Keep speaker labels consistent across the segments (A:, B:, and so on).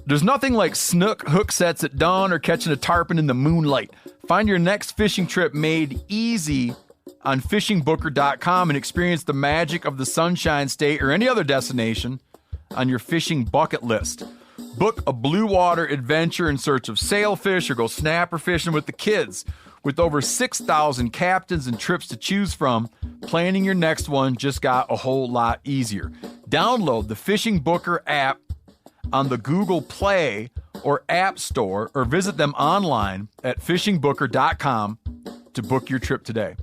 A: There's nothing like snook hook sets at dawn or catching a tarpon in the moonlight. Find your next fishing trip made easy on fishingbooker.com and experience the magic of the Sunshine State or any other destination on your fishing bucket list. Book a blue water adventure in search of sailfish or go snapper fishing with the kids. With over 6,000 captains and trips to choose from, planning your next one just got a whole lot easier. Download the Fishing Booker app on the Google Play or App Store or visit them online at fishingbooker.com to book your trip today.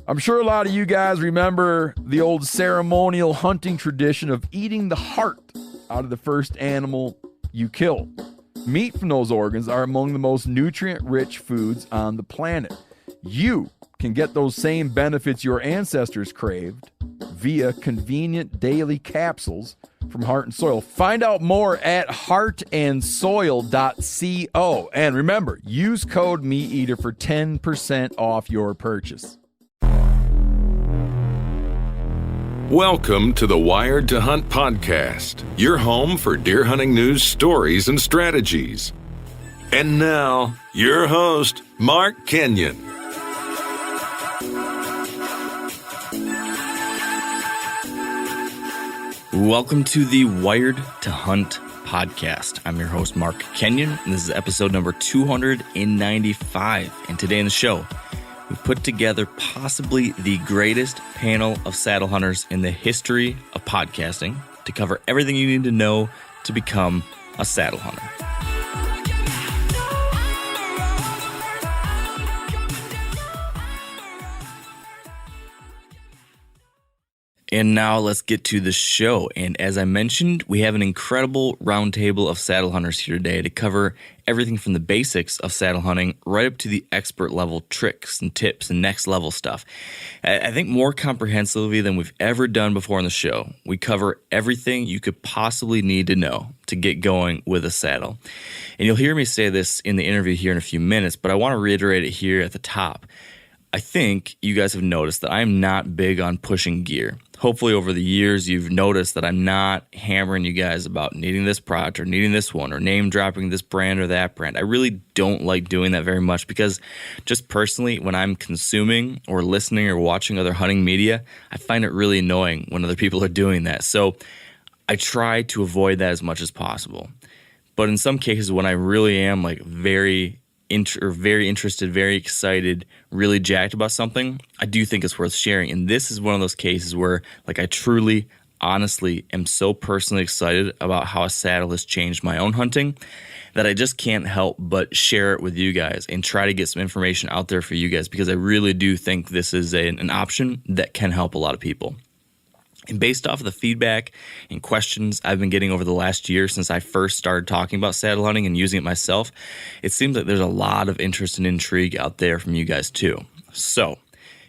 A: I'm sure a lot of you guys remember the old ceremonial hunting tradition of eating the heart out of the first animal you kill. Meat from those organs are among the most nutrient-rich foods on the planet. You can get those same benefits your ancestors craved via convenient daily capsules from Heart and Soil. Find out more at heartandsoil.co. And remember, use code MeatEater for 10% off your purchase.
B: Welcome to the Wired to Hunt podcast, your home for deer hunting news, stories, and strategies. And now, your host, Mark Kenyon.
C: Welcome to the Wired to Hunt podcast. I'm your host, Mark Kenyon, and this is episode number 295. And today in the show, we put together possibly the greatest panel of saddle hunters in the history of podcasting to cover everything you need to know to become a saddle hunter. And now let's get to the show. And as I mentioned, we have an incredible roundtable of saddle hunters here today to cover everything from the basics of saddle hunting right up to the expert level tricks and tips and next level stuff. I think more comprehensively than we've ever done before on the show. We cover everything you could possibly need to know to get going with a saddle. And you'll hear me say this in the interview here in a few minutes, but I want to reiterate it here at the top. I think you guys have noticed that I'm not big on pushing gear. Hopefully over the years, you've noticed that I'm not hammering you guys about needing this product or needing this one or name dropping this brand or that brand. I really don't like doing that very much because just personally, when I'm consuming or listening or watching other hunting media, I find it really annoying when other people are doing that. So I try to avoid that as much as possible. But in some cases, when I really am like very interested, very excited, really jacked about something, I do think it's worth sharing. And this is one of those cases where like I truly, honestly am so personally excited about how a saddle has changed my own hunting that I just can't help but share it with you guys and try to get some information out there for you guys because I really do think this is an option that can help a lot of people. And based off of the feedback and questions I've been getting over the last year since I first started talking about saddle hunting and using it myself, it seems like there's a lot of interest and intrigue out there from you guys too. So,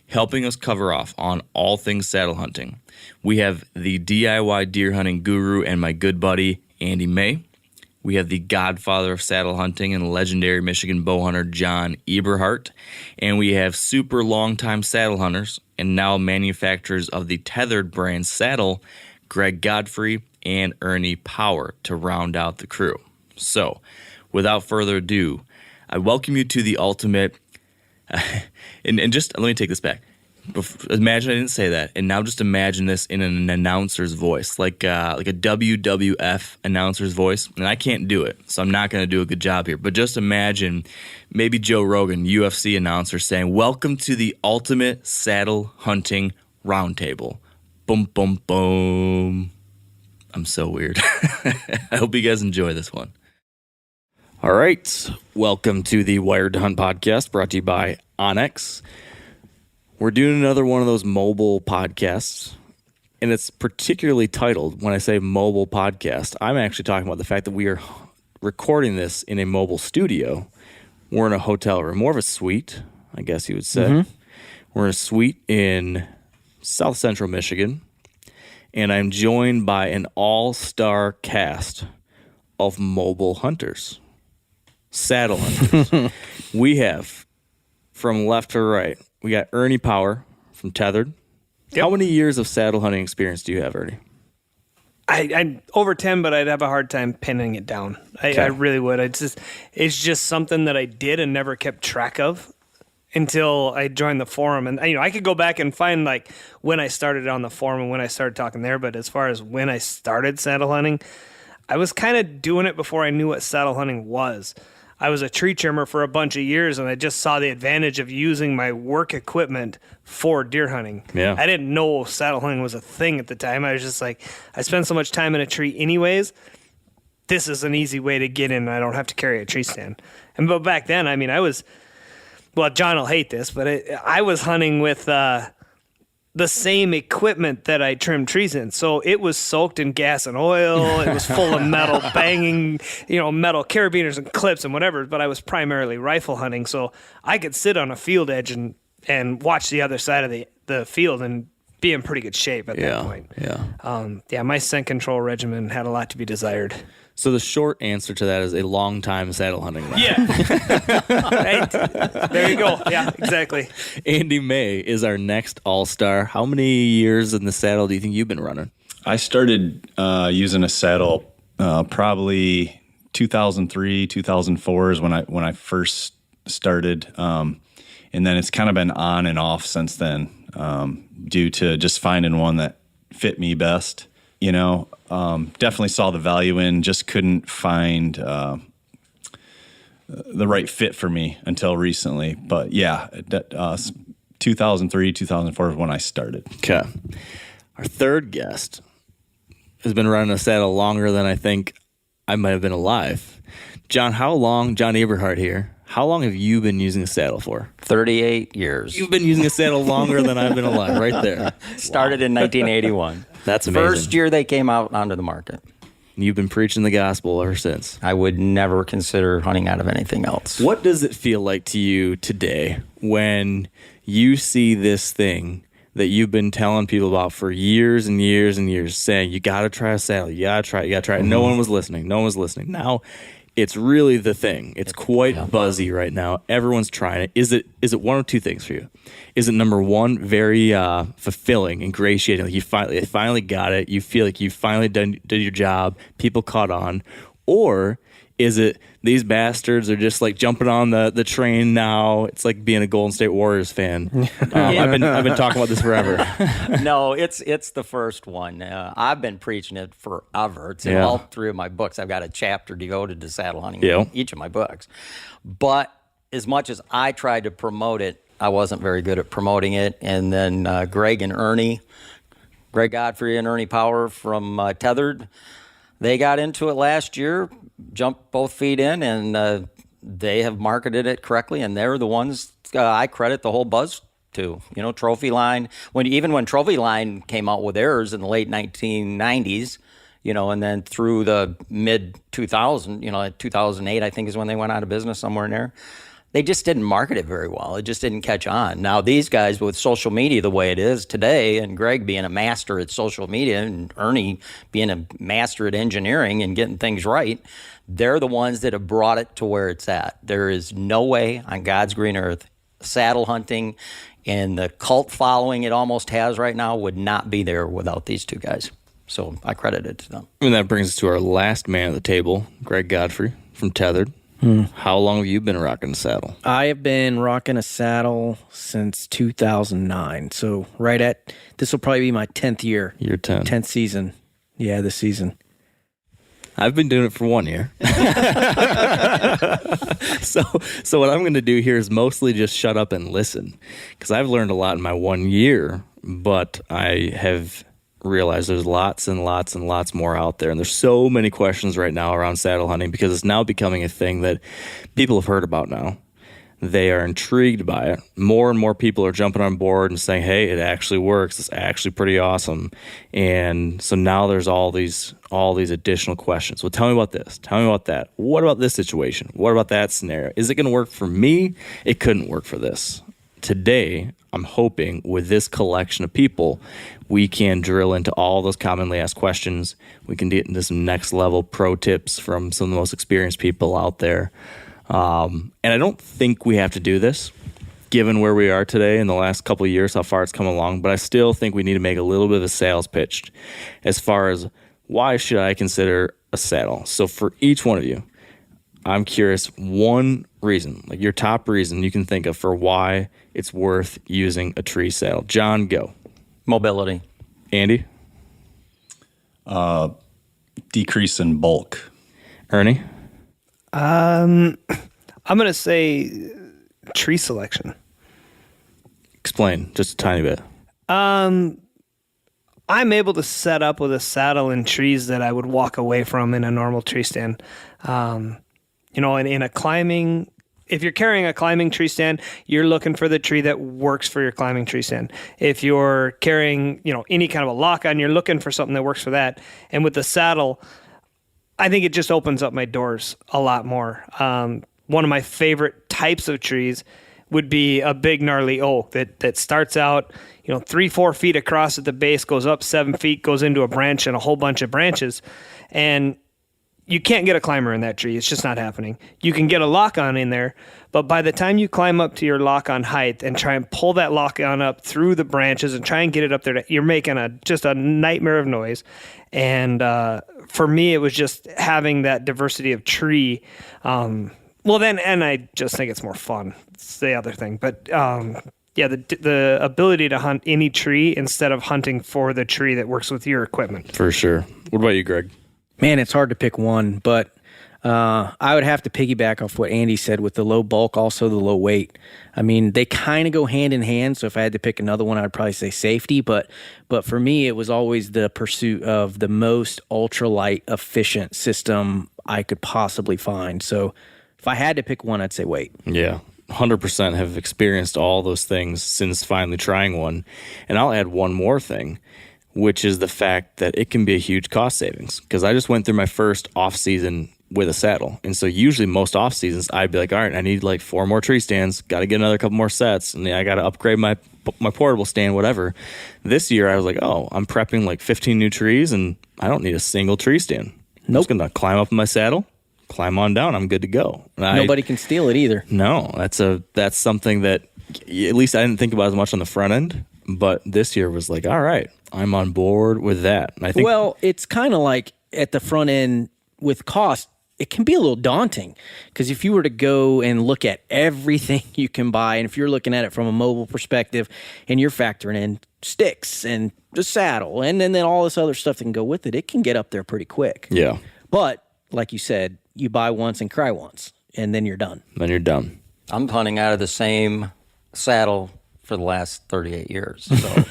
C: helping us cover off on all things saddle hunting, we have the DIY deer hunting guru and my good buddy, Andy May. We have the godfather of saddle hunting and legendary Michigan bow hunter, John Eberhart. And we have super long-time saddle hunters and now manufacturers of the tethered brand saddle, Greg Godfrey and Ernie Power, to round out the crew. So, without further ado, I welcome you to the ultimate, and just let me take this back. Imagine I didn't say that, and now just imagine this in an announcer's voice, like a WWF announcer's voice, and I can't do it, so I'm not going to do a good job here, but just imagine maybe Joe Rogan, UFC announcer, saying, "Welcome to the ultimate saddle hunting roundtable." Boom, boom, boom. I'm so weird. I hope you guys enjoy this one. All right, welcome to the Wired to Hunt podcast, brought to you by Onyx. We're doing another one of those mobile podcasts, and it's particularly titled, when I say mobile podcast, I'm actually talking about the fact that we are recording this in a mobile studio. We're in a hotel room, more of a suite, I guess you would say. Mm-hmm. We're in a suite in South Central Michigan, and I'm joined by an all-star cast of mobile hunters, saddle hunters. We have, from left to right, we got Ernie Power from Tethered. Yep. How many years of saddle hunting experience do you have, Ernie?
D: I over 10, but I'd have a hard time pinning it down. I really would. It's just something that I did and never kept track of until I joined the forum. And I could go back and find like when I started on the forum and when I started talking there. But as far as when I started saddle hunting, I was kind of doing it before I knew what saddle hunting was. I was a tree trimmer for a bunch of years, and I just saw the advantage of using my work equipment for deer hunting.
C: Yeah.
D: I didn't know saddle hunting was a thing at the time. I was just like, I spend so much time in a tree anyways. This is an easy way to get in, and I don't have to carry a tree stand. But back then, I was, well, John will hate this, but I was hunting with the same equipment that I trimmed trees in. So it was soaked in gas and oil. It was full of metal banging, metal carabiners and clips and whatever. But I was primarily rifle hunting. So I could sit on a field edge and watch the other side of the field and be in pretty good shape at that point.
C: Yeah.
D: My scent control regimen had a lot to be desired.
C: So the short answer to that is a long time saddle hunting. Then.
D: Yeah. Right. There you go. Yeah, exactly.
C: Andy May is our next all-star. How many years in the saddle do you think you've been running?
E: I started using a saddle probably 2003, 2004 is when I first started. And then it's kind of been on and off since then due to just finding one that fit me best. Definitely saw the value in, just couldn't find the right fit for me until recently. But yeah, 2003, 2004 is when I started.
C: Okay. Our third guest has been running a saddle longer than I think I might have been alive. John Eberhart here. How long have you been using a saddle for?
F: 38 years.
C: You've been using a saddle longer than I've been alive, right there.
F: Started in 1981.
C: That's amazing.
F: First year they came out onto the market.
C: You've been preaching the gospel ever since.
F: I would never consider hunting out of anything else.
C: What does it feel like to you today when you see this thing that you've been telling people about for years and years and years, saying, you got to try a saddle, you got to try it. Mm-hmm. No one was listening. Now it's really the thing. It's quite buzzy right now. Everyone's trying it. Is it one of two things for you? Is it number one, very fulfilling, ingratiating, like you finally got it, you feel like you finally did your job, people caught on, or is it these bastards are just like jumping on the train now? It's like being a Golden State Warriors fan. I've been talking about this forever.
F: No, it's the first one. I've been preaching it forever. It's in all three of my books. I've got a chapter devoted to saddle hunting in each of my books. But as much as I tried to promote it, I wasn't very good at promoting it. And then Greg Godfrey and Ernie Power from Tethered, they got into it last year, jumped both feet in, and they have marketed it correctly, and they're the ones I credit the whole buzz to. Trophy Line, when Trophy Line came out with theirs in the late 1990s, and then through the mid-2000, 2008, I think is when they went out of business, somewhere in there. They just didn't market it very well. It just didn't catch on. Now, these guys with social media the way it is today, and Greg being a master at social media, and Ernie being a master at engineering and getting things right, they're the ones that have brought it to where it's at. There is no way on God's green earth saddle hunting and the cult following it almost has right now would not be there without these two guys. So I credit it to them.
C: And that brings us to our last man at the table, Greg Godfrey from Tethered. How long have you been rocking a saddle?
G: I have been rocking a saddle since 2009. So this will probably be my 10th year.
C: Year 10.
G: 10th season. Yeah, this season.
C: I've been doing it for 1 year. So what I'm going to do here is mostly just shut up and listen, because I've learned a lot in my 1 year, but I have realize there's lots and lots and lots more out there, and there's so many questions right now around saddle hunting because it's now becoming a thing that people have heard about now. They are intrigued by it. More and more people are jumping on board and saying, hey, it actually works. It's actually pretty awesome. And so now there's all these additional questions. Well, tell me about this. Tell me about that. What about this situation? What about that scenario? Is it going to work for me? It couldn't work for this. Today, I'm hoping with this collection of people, we can drill into all those commonly asked questions. We can get into some next level pro tips from some of the most experienced people out there. And I don't think we have to do this, given where we are today in the last couple of years, how far it's come along. But I still think we need to make a little bit of a sales pitch as far as why should I consider a saddle? So for each one of you, I'm curious one reason, like your top reason you can think of for why it's worth using a tree saddle. John, go.
F: Mobility.
C: Andy?
E: Decrease in bulk.
C: Ernie?
D: I'm going to say tree selection.
C: Explain just a tiny bit.
D: I'm able to set up with a saddle in trees that I would walk away from in a normal tree stand. In a climbing, if you're carrying a climbing tree stand, you're looking for the tree that works for your climbing tree stand. If you're carrying, any kind of a lock on, you're looking for something that works for that. And with the saddle, I think it just opens up my doors a lot more. One of my favorite types of trees would be a big gnarly oak that starts out, 3-4 feet across at the base, goes up 7 feet, goes into a branch and a whole bunch of branches. And you can't get a climber in that tree. It's just not happening. You can get a lock-on in there, but by the time you climb up to your lock-on height and try and pull that lock-on up through the branches and try and get it up there, you're making just a nightmare of noise. And for me, it was just having that diversity of tree. And I just think it's more fun. It's the other thing. But the ability to hunt any tree instead of hunting for the tree that works with your equipment.
C: For sure. What about you, Greg?
G: Man, it's hard to pick one, but I would have to piggyback off what Andy said with the low bulk, also the low weight. I mean, they kind of go hand in hand, so if I had to pick another one, I'd probably say safety, but for me, it was always the pursuit of the most ultralight efficient system I could possibly find. So if I had to pick one, I'd say weight.
C: Yeah. 100% have experienced all those things since finally trying one. And I'll add one more thing, which is the fact that it can be a huge cost savings. Because I just went through my first off season with a saddle. And so usually most off seasons, I'd be like, all right, I need like 4 more tree stands, got to get another couple more sets, and I got to upgrade my portable stand, whatever. This year I was like, oh, I'm prepping like 15 new trees and I don't need a single tree stand. I'm just going to climb up in my saddle, climb on down, I'm good to go. And
G: nobody can steal it either.
C: No, that's something that at least I didn't think about as much on the front end, but this year was like, all right, I'm on board with that. And I think,
G: well, it's kind of like at the front end with cost, it can be a little daunting because if you were to go and look at everything you can buy, and if you're looking at it from a mobile perspective and you're factoring in sticks and the saddle and then all this other stuff that can go with it, it can get up there pretty quick.
C: Yeah.
G: But like you said, you buy once and cry once, and then you're done.
C: Then you're done.
F: I'm hunting out of the same saddle for the last 38 years. So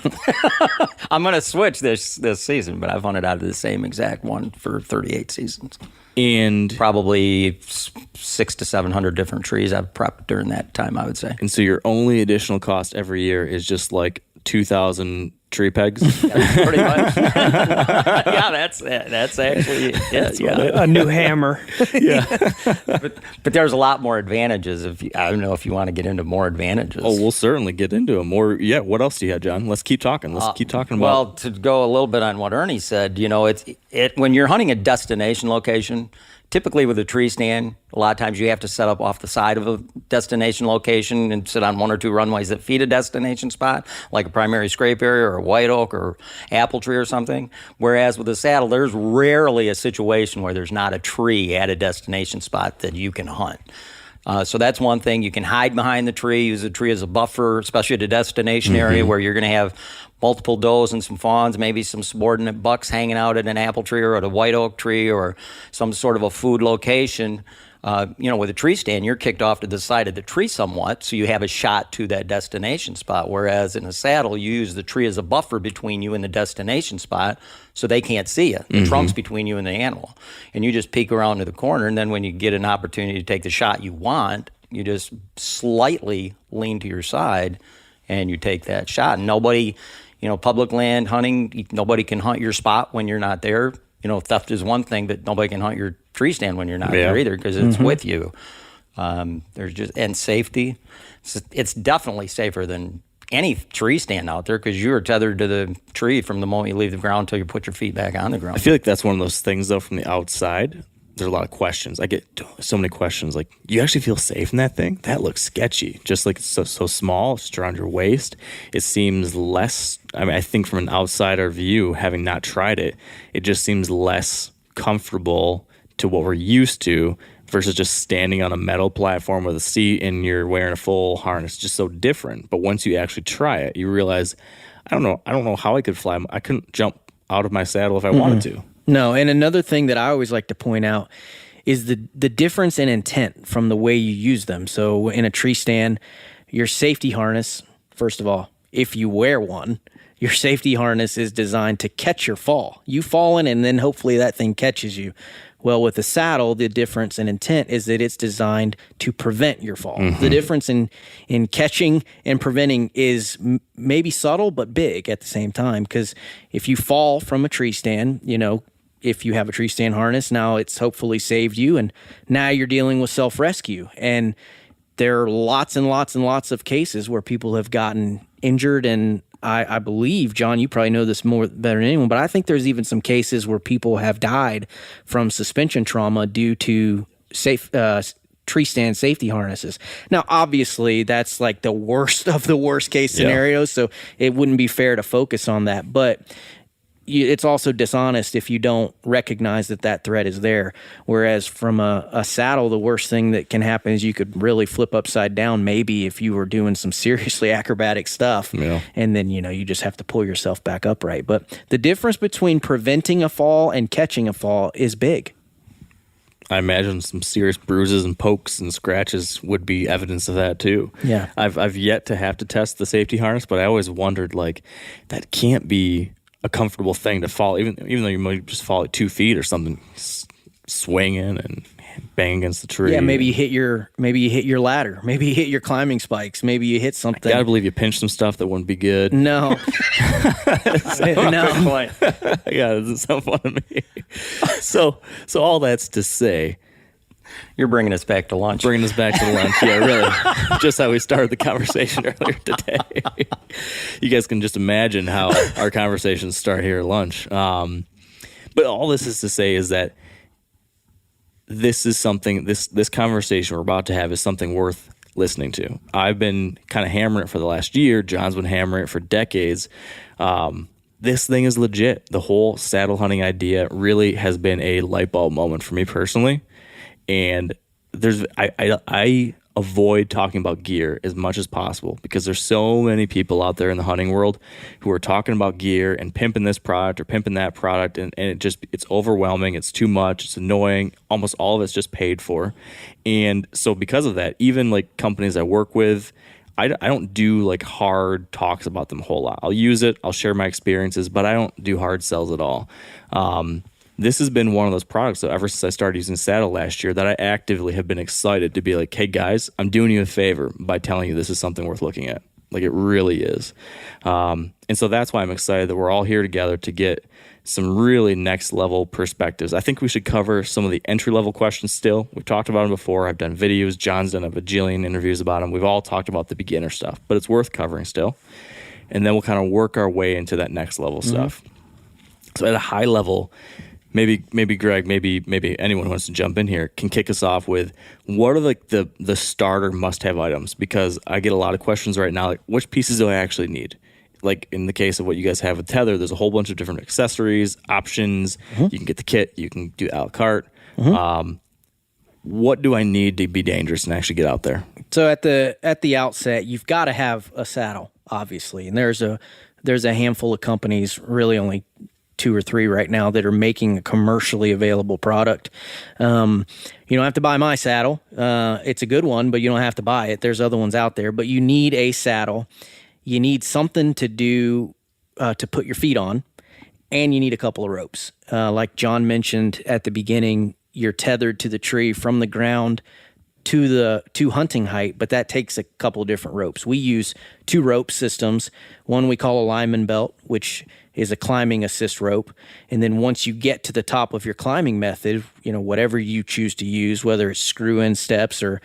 F: I'm going to switch this season, but I've hunted out of the same exact one for 38 seasons.
C: And
F: probably 600 to 700 different trees I've prepped during that time, I would say.
C: And so your only additional cost every year is just like 2,000 tree pegs?
F: Yeah, pretty much. Yeah, that's actually it. Yeah.
D: A new hammer.
C: Yeah.
F: But there's a lot more advantages. I don't know if you want to get into more advantages.
C: Oh, we'll certainly get into them. More. Yeah. What else do you have, John? Let's keep talking. Let's keep talking about.
F: Well, to go a little bit on what Ernie said, it's when you're hunting a destination location. Typically with a tree stand, a lot of times you have to set up off the side of a destination location and sit on 1 or 2 runways that feed a destination spot, like a primary scrape area or a white oak or apple tree or something. Whereas with a saddle, there's rarely a situation where there's not a tree at a destination spot that you can hunt. So that's one thing. You can hide behind the tree, use the tree as a buffer, especially at a destination area where you're going to have multiple does and some fawns, maybe some subordinate bucks hanging out at an apple tree or at a white oak tree or some sort of a food location. With a tree stand, you're kicked off to the side of the tree somewhat, so you have a shot to that destination spot. Whereas in a saddle, you use the tree as a buffer between you and the destination spot, so they can't see you. The trunk's between you and the animal. And you just peek around to the corner, and then when you get an opportunity to take the shot you want, you just slightly lean to your side, and you take that shot. And nobody, public land hunting, nobody can hunt your spot when you're not there. Theft is one thing, but nobody can hunt your tree stand when you're not there either because it's with you. And safety. It's definitely safer than any tree stand out there because you are tethered to the tree from the moment you leave the ground until you put your feet back on the ground.
C: I feel like that's one of those things, though, from the outside there's a lot of questions. I get so many questions like, you actually feel safe in that thing? That looks sketchy. Just like it's so small, it's just around your waist. It seems less, I think from an outsider view, having not tried it, it just seems less comfortable to what we're used to versus just standing on a metal platform with a seat and you're wearing a full harness. It's just so different. But once you actually try it, you realize, I don't know how I could fly. I couldn't jump out of my saddle if I wanted to.
G: No, and another thing that I always like to point out is the difference in intent from the way you use them. So in a tree stand, your safety harness, first of all, if you wear one, your safety harness is designed to catch your fall. You fall in and then hopefully that thing catches you. Well, with the saddle, the difference in intent is that it's designed to prevent your fall. The difference in catching and preventing is maybe subtle but big at the same time, because if you fall from a tree stand, if you have a tree stand harness, now it's hopefully saved you, and now you're dealing with self-rescue. And there are lots and lots and lots of cases where people have gotten injured, and I believe, John, you probably know this better than anyone, but I think there's even some cases where people have died from suspension trauma due to tree stand safety harnesses. Now, obviously, that's like the worst of the worst case scenarios, so it wouldn't be fair to focus on that, but it's also dishonest if you don't recognize that threat is there. Whereas from a saddle, the worst thing that can happen is you could really flip upside down, maybe if you were doing some seriously acrobatic stuff. Yeah. And then, you just have to pull yourself back upright. But the difference between preventing a fall and catching a fall is big.
C: I imagine some serious bruises and pokes and scratches would be evidence of that too.
G: Yeah.
C: I've yet to have to test the safety harness, but I always wondered, like, that can't be a comfortable thing to fall, even though you might just fall at 2 feet or something, swinging and bang against the tree.
G: Yeah, maybe you hit your ladder, maybe you hit your climbing spikes, maybe you hit something.
C: I gotta believe you pinched some stuff that wouldn't be good.
G: No,
C: no. Yeah, it doesn't sound fun to me. So all that's to say,
F: you're bringing us back to lunch.
C: Bringing us back to lunch, yeah, really. Just how we started the conversation earlier today. You guys can just imagine how our conversations start here at lunch. But all this is to say is that this is something, this conversation we're about to have is something worth listening to. I've been kind of hammering it for the last year. John's been hammering it for decades. This thing is legit. The whole saddle hunting idea really has been a light bulb moment for me personally. And I avoid talking about gear as much as possible because there's so many people out there in the hunting world who are talking about gear and pimping this product or pimping that product, and it's overwhelming, it's too much, it's annoying, almost all of it's just paid for. And so because of that, even like companies I work with, I don't do like hard talks about them a whole lot. I'll use it, I'll share my experiences, but I don't do hard sells at all. This has been one of those products that ever since I started using Saddle last year that I actively have been excited to be like, hey guys, I'm doing you a favor by telling you this is something worth looking at. Like it really is. And so that's why I'm excited that we're all here together to get some really next level perspectives. I think we should cover some of the entry level questions still. We've talked about them before. I've done videos. John's done a bajillion interviews about them. We've all talked about the beginner stuff, but it's worth covering still. And then we'll kind of work our way into that next level stuff. So at a high level, maybe Greg, maybe anyone who wants to jump in here can kick us off with what are like the starter must-have items, because I get a lot of questions right now, like which pieces do I actually need? Like in the case of what you guys have with Tether, there's a whole bunch of different accessories, options. You can get the kit, you can do a la carte. What do I need to be dangerous and actually get out there?
G: So at the outset, you've got to have a saddle, obviously, and there's a handful of companies, really only 2 or 3 right now, that are making a commercially available product. You don't have to buy my saddle. It's a good one, but you don't have to buy it. There's other ones out there, but you need a saddle. You need something to do to put your feet on, and you need a couple of ropes. Like John mentioned at the beginning, you're tethered to the tree from the ground to hunting height, but that takes a couple of different ropes. We use 2 rope systems. One we call a lineman belt, which is a climbing assist rope. And then once you get to the top of your climbing method, whatever you choose to use, whether it's screw-in steps or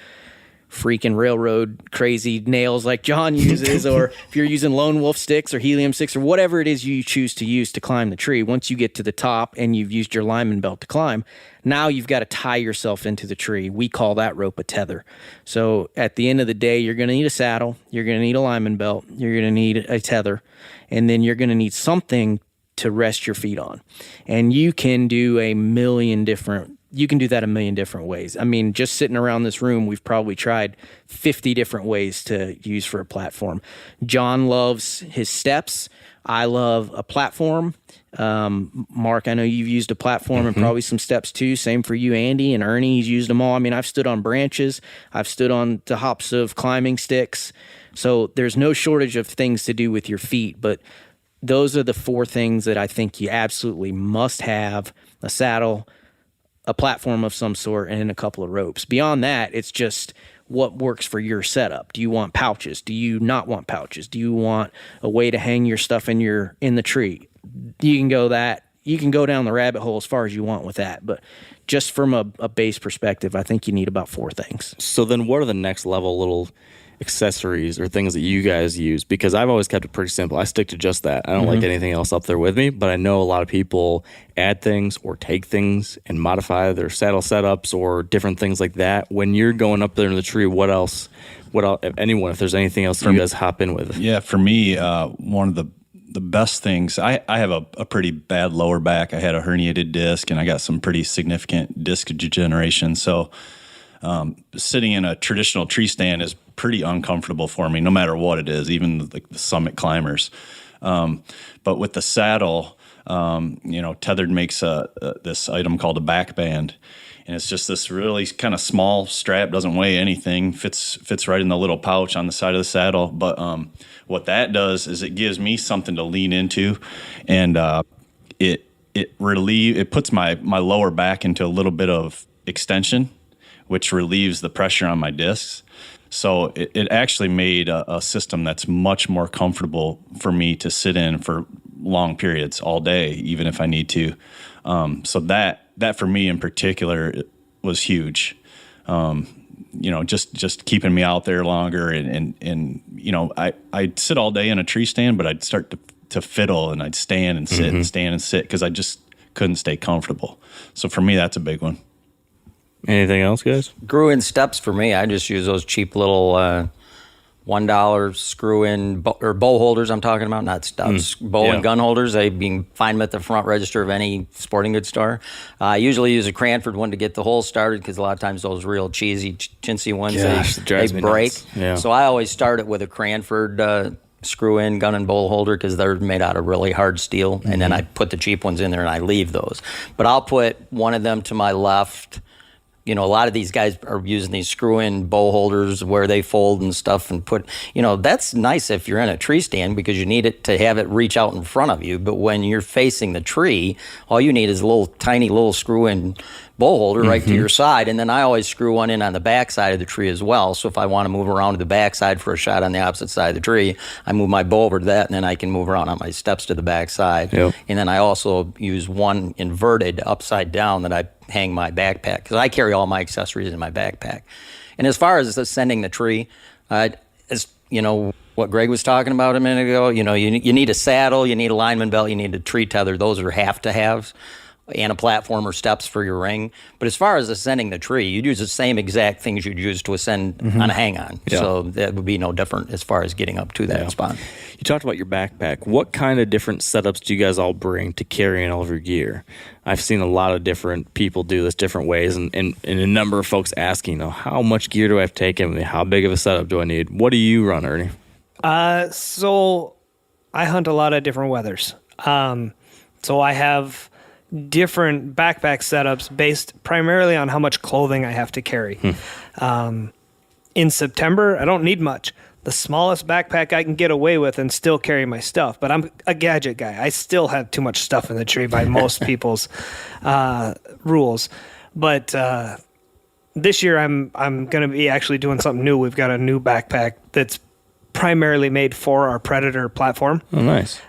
G: freaking railroad crazy nails like John uses, or if you're using lone wolf sticks or helium sticks or whatever it is you choose to use to climb the tree, once you get to the top and you've used your lineman belt to climb, now you've got to tie yourself into the tree. We call that rope a tether. So at the end of the day, you're going to need a saddle, you're going to need a lineman belt, you're going to need a tether, and then you're going to need something to rest your feet on. And you can do that a million different ways. I mean, just sitting around this room, we've probably tried 50 different ways to use for a platform. John loves his steps. I love a platform. Mark, I know you've used a platform and probably some steps too. Same for you, Andy, and Ernie. He's used them all. I mean, I've stood on branches. I've stood on the hops of climbing sticks. So there's no shortage of things to do with your feet, but those are the 4 things that I think you absolutely must have: a saddle, a platform of some sort, and a couple of ropes. Beyond that, it's just what works for your setup. Do you want pouches? Do you not want pouches? Do you want a way to hang your stuff in the tree? You can go down the rabbit hole as far as you want with that. But just from a base perspective, I think you need about 4 things.
C: So then what are the next level little accessories or things that you guys use? Because I've always kept it pretty simple. I stick to just that. I don't like anything else up there with me, but I know a lot of people add things or take things and modify their saddle setups or different things like that. When you're going up there in the tree, what else, if there's anything else you guys hop in with?
E: Yeah, for me, one of the best things, I have a pretty bad lower back. I had a herniated disc, and I got some pretty significant disc degeneration. So sitting in a traditional tree stand is pretty uncomfortable for me, no matter what it is, even the summit climbers. But with the saddle, Tethered makes this item called a back band, and it's just this really kind of small strap, doesn't weigh anything, fits right in the little pouch on the side of the saddle. But what that does is it gives me something to lean into, and it puts my lower back into a little bit of extension, which relieves the pressure on my discs. So it actually made a system that's much more comfortable for me to sit in for long periods all day, even if I need to. So that for me in particular was huge. Just keeping me out there longer, and I'd sit all day in a tree stand, but I'd start to fiddle, and I'd stand and sit and stand and sit because I just couldn't stay comfortable. So for me, that's a big one.
C: Anything else, guys?
F: Screw-in steps for me. I just use those cheap little $1 screw-in or bow holders. I'm talking about, not steps. Bow and gun holders. You can find them at the front register of any sporting goods store. I usually use a Cranford one to get the hole started, because a lot of times those real cheesy, chintzy ones, they break. Yeah. So I always start it with a Cranford screw-in gun and bowl holder, because they're made out of really hard steel. And then I put the cheap ones in there and I leave those. But I'll put one of them to my left. A lot of these guys are using these screw-in bow holders where they fold and stuff and put, that's nice if you're in a tree stand, because you need it to have it reach out in front of you. But when you're facing the tree, all you need is a tiny little screw-in bow holder right to your side. And then I always screw one in on the back side of the tree as well. So if I want to move around to the back side for a shot on the opposite side of the tree, I move my bow over to that, and then I can move around on my steps to the back side. Yep. And then I also use one inverted upside down that I hang my backpack, because I carry all my accessories in my backpack. And as far as ascending the tree, what Greg was talking about a minute ago, you need a saddle, you need a lineman belt, you need a tree tether. Those are have-to-haves, and a platform or steps for your ring. But as far as ascending the tree, you'd use the same exact things you'd use to ascend on a hang-on. Yeah. So that would be no different as far as getting up to that spot.
C: You talked about your backpack. What kind of different setups do you guys all bring to carrying all of your gear? I've seen a lot of different people do this different ways, and a number of folks asking, how much gear do I have to take in? How big of a setup do I need? What do you run, Ernie?
D: So I hunt a lot of different weathers. So I have different backpack setups based primarily on how much clothing I have to carry. In September, I don't need much. The smallest backpack I can get away with and still carry my stuff, but I'm a gadget guy. I still have too much stuff in the tree by most people's rules. But this year I'm going to be actually doing something new. We've got a new backpack that's primarily made for our Predator platform.
C: Oh, nice.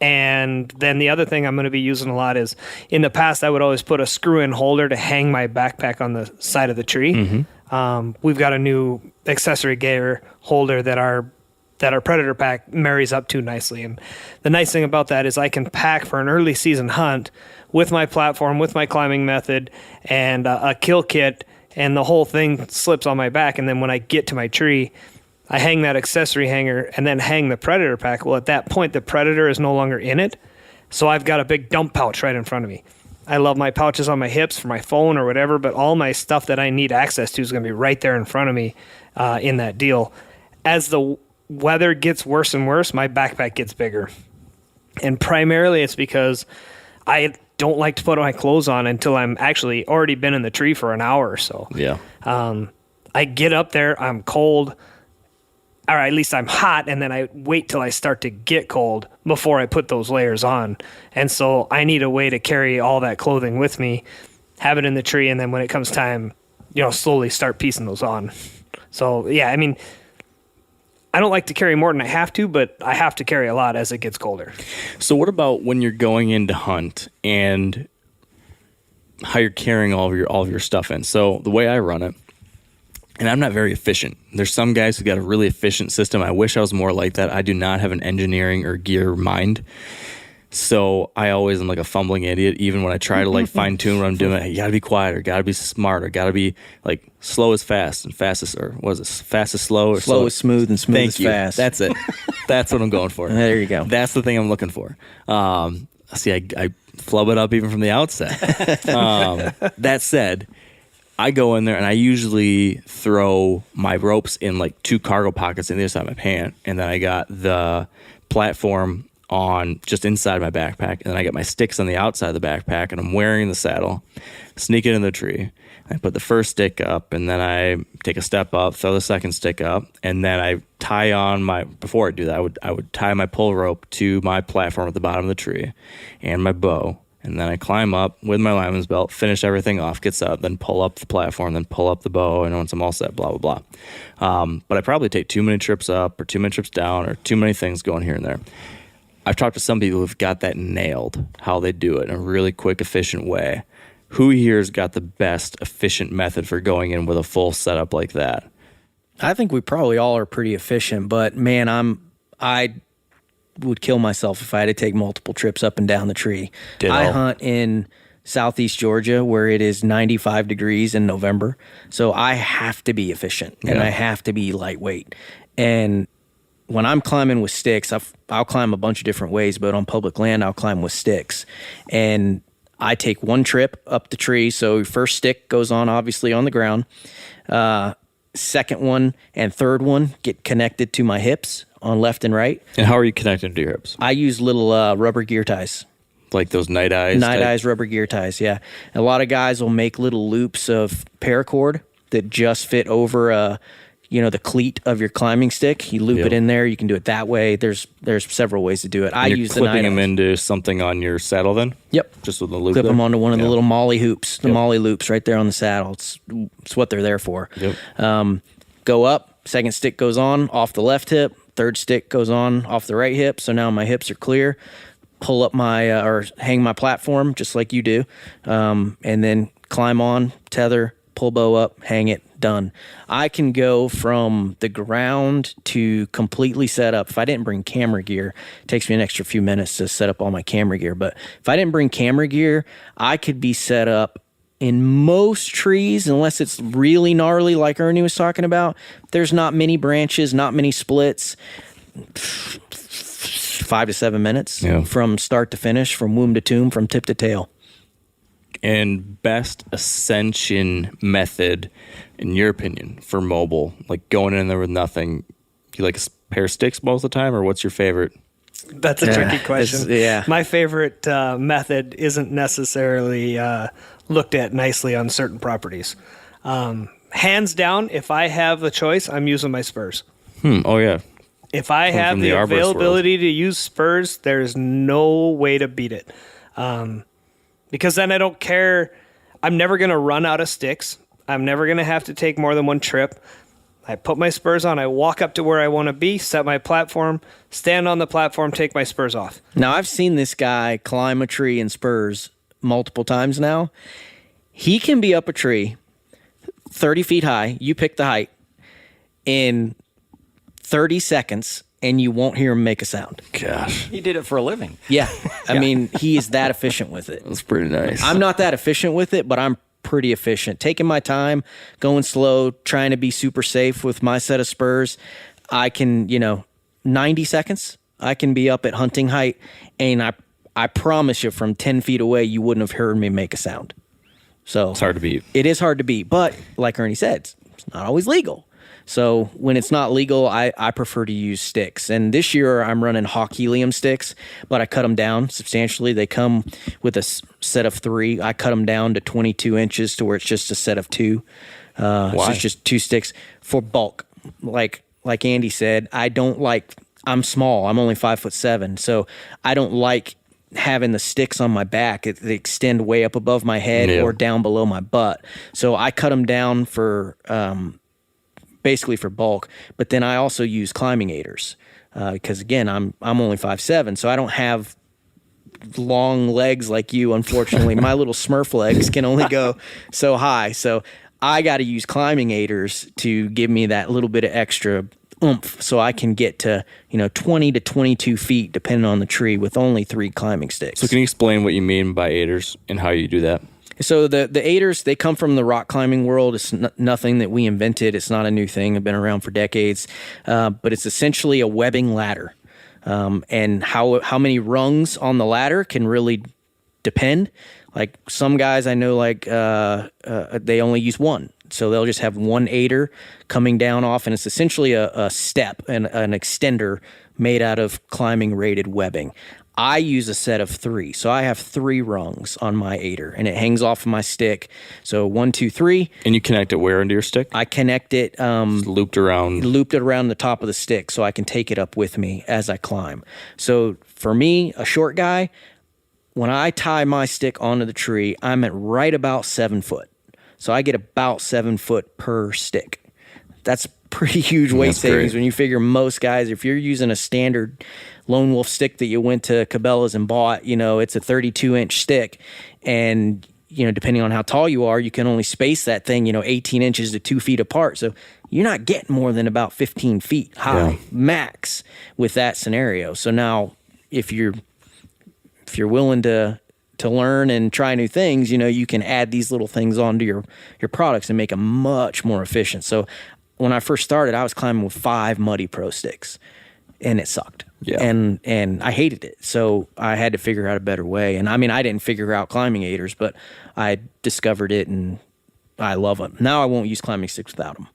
D: And then the other thing I'm going to be using a lot is, in the past, I would always put a screw-in holder to hang my backpack on the side of the tree. we've got a new accessory gear holder that our Predator pack marries up to nicely. And the nice thing about that is I can pack for an early season hunt with my platform, with my climbing method, and a kill kit, and the whole thing slips on my back. And then when I get to my tree, I hang that accessory hanger and then hang the Predator pack. Well, at that point, the Predator is no longer in it, so I've got a big dump pouch right in front of me. I love my pouches on my hips for my phone or whatever, but all my stuff that I need access to is going to be right there in front of me in that deal. As the weather gets worse and worse, my backpack gets bigger. And primarily it's because I don't like to put my clothes on until I'm actually already been in the tree for an hour or so.
C: Yeah.
D: I get up there, I'm cold, or at least I'm hot, and then I wait till I start to get cold before I put those layers on. And so I need a way to carry all that clothing with me, have it in the tree, and then when it comes time, slowly start piecing those on. So, yeah, I mean, I don't like to carry more than I have to, but I have to carry a lot as it gets colder.
C: So what about when you're going in to hunt and how you're carrying all of your stuff in? So the way I run it, and I'm not very efficient. There's some guys who got a really efficient system. I wish I was more like that. I do not have an engineering or gear mind. So I always am like a fumbling idiot, even when I try to like fine tune what I'm doing. You gotta be quiet, or gotta be smart, or gotta be like slow as fast, and fast as, or what is it, fast as slow, or
G: slow as smooth, and smooth
C: Thank
G: as
C: you.
G: fast.
C: That's it. That's what I'm going for.
G: There you go.
C: That's the thing I'm looking for. See, I flub it up even from the outset. That said, I go in there and I usually throw my ropes in like 2 cargo pockets on the other side of my pant, and then I got the platform on just inside my backpack, and then I got my sticks on the outside of the backpack, and I'm wearing the saddle, sneak it in the tree. I put the first stick up, and then I take a step up, throw the second stick up, and then I tie on before I do that, I would tie my pull rope to my platform at the bottom of the tree and my bow. And then I climb up with my lineman's belt, finish everything off, get set, then pull up the platform, then pull up the bow, and once I'm all set, blah, blah, blah. But I probably take too many trips up or too many trips down or too many things going here and there. I've talked to some people who've got that nailed, how they do it in a really quick, efficient way. Who here's got the best efficient method for going in with a full setup like that?
G: I think we probably all are pretty efficient, but man, I would kill myself if I had to take multiple trips up and down the tree.
C: Ditto.
G: I hunt in southeast Georgia where it is 95 degrees in November, so I have to be efficient and I have to be lightweight. And when I'm climbing with sticks, I'll climb a bunch of different ways, but on public land, I'll climb with sticks. And I take one trip up the tree, so first stick goes on obviously on the ground. Second one and third one get connected to my hips on left and right.
C: And how are you connected to your hips?
G: I use little rubber gear ties.
C: Like those night eyes?
G: Night eyes rubber gear ties, yeah. A lot of guys will make little loops of paracord that just fit over the cleat of your climbing stick. You loop it in there. You can do it that way. There's several ways to do it. I use the night eyes.
C: Clipping them into something on your saddle then?
G: Yep.
C: Just with the loop
G: Clip
C: there?
G: them onto one of the little molly hoops, molly loops right there on the saddle. It's what they're there for.
C: Yep.
G: Go up, second stick goes on off the left hip, third stick goes on off the right hip. So now my hips are clear. Pull up or hang my platform just like you do, and then climb on, tether, pull bow up, hang it, done. I can go from the ground to completely set up. If I didn't bring camera gear, it takes me an extra few minutes to set up all my camera gear. But if I didn't bring camera gear, I could be set up in most trees, unless it's really gnarly like Ernie was talking about. There's not many branches, not many splits. 5 to 7 minutes from start to finish, from womb to tomb, from tip to tail.
C: And best ascension method, in your opinion, for mobile, like going in there with nothing, you like a pair of sticks most of the time, or what's your favorite?
D: That's a tricky question. My favorite method isn't necessarily looked at nicely on certain properties. Hands down, if I have the choice, I'm using my spurs.
C: Oh, yeah.
D: If I have the availability to use spurs, there's no way to beat it. Because then I don't care. I'm never going to run out of sticks. I'm never going to have to take more than one trip. I put my spurs on. I walk up to where I want to be, set my platform, stand on the platform, take my spurs off.
G: Now, I've seen this guy climb a tree in spurs multiple times now. He can be up a tree, 30 feet high. You pick the height in 30 seconds, and you won't hear him make a sound.
C: Gosh.
F: He did it for a living.
G: Yeah. I mean, he is that efficient with it.
C: That's pretty nice.
G: I'm not that efficient with it, but I'm pretty efficient. Taking my time, going slow, trying to be super safe with my set of spurs. I can, 90 seconds, I can be up at hunting height, and I promise you from 10 feet away, you wouldn't have heard me make a sound. So
C: It's hard to beat.
G: It is hard to beat, but like Ernie said, it's not always legal. So when it's not legal, I prefer to use sticks. And this year I'm running Hawk Helium sticks, but I cut them down substantially. They come with a set of 3. I cut them down to 22 inches to where it's just a set of 2. So it's just 2 sticks for bulk. Like Andy said, I'm small. I'm only 5'7", so I don't like having the sticks on my back. They extend way up above my head or down below my butt. So I cut them down for basically for bulk. But then I also use climbing aiders because again, I'm only 5'7", so I don't have long legs like you. Unfortunately, my little Smurf legs can only go so high. So I got to use climbing aiders to give me that little bit of extra oomph, so I can get to 20 to 22 feet depending on the tree with only 3 climbing sticks.
C: So can you explain what you mean by aiders and how you do that?
G: So the aiders, they come from the rock climbing world. It's nothing that we invented. It's not a new thing. It's been around for decades, but it's essentially a webbing ladder. And how many rungs on the ladder can really depend. Like some guys I know, they only use 1. So they'll just have 1 aider coming down off, and it's essentially a step and an extender made out of climbing rated webbing. I use a set of 3. So I have 3 rungs on my aider, and it hangs off of my stick. So 1, 2, 3.
C: And you connect it where into your stick?
G: I connect it
C: looped it around
G: the top of the stick so I can take it up with me as I climb. So for me, a short guy, when I tie my stick onto the tree, I'm at right about 7 foot. So I get about 7 foot per stick. That's pretty huge weight savings when you figure most guys, if you're using a standard Lone Wolf stick that you went to Cabela's and bought, it's a 32-inch stick. And, depending on how tall you are, you can only space that thing, 18 inches to 2 feet apart. So you're not getting more than about 15 feet high max with that scenario. So now if you're willing to learn and try new things, you can add these little things onto your products and make them much more efficient. So when I first started, I was climbing with 5 Muddy Pro sticks, and it sucked. Yeah. And I hated it. So I had to figure out a better way. And I mean, I didn't figure out climbing aiders, but I discovered it and I love them. Now I won't use climbing sticks without them.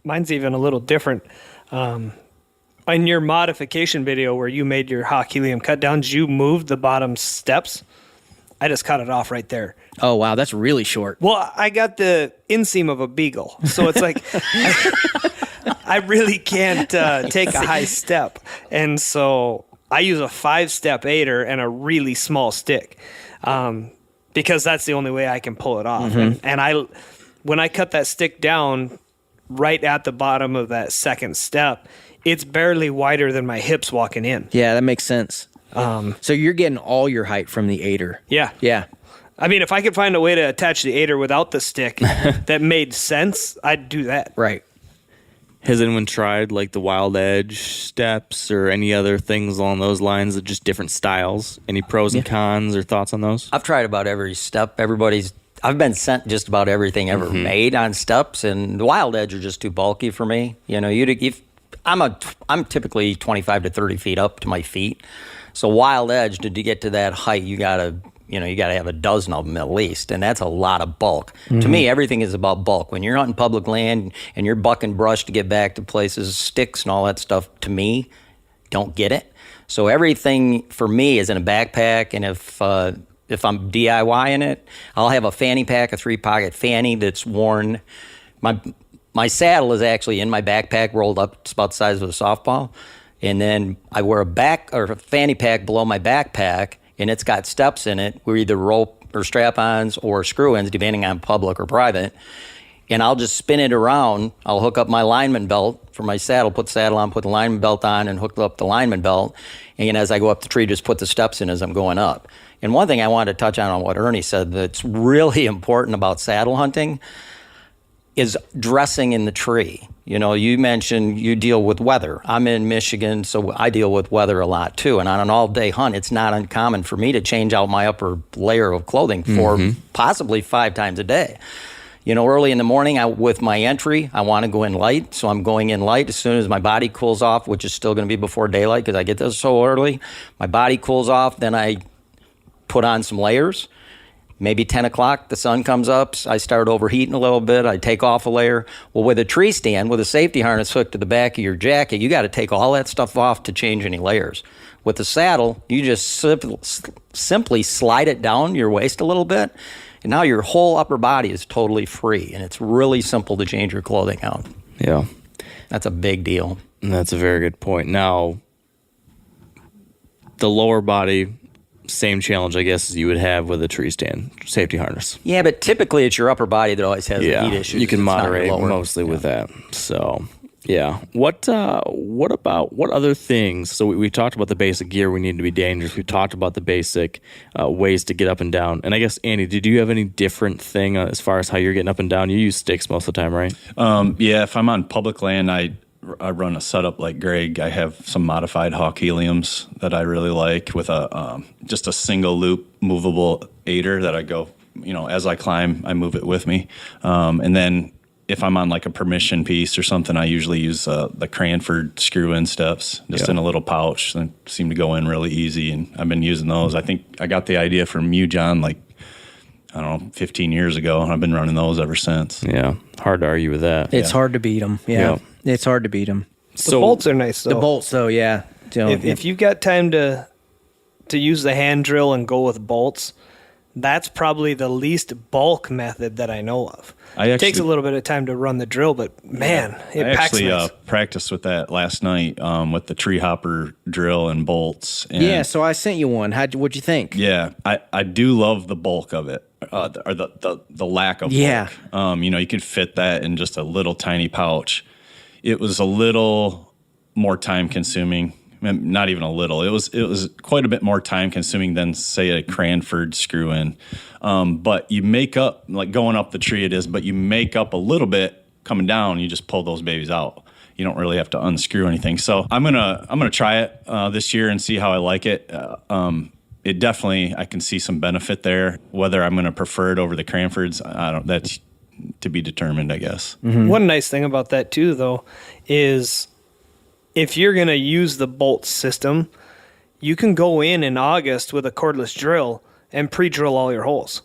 D: Mine's even a little different. In your modification video where you made your Hawk Helium cut downs, you moved the bottom steps. I just cut it off right there.
G: Oh, wow. That's really short.
D: Well, I got the inseam of a beagle. So it's like I really can't take a high step. And so I use a 5-step aider and a really small stick because that's the only way I can pull it off. Mm-hmm. And when I cut that stick down right at the bottom of that second step, it's barely wider than my hips walking in.
G: Yeah, that makes sense. So you're getting all your height from the aider.
D: Yeah.
G: Yeah.
D: I mean, if I could find a way to attach the aider without the stick that made sense, I'd do that.
G: Right.
C: Has anyone tried like the Wild Edge steps or any other things along those lines of just different styles? Any pros and cons or thoughts on those?
F: I've tried about every step. I've been sent just about everything ever made on steps, and the Wild Edge are just too bulky for me. I'm typically 25 to 30 feet up to my feet. So Wild Edge, to get to that height, you gotta have a dozen of them at least, and that's a lot of bulk. Mm-hmm. To me, everything is about bulk. When you're hunting public land and you're bucking brush to get back to places, sticks and all that stuff, to me, don't get it. So everything for me is in a backpack, and if I'm DIYing it, I'll have a fanny pack, a 3-pocket fanny that's worn. My saddle is actually in my backpack, rolled up. It's about the size of a softball. And then I wear a fanny pack below my backpack, and it's got steps in it with either rope or strap-ons or screw-ins, depending on public or private. And I'll just spin it around. I'll hook up my lineman belt for my saddle, put the saddle on, put the lineman belt on, and hook up the lineman belt. And as I go up the tree, just put the steps in as I'm going up. And one thing I wanted to touch on what Ernie said that's really important about saddle hunting, is dressing in the tree. You know, you mentioned you deal with weather. I'm in Michigan, so I deal with weather a lot too. And on an all-day hunt, it's not uncommon for me to change out my upper layer of clothing for possibly 5 times a day. You know, early in the morning with my entry, I want to go in light, so I'm going in light. As soon as my body cools off, which is still going to be before daylight because I get there so early, my body cools off, then I put on some layers. Maybe 10 o'clock, the sun comes up, I start overheating a little bit, I take off a layer. Well, with a tree stand, with a safety harness hooked to the back of your jacket, you got to take all that stuff off to change any layers. With the saddle, you just simply slide it down your waist a little bit, and now your whole upper body is totally free, and it's really simple to change your clothing out.
C: Yeah.
F: That's a big deal.
C: And that's a very good point. Now, the lower body, same challenge, I guess, as you would have with a tree stand safety harness.
F: Yeah, but typically it's your upper body that always has the heat issues.
C: You can
F: It's not your
C: moderate
F: lower.
C: mostly with that. So, yeah. What other things? So we talked about the basic gear we need to be dangerous. We talked about the basic ways to get up and down. And I guess, Andy, did you have any different thing as far as how you're getting up and down? You use sticks most of the time, right?
E: Yeah, if I'm on public land, I run a setup like Greg. I have some modified Hawk Heliums that I really like with a just a single loop movable aider that I go, you know, as I climb, I move it with me. And then if I'm on like a permission piece or something, I usually use the Cranford screw-in steps just in a little pouch. They seem to go in really easy, and I've been using those. I think I got the idea from you, John, like, I don't know, 15 years ago, and I've been running those ever since.
C: Yeah, hard to argue with that.
G: It's hard to beat them. Yeah. It's hard to beat them.
D: The bolts are nice, though.
G: The bolts, though, yeah.
D: If you've got time to use the hand drill and go with bolts, that's probably the least bulk method that I know of. It takes a little bit of time to run the drill, but man, it packs nice.
E: I actually practiced with that last night with the tree hopper drill and bolts. And
G: yeah, so I sent you one. What'd you think?
E: Yeah, I do love the bulk of it, or the lack of bulk. You know, you could fit that in just a little tiny pouch. It was a little more time consuming. Not even a little. It was quite a bit more time consuming than, say, a Cranford screw in. But you make up, like going up the tree it is, but you make up a little bit coming down. You just pull those babies out. You don't really have to unscrew anything. So I'm gonna try it this year and see how I like it. It definitely, I can see some benefit there. Whether I'm gonna prefer it over the Cranfords, that's to be determined, I guess.
D: Mm-hmm. One nice thing about that too, though, is if you're going to use the bolt system, you can go in August with a cordless drill and pre-drill all your holes.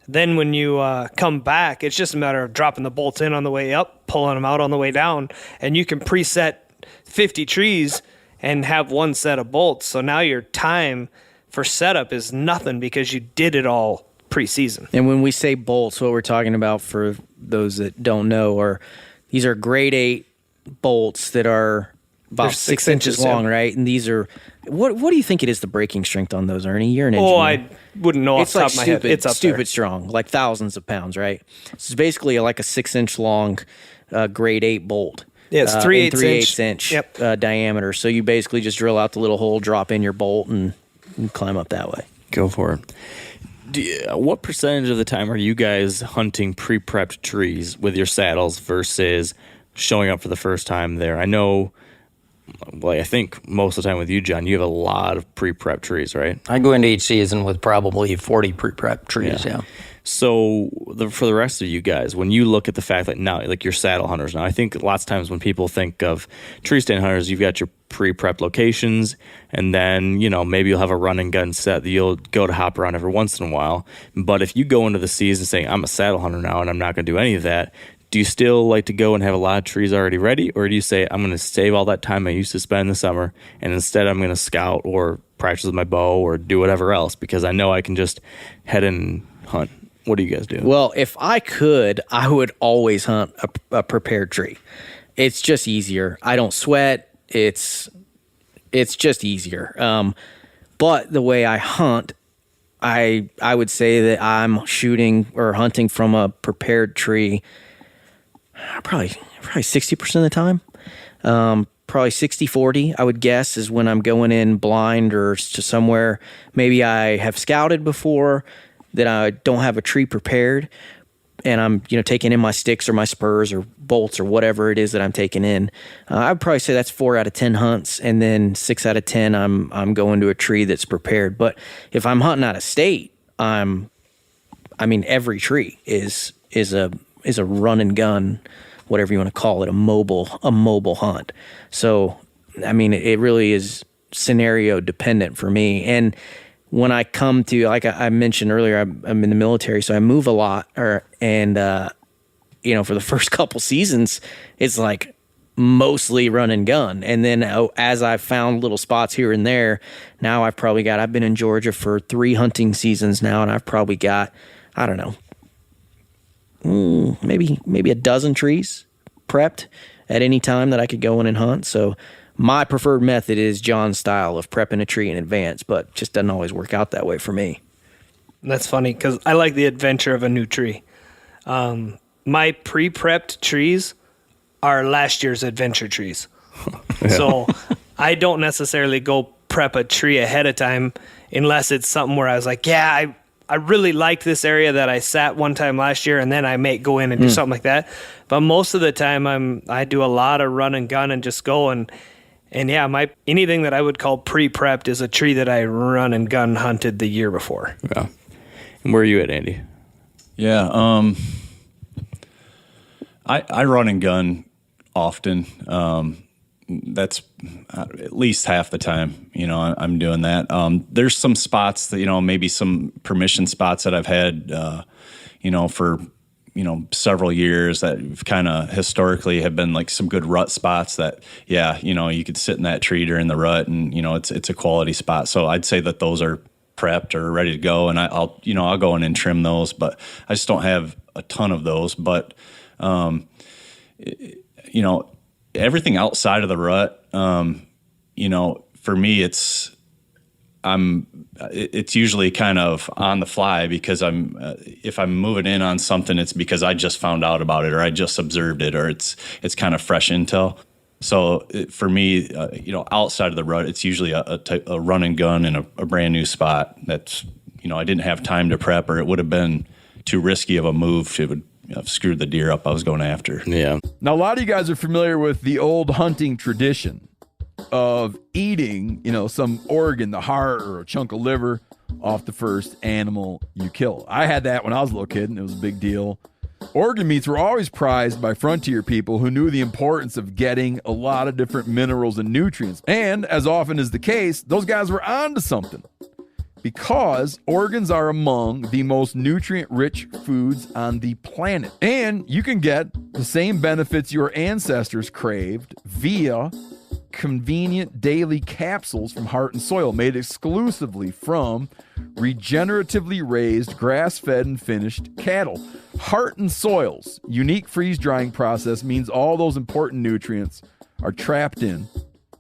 D: Then when you come back, it's just a matter of dropping the bolts in on the way up, pulling them out on the way down, and you can preset 50 trees and have one set of bolts. So now your time for setup is nothing because you did it all pre-season.
G: And when we say bolts, what we're talking about for those that don't know these are grade 8 bolts that are about 6 inches long, right? And these are what do you think it is, the breaking strength on those, Ernie? You're an engineer.
D: I wouldn't know off the top of my head. It's up
G: stupid
D: there.
G: Strong, like thousands of pounds, right? This is basically like a 6-inch long grade 8 bolt.
D: Yeah, it's 3/8
G: inch diameter. So you basically just drill out the little hole, drop in your bolt, and climb up that way.
C: Go for it. What percentage of the time are you guys hunting pre-prepped trees with your saddles versus showing up for the first time there? I know, I think most of the time with you, John, you have a lot of pre-prepped trees, right?
F: I go into each season with probably 40 pre-prepped trees, yeah.
C: So for the rest of you guys, when you look at the fact that now, like, you're saddle hunters now, I think lots of times when people think of tree stand hunters, you've got your pre-prepped locations, and then, you know, maybe you'll have a run and gun set that you'll go to hop around every once in a while. But if you go into the season saying, I'm a saddle hunter now and I'm not going to do any of that, do you still like to go and have a lot of trees already ready? Or do you say, I'm going to save all that time I used to spend in the summer, and instead I'm going to scout or practice with my bow or do whatever else because I know I can just head in and hunt? What do you guys do?
G: Well, if I could, I would always hunt a prepared tree. It's just easier. I don't sweat. It's just easier. But the way I hunt, I would say that I'm shooting or hunting from a prepared tree probably 60% of the time. Probably 60-40, I would guess, is when I'm going in blind or to somewhere maybe I have scouted before that I don't have a tree prepared. I'm taking in my sticks or my spurs or bolts or whatever it is that I'm taking in, I'd probably say that's 4 out of 10 hunts, and then 6 out of 10 I'm going to a tree that's prepared. But if I'm hunting out of state, every tree is a run and gun, whatever you want to call it, a mobile hunt. So it really is scenario dependent for me. And when I come to, like I mentioned earlier, I'm in the military, so I move a lot. For the first couple seasons, it's like mostly run and gun. And then as I've found little spots here and there, now I've been in Georgia for 3 hunting seasons now, and I've probably got, I don't know, maybe a dozen trees prepped at any time that I could go in and hunt. So my preferred method is John's style of prepping a tree in advance, but just doesn't always work out that way for me.
D: That's funny because I like the adventure of a new tree. My pre-prepped trees are last year's adventure trees. Yeah. So I don't necessarily go prep a tree ahead of time unless it's something where I was like, I really like this area that I sat one time last year, and then I may go in and do something like that. But most of the time I do a lot of run and gun and just go and anything that I would call pre-prepped is a tree that I run and gun hunted the year before.
C: Yeah. And where are you at, Andy?
E: Yeah, I run and gun often. That's at least half the time, I'm doing that. There's some spots that, maybe some permission spots that I've had, for, several years that kind of historically have been like some good rut spots that, you could sit in that tree during the rut and, it's a quality spot. So I'd say that those are prepped or ready to go, and I'll go in and trim those, but I just don't have a ton of those. But, everything outside of the rut, for me, it's usually kind of on the fly because if I'm moving in on something, it's because I just found out about it or I just observed it or it's kind of fresh intel. So for me, outside of the rut, it's usually a run and gun in a brand new spot that's, I didn't have time to prep, or it would have been too risky of a move. It would have screwed the deer up I was going after.
C: Yeah.
A: Now, a lot of you guys are familiar with the old hunting tradition of eating, some organ, the heart or a chunk of liver off the first animal you kill. I had that when I was a little kid, and it was a big deal. Organ meats were always prized by frontier people who knew the importance of getting a lot of different minerals and nutrients. And as often is the case, those guys were onto something, because organs are among the most nutrient-rich foods on the planet. And you can get the same benefits your ancestors craved via convenient daily capsules from Heart and Soil, made exclusively from regeneratively raised, grass-fed, and finished cattle. Heart and Soil's unique freeze-drying process means all those important nutrients are trapped in,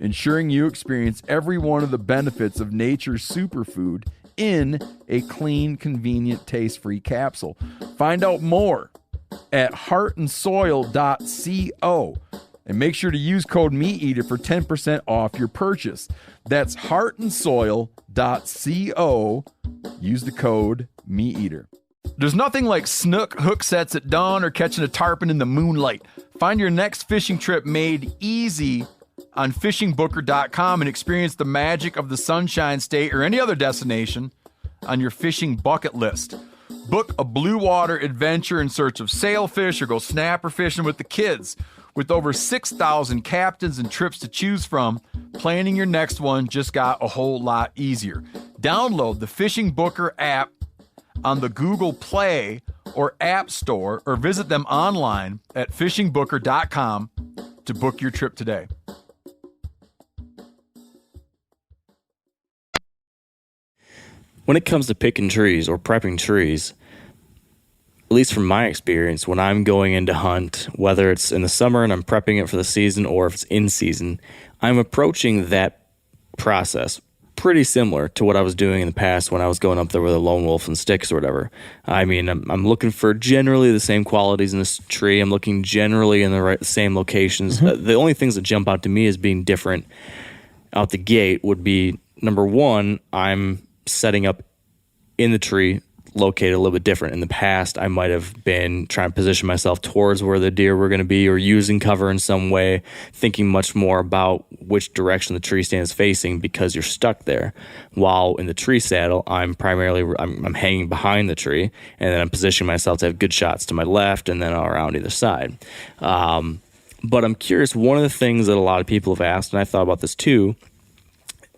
A: ensuring you experience every one of the benefits of nature's superfood in a clean, convenient, taste-free capsule. Find out more at heartandsoil.co. And make sure to use code MeatEater for 10% off your purchase. That's heartandsoil.co. Use the code MeatEater. There's nothing like snook hook sets at dawn or catching a tarpon in the moonlight. Find your next fishing trip made easy on fishingbooker.com and experience the magic of the Sunshine State or any other destination on your fishing bucket list. Book a blue water adventure in search of sailfish or go snapper fishing with the kids. With over 6,000 captains and trips to choose from, planning your next one just got a whole lot easier. Download the Fishing Booker app on the Google Play or App Store, or visit them online at fishingbooker.com to book your trip today.
C: When it comes to picking trees or prepping trees, at least from my experience, when I'm going in to hunt, whether it's in the summer and I'm prepping it for the season or if it's in season, I'm approaching that process pretty similar to what I was doing in the past when I was going up there with a lone wolf and sticks or whatever. I mean, I'm looking for generally the same qualities in this tree. I'm looking generally in the same locations. The only things that jump out to me as being different out the gate would be, number one, I'm setting up in the tree located a little bit different. In the past, I might have been trying to position myself towards where the deer were going to be, or using cover in some way, thinking much more about which direction the tree stand is facing because you're stuck there. While in the tree saddle, I'm hanging behind the tree, and then I'm positioning myself to have good shots to my left and then around either side. But I'm curious, one of the things that a lot of people have asked, and I thought about this too,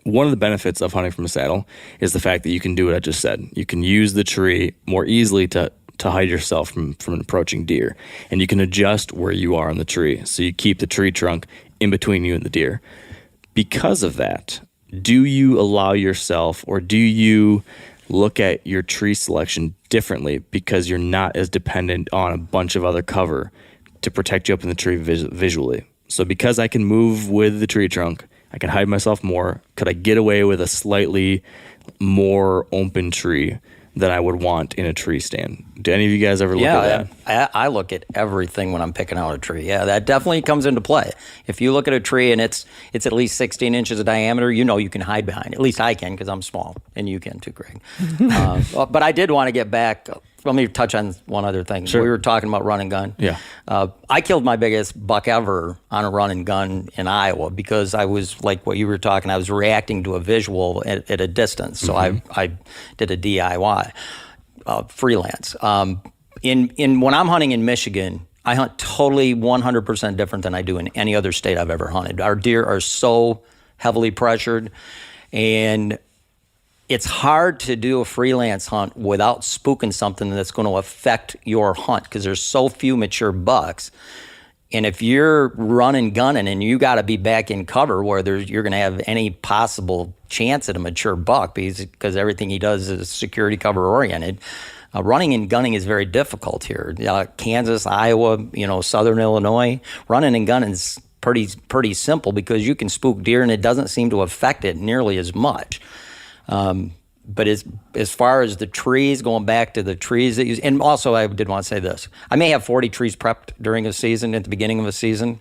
C: one of the benefits of hunting from a saddle is the fact that you can do what I just said. You can use the tree more easily to hide yourself from an approaching deer, and you can adjust where you are on the tree. So you keep the tree trunk in between you and the deer. Because of that, do you allow yourself, or do you look at your tree selection differently because you're not as dependent on a bunch of other cover to protect you up in the tree visually? So because I can move with the tree trunk, I can hide myself more. Could I get away with a slightly more open tree than I would want in a tree stand? Do any of you guys ever look at that?
F: I look at everything when I'm picking out a tree. Yeah, that definitely comes into play. If you look at a tree and it's at least 16 inches of diameter, you know you can hide behind it. At least I can, because I'm small, and you can too, Greg. But I did want to get back. Let me touch on one other thing.
C: Sure.
F: We were talking about run and gun.
C: Yeah.
F: I killed my biggest buck ever on a run and gun in Iowa because I was, like what you were talking, I was reacting to a visual at a distance. So I did a DIY, freelance. When I'm hunting in Michigan, I hunt totally 100% different than I do in any other state I've ever hunted. Our deer are so heavily pressured, and it's hard to do a freelance hunt without spooking something that's going to affect your hunt, because there's so few mature bucks. And if you're running, gunning, and you got to be back in cover where you're going to have any possible chance at a mature buck, because everything he does is security cover oriented, running and gunning is very difficult here. Kansas, Iowa, Southern Illinois, running and gunning is pretty simple because you can spook deer and it doesn't seem to affect it nearly as much. But as far as the trees, going back to the trees that you, and also I did want to say this, I may have 40 trees prepped during a season, at the beginning of a season.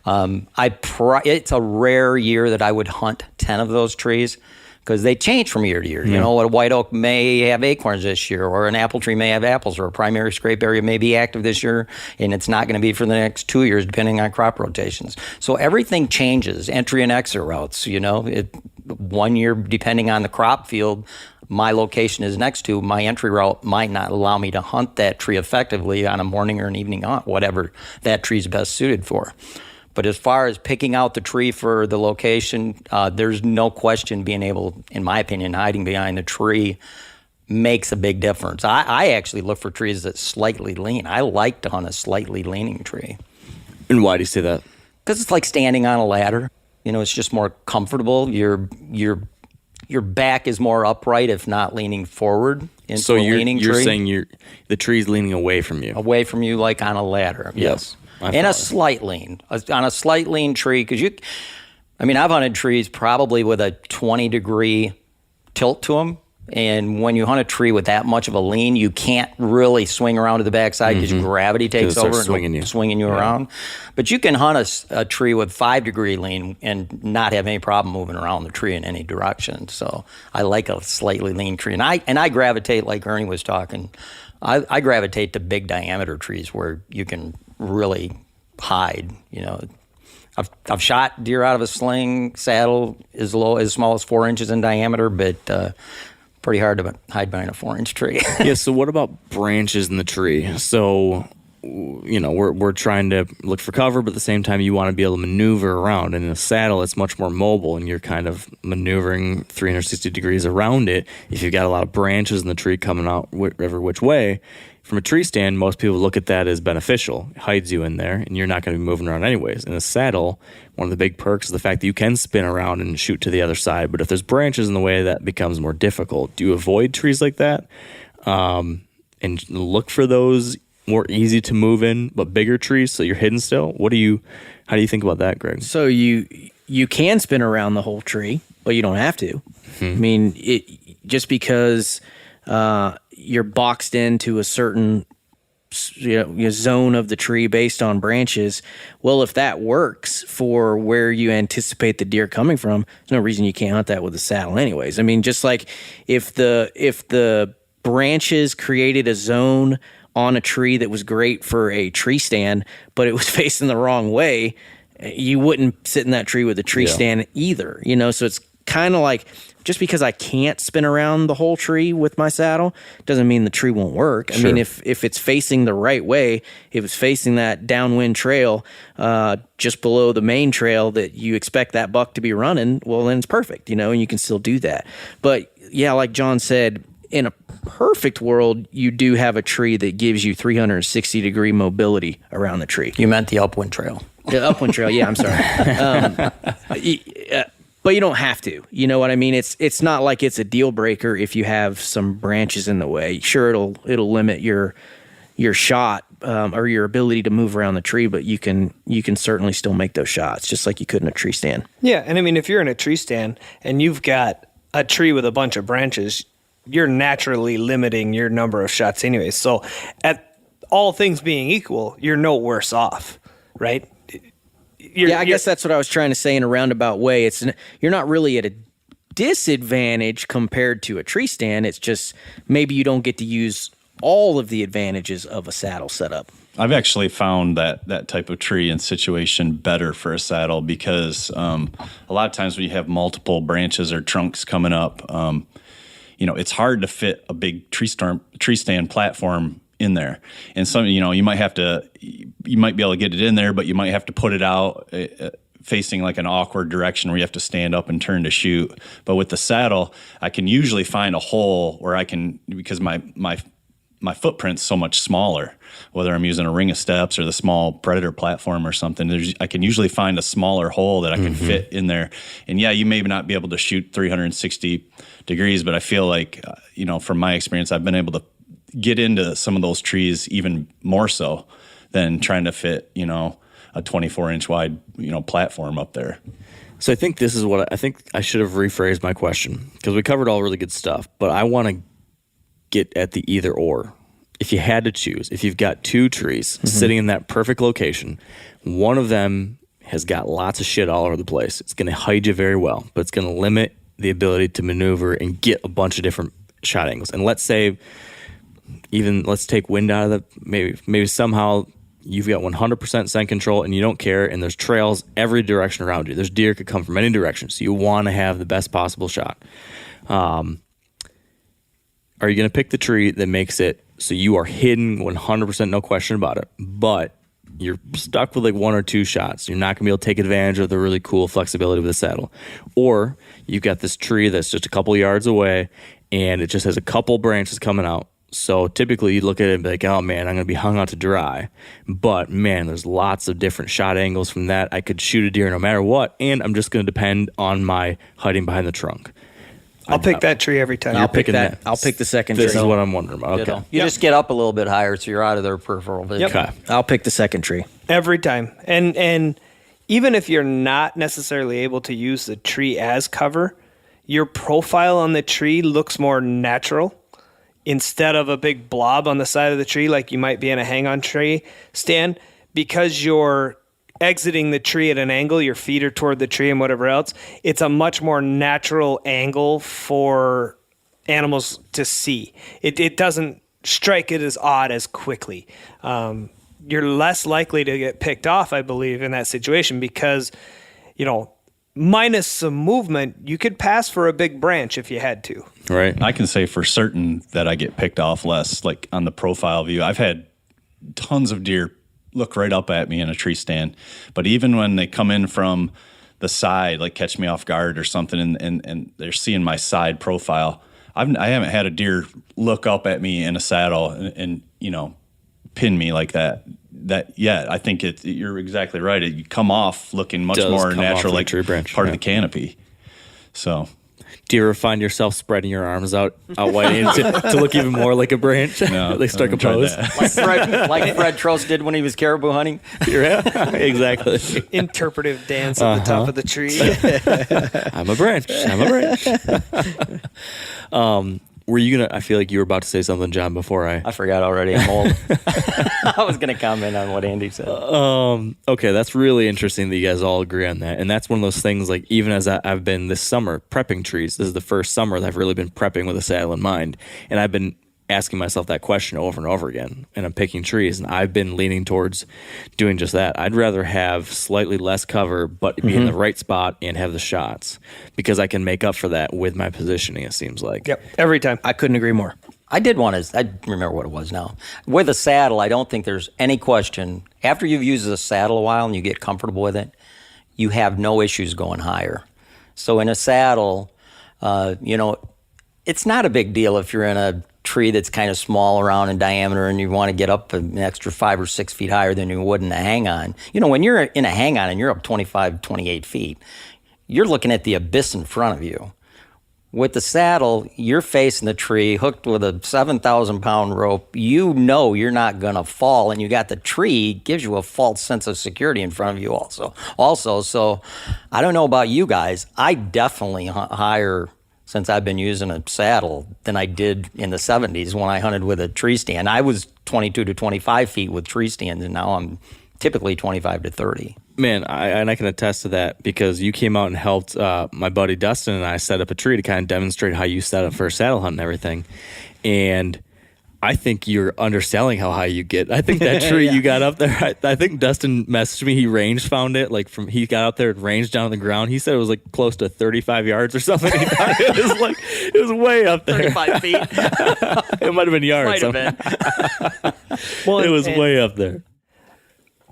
F: It's a rare year that I would hunt 10 of those trees, because they change from year to year. You know, a white oak may have acorns this year, or an apple tree may have apples, or a primary scrape area may be active this year, and it's not going to be for the next 2 years, depending on crop rotations. So everything changes, entry and exit routes. 1 year, depending on the crop field my location is next to, my entry route might not allow me to hunt that tree effectively on a morning or an evening hunt, whatever that tree's best suited for. But as far as picking out the tree for the location, there's no question being able, in my opinion, hiding behind the tree makes a big difference. I actually look for trees that slightly lean. I like to hunt a slightly leaning tree.
C: And why do you say that?
F: Because it's like standing on a ladder. It's just more comfortable. Your back is more upright, if not leaning forward into a leaning tree.
C: So you're saying the tree's leaning away from you?
F: Away from you, like on a ladder. Yes. And a slight lean. On a slight lean tree, because I've hunted trees probably with a 20-degree tilt to them. And when you hunt a tree with that much of a lean, you can't really swing around to the backside because gravity takes over and swinging you around. But you can hunt a tree with 5-degree lean and not have any problem moving around the tree in any direction. So I like a slightly lean tree. And I gravitate, like Ernie was talking, I gravitate to big diameter trees where you can really hide. I've shot deer out of a sling saddle as small as 4 inches in diameter, but pretty hard to hide behind a 4-inch tree.
C: Yeah. So what about branches in the tree? So we're trying to look for cover, but at the same time you want to be able to maneuver around. And in a saddle, it's much more mobile, and you're kind of maneuvering 360 degrees around it. If you've got a lot of branches in the tree coming out every which way, from a tree stand, most people look at that as beneficial. It hides you in there, and you're not going to be moving around anyways. In a saddle, one of the big perks is the fact that you can spin around and shoot to the other side. But if there's branches in the way, that becomes more difficult. Do you avoid trees like that and look for those more easy to move in but bigger trees so you're hidden still? How do you think about that, Greg?
G: So you can spin around the whole tree, but you don't have to. Just because you're boxed into a certain zone of the tree based on branches. Well, if that works for where you anticipate the deer coming from, there's no reason you can't hunt that with a saddle anyways. Just like if the branches created a zone on a tree that was great for a tree stand, but it was facing the wrong way, you wouldn't sit in that tree with a tree stand either, so it's kind of like, just because I can't spin around the whole tree with my saddle doesn't mean the tree won't work. I mean, if it's facing the right way, if it's facing that downwind trail just below the main trail that you expect that buck to be running, well, then it's perfect, and you can still do that. But yeah, like John said, in a perfect world, you do have a tree that gives you 360-degree mobility around the tree.
F: You meant the upwind trail.
G: The upwind trail, yeah, I'm sorry. But you don't have to. You know what I mean? It's not like it's a deal breaker if you have some branches in the way. Sure, it'll limit your shot or your ability to move around the tree, but you can certainly still make those shots just like you could in a tree stand.
D: Yeah, and I mean, if you're in a tree stand and you've got a tree with a bunch of branches, you're naturally limiting your number of shots anyway. So at all things being equal, you're no worse off, right?
G: I guess that's what I was trying to say in a roundabout way. You're not really at a disadvantage compared to a tree stand. It's just maybe you don't get to use all of the advantages of a saddle setup.
E: I've actually found that type of tree and situation better for a saddle because a lot of times when you have multiple branches or trunks coming up, it's hard to fit a big tree stand platform in there. And some, you might be able to get it in there, but you might have to put it out facing like an awkward direction where you have to stand up and turn to shoot. But with the saddle, I can usually find a hole where I can, because my footprint's so much smaller, whether I'm using a ring of steps or the small Predator platform or something, I can usually find a smaller hole that I can fit in there. And yeah, you may not be able to shoot 360 degrees, but I feel like, from my experience, I've been able to get into some of those trees even more so than trying to fit, a 24-inch wide, platform up there.
C: So I think this is what I think I should have rephrased my question, because we covered all really good stuff, but I want to get at the either or. If you had to choose, if you've got two trees sitting in that perfect location, one of them has got lots of shit all over the place. It's going to hide you very well, but it's going to limit the ability to maneuver and get a bunch of different shot angles. And let's say, let's take wind out of the, maybe somehow you've got 100% scent control and you don't care, and there's trails every direction around you. There's deer could come from any direction, so you want to have the best possible shot. Are you going to pick the tree that makes it so you are hidden 100%, no question about it, but you're stuck with like one or two shots? You're not going to be able to take advantage of the really cool flexibility with the saddle. Or you've got this tree that's just a couple yards away and it just has a couple branches coming out. So typically you'd look at it and be like, oh man, I'm going to be hung out to dry. But man, there's lots of different shot angles from that. I could shoot a deer no matter what, and I'm just going to depend on my hiding behind the trunk.
D: I'll pick that tree every time.
G: I'll pick that. I'll pick the second tree.
C: This is what I'm wondering about. Okay.
F: You just get up a little bit higher so you're out of their peripheral vision.
C: Okay.
G: I'll pick the second tree.
D: Every time. And even if you're not necessarily able to use the tree as cover, your profile on the tree looks more natural instead of a big blob on the side of the tree like you might be in a hang-on tree stand, because you're exiting the tree at an angle, your feet are toward the tree and whatever else. It's a much more natural angle for animals to see. It doesn't strike it as odd as quickly. You're less likely to get picked off, I believe, in that situation because, minus some movement, you could pass for a big branch if you had to.
C: Right.
E: I can say for certain that I get picked off less, like on the profile view. I've had tons of deer look right up at me in a tree stand, but even when they come in from the side, like catch me off guard or something, and they're seeing my side profile, I haven't had a deer look up at me in a saddle and pin me like that yet. I think you're exactly right. You come off looking much more natural, like
C: tree branch,
E: part of the canopy. So,
C: do you ever find yourself spreading your arms out wide to look even more like a branch?
E: No,
C: like strike a pose,
F: like Fred Trost did when he was caribou hunting.
C: Yeah, exactly.
D: Interpretive dance at the top of the tree.
C: I'm a branch. Were you gonna? I feel like you were about to say something, John. Before
F: I forgot already. I'm old. I was gonna comment on what Andy said.
C: Okay, that's really interesting that you guys all agree on that, and that's one of those things. Like even as I've been this summer prepping trees, this is the first summer that I've really been prepping with a saddle in mind, and I've been asking myself that question over and over again, and I'm picking trees, and I've been leaning towards doing just that. I'd rather have slightly less cover, but be in the right spot and have the shots, because I can make up for that with my positioning, it seems like.
D: Yep, every time.
G: I couldn't agree more.
F: I remember what it was now. With a saddle, I don't think there's any question. After you've used a saddle a while and you get comfortable with it, you have no issues going higher. So in a saddle, it's not a big deal if you're in a tree that's kind of small around in diameter and you want to get up an extra 5 or 6 feet higher than you would in a hang-on. When you're in a hang-on and you're up 25, 28 feet, you're looking at the abyss in front of you. With the saddle, you're facing the tree, hooked with a 7,000-pound rope. You know you're not going to fall, and you got the tree, gives you a false sense of security in front of you also. So I don't know about you guys. I definitely hunt higher since I've been using a saddle than I did in the 70s when I hunted with a tree stand. I was 22 to 25 feet with tree stands, and now I'm typically 25 to 30.
C: Man, I can attest to that, because you came out and helped my buddy Dustin and I set up a tree to kind of demonstrate how you set up for a saddle hunt and everything. And I think you're underselling how high you get. I think that tree you got up there, I think Dustin messaged me, he found it, he got out there and ranged down on the ground. He said it was like close to 35 yards or something. It was way up there.
F: 35 feet.
C: It might have been yards.
F: Might have been.
C: Well, it was way up there.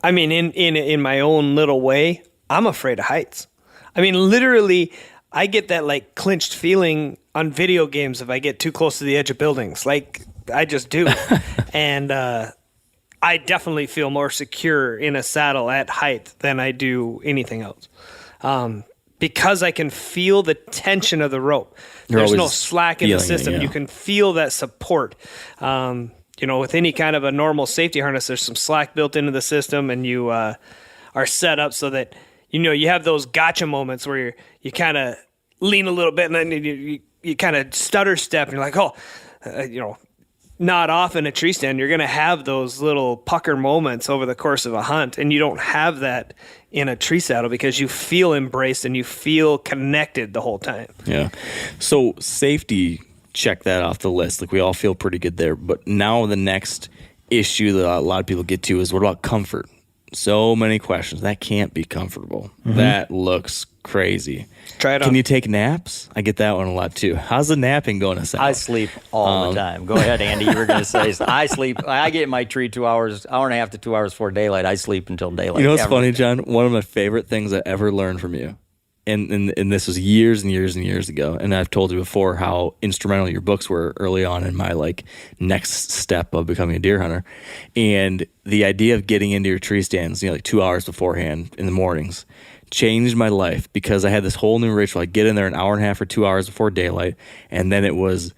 D: I mean, in my own little way, I'm afraid of heights. I mean, literally, I get that clinched feeling on video games if I get too close to the edge of buildings. I just do. And I definitely feel more secure in a saddle at height than I do anything else. Because I can feel the tension of the rope. There's no slack in the system. You can feel that support. With any kind of a normal safety harness, there's some slack built into the system, and you are set up so that, you have those gotcha moments where you kind of lean a little bit, and then you kind of stutter step, and you're like, not off in a tree stand. You're going to have those little pucker moments over the course of a hunt, and you don't have that in a tree saddle because you feel embraced and you feel connected the whole time.
C: Yeah. So safety, check that off the list. We all feel pretty good there. But now the next issue that a lot of people get to is, what about comfort? So many questions. That can't be comfortable. That looks crazy.
D: Try it on.
C: Can you take naps? I get that one a lot too. How's the napping going to sound?
F: I sleep all the time. Go ahead, Andy. You were going to say, I sleep. I get in my tree 2 hours, hour and a half to 2 hours before daylight. I sleep until daylight.
C: You know what's funny, John? One of my favorite things I ever learned from you, and this was years and years and years ago, and I've told you before how instrumental your books were early on in my next step of becoming a deer hunter. And the idea of getting into your tree stands 2 hours beforehand in the mornings changed my life, because I had this whole new ritual. I get in there an hour and a half or 2 hours before daylight, and then it was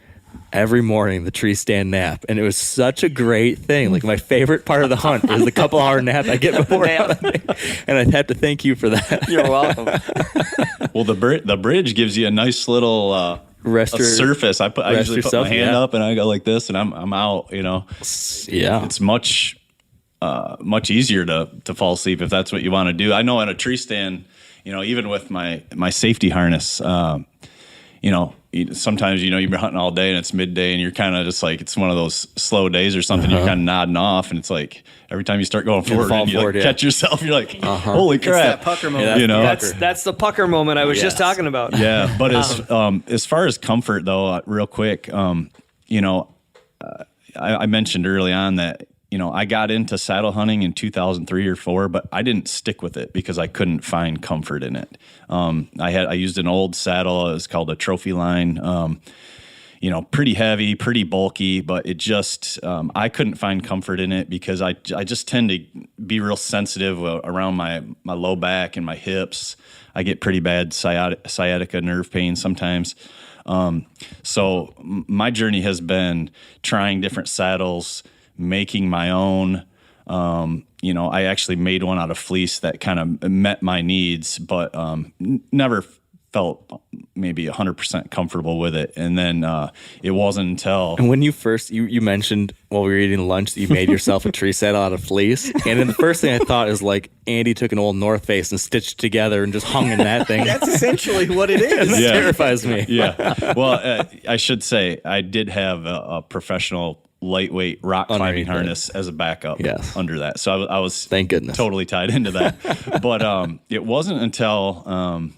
C: every morning the tree stand nap, and it was such a great thing. My favorite part of the hunt is the couple hour nap I get before hunting, and I have to thank you for that.
F: You're welcome.
E: Well, the bridge gives you a nice little a surface. I usually put my hand up and I go like this, and I'm out.
C: Yeah,
E: it's much easier to fall asleep if that's what you want to do. I know on a tree stand, even with my safety harness, sometimes you've been hunting all day and it's midday and you're kind of just it's one of those slow days or something. You're kind of nodding off, and it's every time you start going forward and you catch yourself, you're like, holy crap!
D: It's that pucker moment. That's the pucker moment I was just talking about.
E: Yeah, but as far as comfort though, real quick, I mentioned early on that I got into saddle hunting in 2003 or 4, but I didn't stick with it because I couldn't find comfort in it. I used an old saddle. It was called a trophy line. Pretty heavy, pretty bulky, but it just I couldn't find comfort in it because I just tend to be real sensitive around my low back and my hips. I get pretty bad sciatica nerve pain sometimes. So my journey has been trying different saddles, making my own. I actually made one out of fleece that kind of met my needs, but never felt maybe 100% comfortable with it. And then it wasn't until
C: And when you first, you mentioned while we were eating lunch that you made yourself a tree saddle out of fleece. And then the first thing I thought is like Andy took an old North Face and stitched it together and just hung in that thing.
G: That's essentially what it is.
C: That terrifies me.
E: Yeah. Well, I should say I did have a professional lightweight rock climbing
C: Underneath
E: harness as a backup under that. So I was
C: thank goodness
E: totally tied into that. But it wasn't until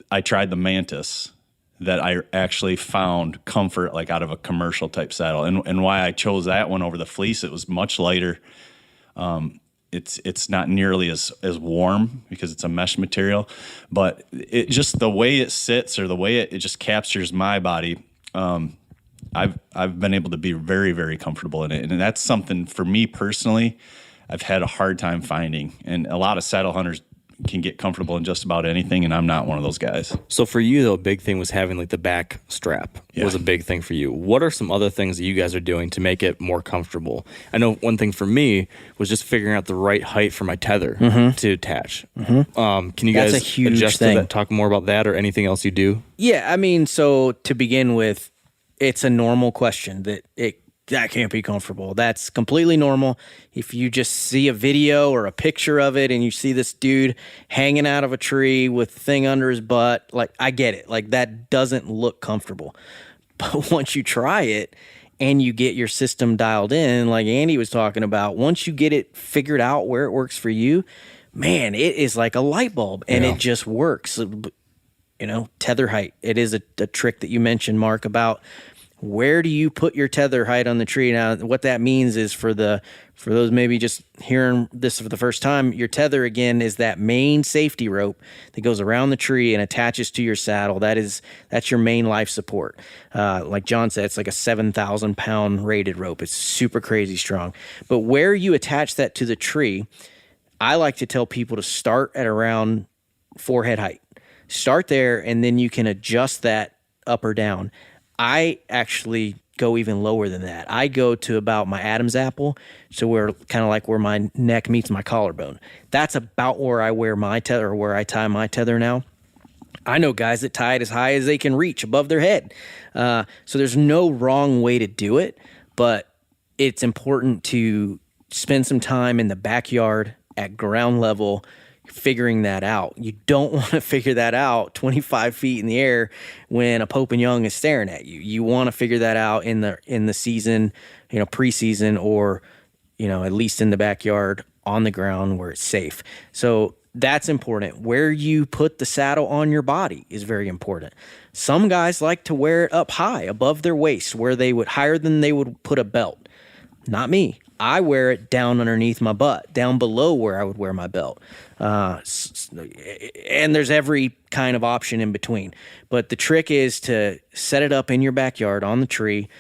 E: I tried the Mantis that I actually found comfort like out of a commercial type saddle. And why I chose that one over the fleece, it was much lighter. It's not nearly as warm because it's a mesh material, but it just the way it sits or the way it just captures my body. I've been able to be very, very comfortable in it. And that's something for me personally, I've had a hard time finding. And a lot of saddle hunters can get comfortable in just about anything, and I'm not one of those guys.
C: So for you, though, a big thing was having like the back strap was a big thing for you. What are some other things that you guys are doing to make it more comfortable? I know one thing for me was just figuring out the right height for my tether to attach. Can you guys
G: That's a huge
C: adjust
G: thing.
C: to that, talk more about that or anything else you do?
G: Yeah, I mean, so to begin with, it's a normal question that can't be comfortable. That's completely normal. If you just see a video or a picture of it and you see this dude hanging out of a tree with the thing under his butt, like I get it. Like that doesn't look comfortable. But once you try it and you get your system dialed in, like Andy was talking about, once you get it figured out where it works for you, man, it is like a light bulb and it just works. You know, tether height. It is a trick that you mentioned, Mark, about where do you put your tether height on the tree? Now, what that means is for those maybe just hearing this for the first time, your tether, again, is that main safety rope that goes around the tree and attaches to your saddle. That's your main life support. Like John said, it's like a 7,000-pound rated rope. It's super crazy strong. But where you attach that to the tree, I like to tell people to start at around forehead height. Start there, and then you can adjust that up or down. I actually go even lower than that. I go to about my Adam's apple, so where kind of like where my neck meets my collarbone. That's about where I wear my tether, or where I tie my tether now. I know guys that tie it as high as they can reach above their head. So there's no wrong way to do it, but it's important to spend some time in the backyard at ground level figuring that out. You don't want to figure that out 25 feet in the air when a Pope and Young is staring at you. You want to figure that out in the season, preseason, or, at least in the backyard on the ground where it's safe. So that's important. Where you put the saddle on your body is very important. Some guys like to wear it up high above their waist, higher than they would put a belt. Not me. I wear it down underneath my butt, down below where I would wear my belt. And there's every kind of option in between. But the trick is to set it up in your backyard on the tree,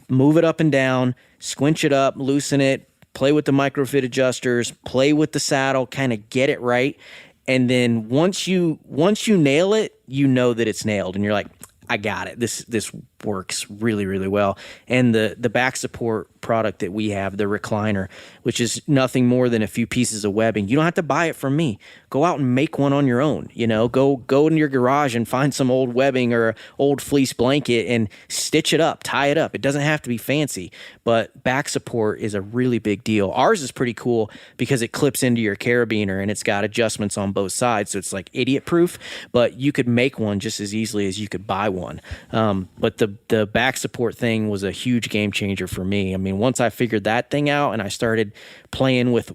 G: move it up and down, squinch it up, loosen it, play with the microfit adjusters, play with the saddle, kind of get it right. And then once you nail it, you know that it's nailed. And you're like, I got it. This works really, really well. And the back support product that we have, the recliner, which is nothing more than a few pieces of webbing. You don't have to buy it from me. Go out and make one on your own. Go in your garage and find some old webbing or old fleece blanket and stitch it up, tie it up. It doesn't have to be fancy, but back support is a really big deal. Ours is pretty cool because it clips into your carabiner and it's got adjustments on both sides. So it's like idiot proof, but you could make one just as easily as you could buy one. But the back support thing was a huge game changer for me. I mean, once I figured that thing out and I started playing with,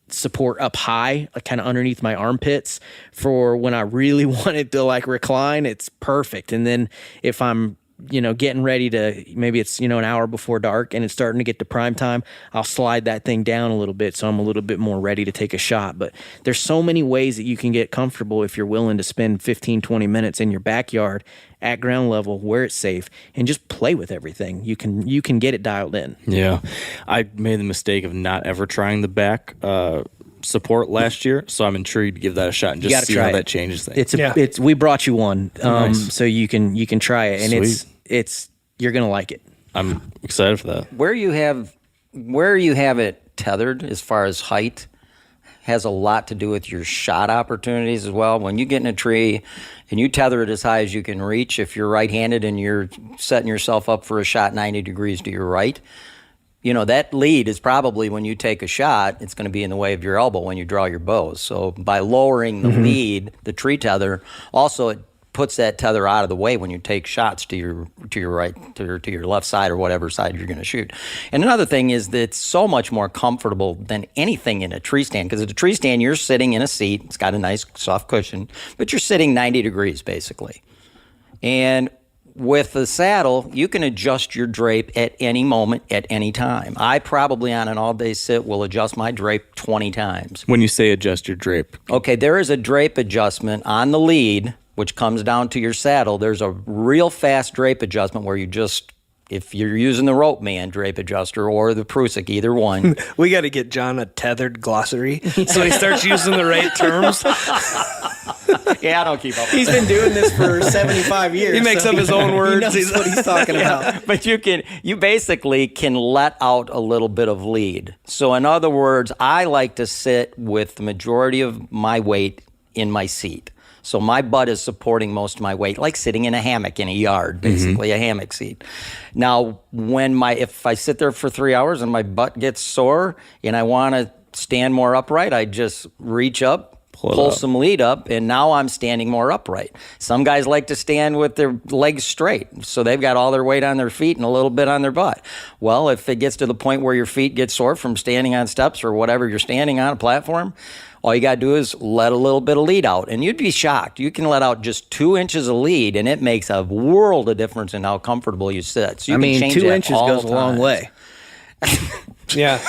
G: support up high, kind of underneath my armpits for when I really wanted to recline, it's perfect. And then if I'm, getting ready to, maybe it's, an hour before dark and it's starting to get to prime time, I'll slide that thing down a little bit so I'm a little bit more ready to take a shot. But there's so many ways that you can get comfortable if you're willing to spend 15, 20 minutes in your backyard at ground level where it's safe and just play with everything. You can get it dialed in.
C: Yeah. I made the mistake of not ever trying the back support last year, so I'm intrigued to give that a shot and just see how that changes things.
G: We brought you one,
C: Nice.
G: so you can try it, and
C: Sweet.
G: it's you're gonna like it.
C: I'm excited for that.
F: Where you have it tethered as far as height, has a lot to do with your shot opportunities as well. When you get in a tree and you tether it as high as you can reach, if you're right-handed and you're setting yourself up for a shot 90 degrees to your right, that lead is probably, when you take a shot, it's going to be in the way of your elbow when you draw your bows. So by lowering the lead, the tree tether, also it puts that tether out of the way when you take shots to your right, to your left side, or whatever side you're going to shoot. And another thing is that it's so much more comfortable than anything in a tree stand, because at a tree stand, you're sitting in a seat. It's got a nice soft cushion, but you're sitting 90 degrees basically. And with the saddle, you can adjust your drape at any moment, at any time. I probably, on an all-day sit, will adjust my drape 20 times.
C: When you say adjust your drape.
F: Okay, there is a drape adjustment on the lead, which comes down to your saddle. There's a real fast drape adjustment where you just, if you're using the rope man drape adjuster or the Prusik, either one.
D: We got to get John a tethered glossary so he starts using the right terms.
F: Yeah, I don't keep up.
G: He's been doing this for 75 years.
D: He makes up his own words.
G: He knows what he's talking about.
F: But you basically can let out a little bit of lead. So in other words, I like to sit with the majority of my weight in my seat. So my butt is supporting most of my weight, like sitting in a hammock in a yard, basically a hammock seat. Now, if I sit there for 3 hours and my butt gets sore and I want to stand more upright, I just reach up, pull some lead up, and now I'm standing more upright. Some guys like to stand with their legs straight, so they've got all their weight on their feet and a little bit on their butt. Well, if it gets to the point where your feet get sore from standing on steps or whatever you're standing on, a platform, all you got to do is let a little bit of lead out, and you'd be shocked. You can let out just 2 inches of lead, and it makes a world of difference in how comfortable you sit. So you can change
G: 2
F: that
G: inches
F: all
G: goes
F: the
G: a long
F: time.
G: way.
D: Yeah.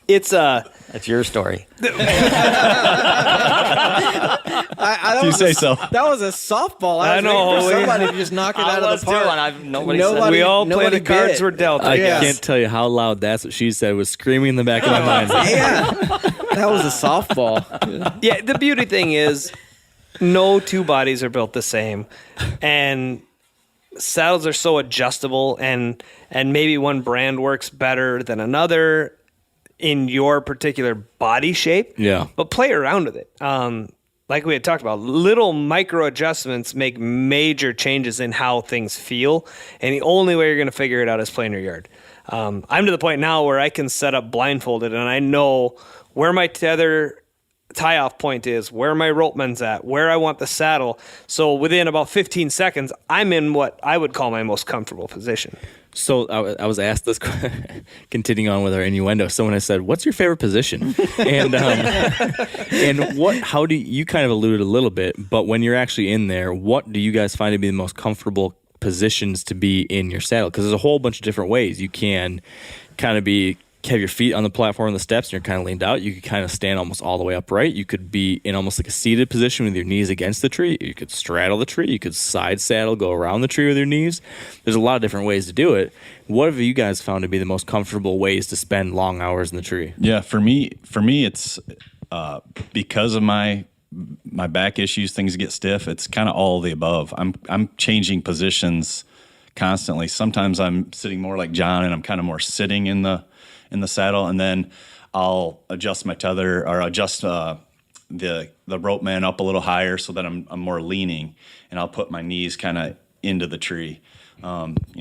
D: It's
F: That's your story.
E: If you say so.
G: That was a softball.
D: I know.
G: Waiting for somebody to just knock it out of the park.
F: Nobody
D: we all play
G: nobody
D: the cards
G: bit.
D: we're dealt.
C: I
G: Yes.
C: can't tell you how loud that's what she said was screaming in the back of my mind.
G: Yeah, that was a softball.
D: Yeah, the beauty thing is no two bodies are built the same, and saddles are so adjustable, and maybe one brand works better than another in your particular body shape.
C: Yeah.
D: But play around with it. Like we had talked about, little micro adjustments make major changes in how things feel, and the only way you're going to figure it out is play in your yard. I'm to the point now where I can set up blindfolded, and I know where my tether tie-off point is, where my ropeman's at, where I want the saddle. So within about 15 seconds, I'm in what I would call my most comfortable position.
C: So I was asked this, continuing on with our innuendo. Someone has said, "What's your favorite position?" And how do you kind of alluded a little bit, but when you're actually in there, what do you guys find to be the most comfortable positions to be in your saddle? Because there's a whole bunch of different ways you can kind of have your feet on the platform and the steps and you're kind of leaned out. You could kind of stand almost all the way upright. You could be in almost like a seated position with your knees against the tree. You could straddle the tree. You could side saddle, go around the tree with your knees. There's a lot of different ways to do it. What have you guys found to be the most comfortable ways to spend long hours in the tree?
E: Yeah, for me, it's because of my back issues, things get stiff. It's kind of all of the above. I'm changing positions constantly. Sometimes I'm sitting more like John, and I'm kind of more sitting in the saddle, and then I'll adjust my tether or adjust the rope man up a little higher so that I'm more leaning, and I'll put my knees kind of into the tree.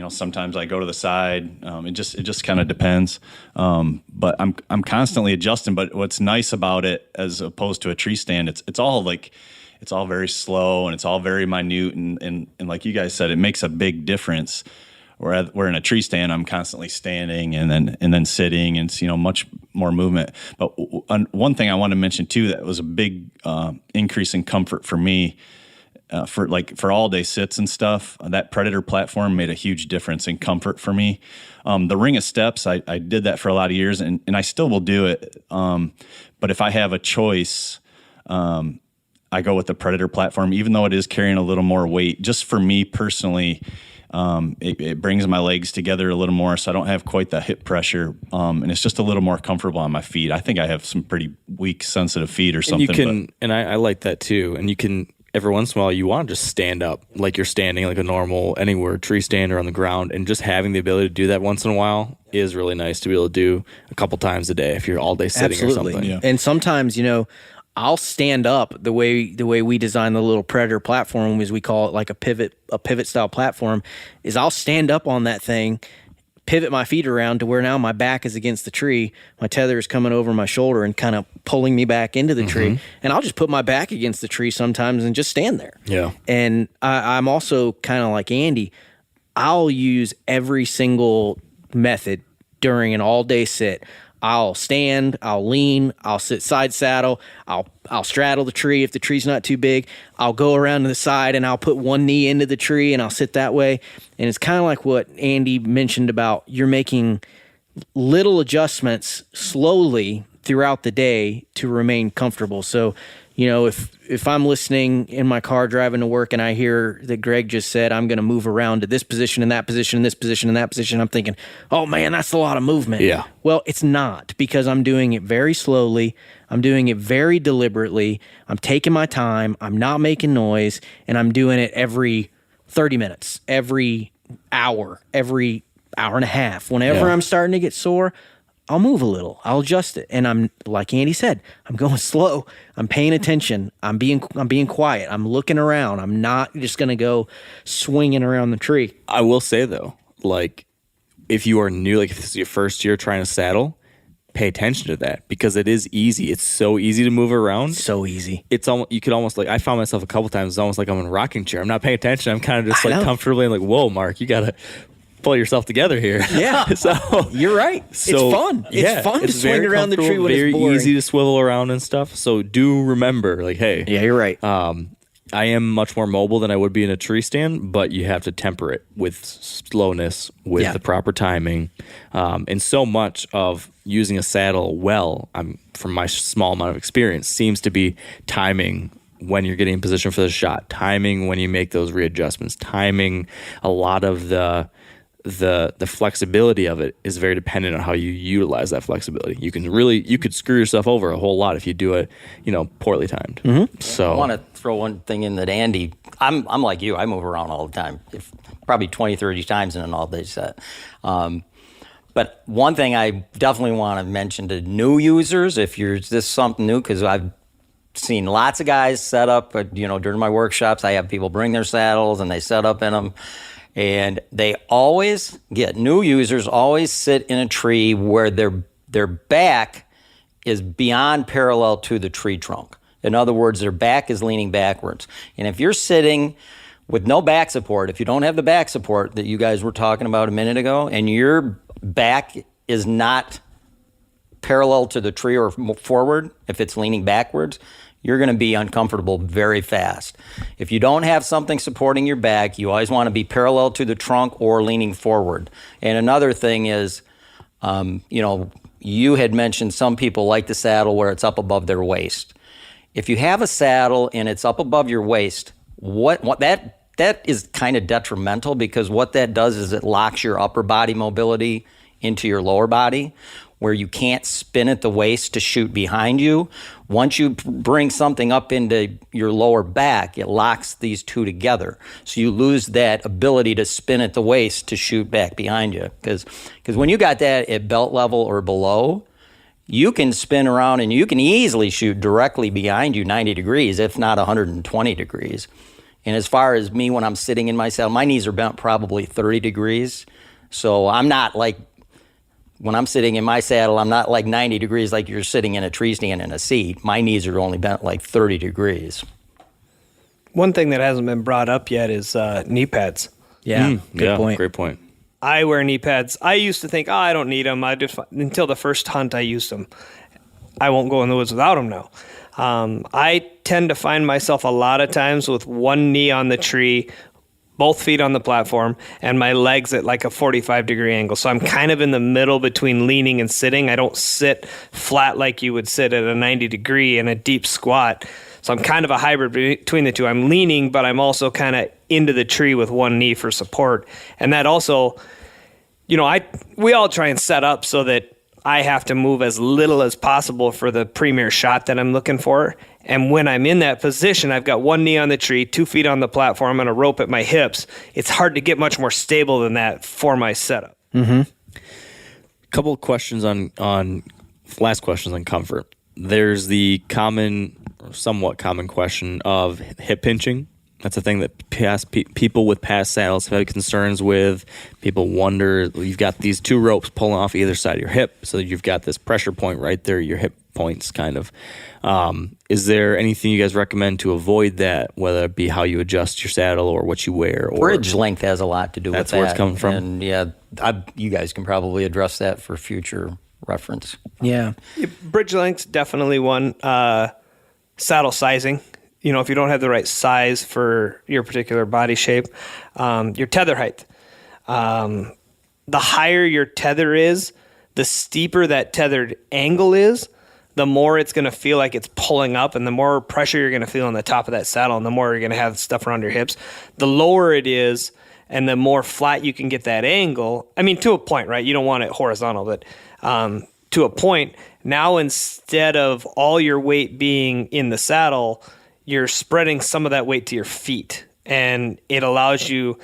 E: Sometimes I go to the side. It just kind of depends. But I'm constantly adjusting. But what's nice about it, as opposed to a tree stand, it's all very slow and it's all very minute, and like you guys said, it makes a big difference. Where in a tree stand, I'm constantly standing and then sitting, and it's much more movement. But one thing I want to mention too that was a big increase in comfort for me, for all day sits and stuff. That Predator platform made a huge difference in comfort for me. The ring of steps, I did that for a lot of years, and I still will do it. But if I have a choice, I go with the Predator platform, even though it is carrying a little more weight. Just for me personally. It brings my legs together a little more, so I don't have quite the hip pressure, and it's just a little more comfortable on my feet. I think I have some pretty weak, sensitive feet or something.
C: And I like that too. And you can, every once in a while you want to just stand up like you're standing like a normal anywhere tree stand or on the ground, and just having the ability to do that once in a while is really nice to be able to do a couple times a day if you're all day sitting or something.
G: Yeah. And sometimes, I'll stand up the way we design the little Predator platform, as we call it, like a pivot style platform, is I'll stand up on that thing, pivot my feet around to where now my back is against the tree, my tether is coming over my shoulder and kind of pulling me back into the tree, and I'll just put my back against the tree sometimes and just stand there.
C: Yeah.
G: And I'm also kind of like Andy. I'll use every single method during an all-day sit. I'll stand, I'll lean, I'll sit side saddle, I'll straddle the tree if the tree's not too big. I'll go around to the side and I'll put one knee into the tree and I'll sit that way. And it's kind of like what Andy mentioned about you're making little adjustments slowly throughout the day to remain comfortable. So, if I'm listening in my car driving to work and I hear that Greg just said, I'm going to move around to this position and that position and this position and that position, I'm thinking, oh man, that's a lot of movement.
C: Yeah.
G: Well, it's not, because I'm doing it very slowly. I'm doing it very deliberately. I'm taking my time. I'm not making noise, and I'm doing it every 30 minutes, every hour and a half. Whenever I'm starting to get sore, I'll move a little. I'll adjust it. And I'm, like Andy said, I'm going slow. I'm paying attention. I'm being quiet. I'm looking around. I'm not just going to go swinging around the tree.
C: I will say though, like if you are new, like if this is your first year trying to saddle, pay attention to that, because it is easy. It's so easy to move around.
G: So easy.
C: It's almost, you could almost like, I found myself a couple times, it's almost like I'm in a rocking chair. I'm not paying attention. I'm kind of just like comfortably like, whoa, Mark, you got to pull yourself together here.
G: Yeah.
C: So
G: you're right.
C: So,
G: it's fun. It's fun to swing around the tree when it's boring.
C: Very easy to swivel around and stuff. So do remember, like, hey.
G: Yeah, you're right.
C: I am much more mobile than I would be in a tree stand, but you have to temper it with slowness, with the proper timing. And so much of using a saddle well, from my small amount of experience, seems to be timing when you're getting in position for the shot, timing when you make those readjustments, timing. A lot of the flexibility of it is very dependent on how you utilize that flexibility. You could screw yourself over a whole lot if you do it, poorly timed. Mm-hmm. So
F: I want to throw one thing in that Andy, I'm like you, I move around all the time, probably 20, 30 times in an all-day set. But one thing I definitely want to mention to new users, if you're just something new, because I've seen lots of guys set up, during my workshops, I have people bring their saddles and they set up in them. And they always new users always sit in a tree where their back is beyond parallel to the tree trunk. In other words, their back is leaning backwards. And if you're sitting with no back support, if you don't have the back support that you guys were talking about a minute ago, and your back is not parallel to the tree or forward, if it's leaning backwards, you're going to be uncomfortable very fast. If you don't have something supporting your back, you always want to be parallel to the trunk or leaning forward. And another thing is, you had mentioned some people like the saddle where it's up above their waist. If you have a saddle and it's up above your waist, that is kind of detrimental, because what that does is it locks your upper body mobility into your lower body, where you can't spin at the waist to shoot behind you. Once you bring something up into your lower back, it locks these two together. So you lose that ability to spin at the waist to shoot back behind you. Because when you got that at belt level or below, you can spin around and you can easily shoot directly behind you 90 degrees, if not 120 degrees. And as far as me, when I'm sitting in my saddle, my knees are bent probably 30 degrees. So I'm not like, when I'm sitting in my saddle, I'm not like 90 degrees like you're sitting in a tree stand in a seat. My knees are only bent like 30 degrees.
D: One thing that hasn't been brought up yet is knee pads.
G: Yeah, good point.
C: Great point.
D: I wear knee pads. I used to think, I don't need them. Until the first hunt I used them. I won't go in the woods without them now. I tend to find myself a lot of times with one knee on the tree, both feet on the platform, and my legs at like a 45-degree angle. So I'm kind of in the middle between leaning and sitting. I don't sit flat like you would sit at a 90-degree in a deep squat. So I'm kind of a hybrid between the two. I'm leaning, but I'm also kind of into the tree with one knee for support. And that also, we all try and set up so that I have to move as little as possible for the premier shot that I'm looking for. And when I'm in that position, I've got one knee on the tree, 2 feet on the platform, and a rope at my hips. It's hard to get much more stable than that for my setup.
C: Couple of questions last questions on comfort. There's the common, or somewhat common question of hip pinching. That's a thing that people with past saddles have had concerns with. People wonder, you've got these 2 ropes pulling off either side of your hip, so you've got this pressure point right there, your hip points kind of. Is there anything you guys recommend to avoid that, whether it be how you adjust your saddle or what you wear? Or
F: Bridge length has a lot to do with that.
C: That's where it's coming from?
F: And yeah, you guys can probably address that for future reference.
G: Yeah.
D: Bridge length's definitely one. Saddle sizing. If you don't have the right size for your particular body shape, your tether height. The higher your tether is, the steeper that tethered angle is, the more it's going to feel like it's pulling up, and the more pressure you're going to feel on the top of that saddle, and the more you're going to have stuff around your hips. The lower it is, and the more flat you can get that angle. I mean, to a point, right? You don't want it horizontal, but to a point. Now, instead of all your weight being in the saddle, you're spreading some of that weight to your feet, and it allows you,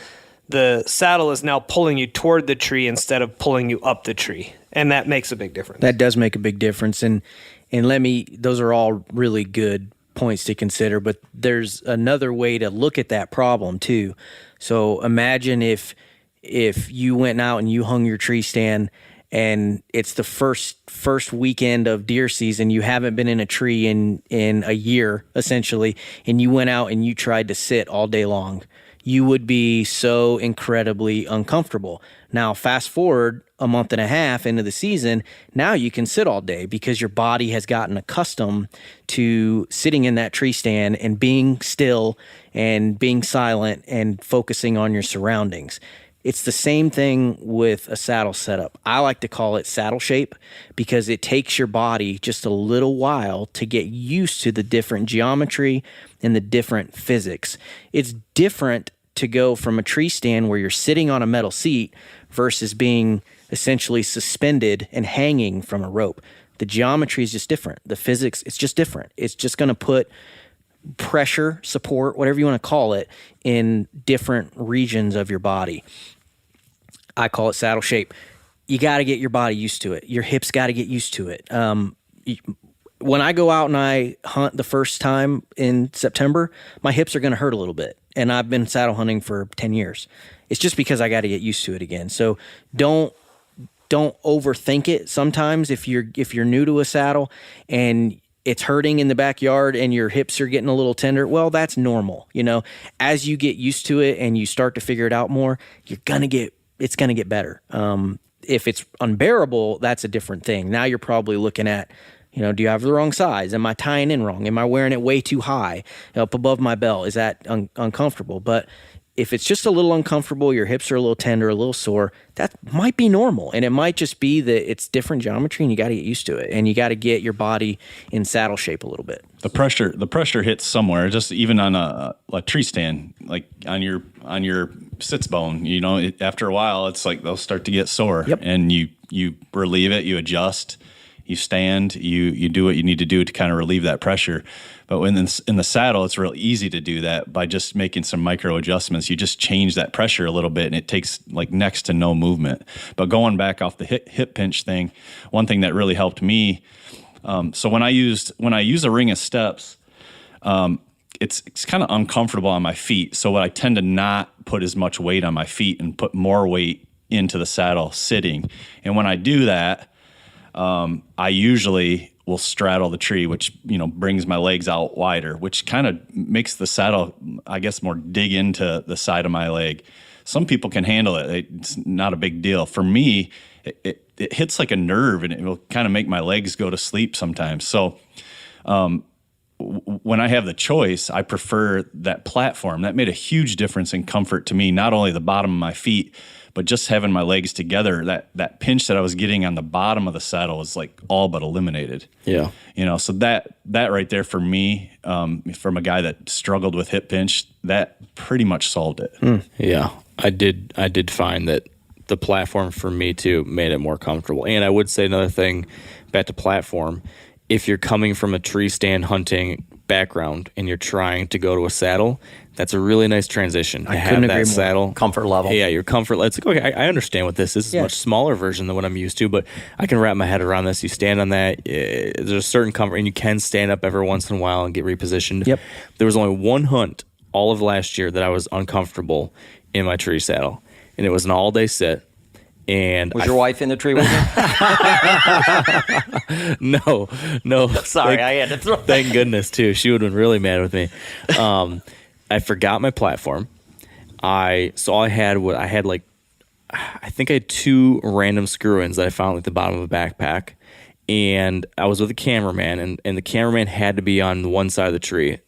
D: the saddle is now pulling you toward the tree instead of pulling you up the tree. And that makes a big difference.
G: That does make a big difference. And those are all really good points to consider, but there's another way to look at that problem too. So imagine if you went out and you hung your tree stand, and it's the first weekend of deer season. You haven't been in a tree in a year, essentially, and you went out and you tried to sit all day long. You would be so incredibly uncomfortable. Now, fast forward a month and a half into the season, now you can sit all day because your body has gotten accustomed to sitting in that tree stand and being still and being silent and focusing on your surroundings. It's the same thing with a saddle setup. I like to call it saddle shape because it takes your body just a little while to get used to the different geometry and the different physics. It's different to go from a tree stand where you're sitting on a metal seat versus being essentially suspended and hanging from a rope. The geometry is just different. The physics, it's just different. It's just going to put pressure, support, whatever you want to call it, in different regions of your body. I call it saddle shape. You got to get your body used to it. Your hips got to get used to it. When I go out and I hunt the first time in September, my hips are going to hurt a little bit. And I've been saddle hunting for 10 years. It's just because I got to get used to it again. So don't overthink it. Sometimes if you're new to a saddle and it's hurting in the backyard and your hips are getting a little tender, well, that's normal. As you get used to it and you start to figure it out more, it's going to get better. If it's unbearable, that's a different thing. Now you're probably looking at, do you have the wrong size? Am I tying in wrong? Am I wearing it way too high up above my belt? Is that uncomfortable? But if it's just a little uncomfortable, your hips are a little tender, a little sore, that might be normal. And it might just be that it's different geometry and you got to get used to it. And you got to get your body in saddle shape a little bit.
E: The pressure hits somewhere, just even on a tree stand, like on your sits bone, after a while, it's like they'll start to get sore.
G: Yep.
E: And you relieve it, you adjust, you stand, you do what you need to do to kind of relieve that pressure. But when in the saddle, it's real easy to do that by just making some micro adjustments. You just change that pressure a little bit, and it takes like next to no movement. But going back off the hip pinch thing, one thing that really helped me. So when I use a ring of steps, it's kind of uncomfortable on my feet. So I tend to not put as much weight on my feet and put more weight into the saddle sitting. And when I do that, I usually will straddle the tree, which, brings my legs out wider, which kind of makes the saddle, I guess, more dig into the side of my leg. Some people can handle it. It's not a big deal. For me, it hits like a nerve, and it will kind of make my legs go to sleep sometimes. So when I have the choice, I prefer that platform. That made a huge difference in comfort to me, not only the bottom of my feet, but just having my legs together. That pinch that I was getting on the bottom of the saddle was like all but eliminated.
C: Yeah.
E: So that right there for me, from a guy that struggled with hip pinch, that pretty much solved it.
C: Yeah. I did find that the platform for me too made it more comfortable. And I would say another thing back to platform, if you're coming from a tree stand hunting background and you're trying to go to a saddle, that's a really nice transition.
G: I couldn't agree more.
C: Saddle
F: Comfort level.
C: Yeah, your comfort level. It's like, okay, I understand what this is. This is a much smaller version than what I'm used to, but I can wrap my head around this. You stand on that. There's a certain comfort, and you can stand up every once in a while and get repositioned.
G: Yep.
C: There was only one hunt all of last year that I was uncomfortable in my tree saddle, and it was an all-day sit. And
F: was your wife in the tree with you?
C: No.
F: Sorry, I had to throw.
C: Thank goodness too. She would have been really mad with me. I forgot my platform. I think I had 2 random screw-ins that I found at the bottom of a backpack, and I was with a cameraman, and the cameraman had to be on one side of the tree.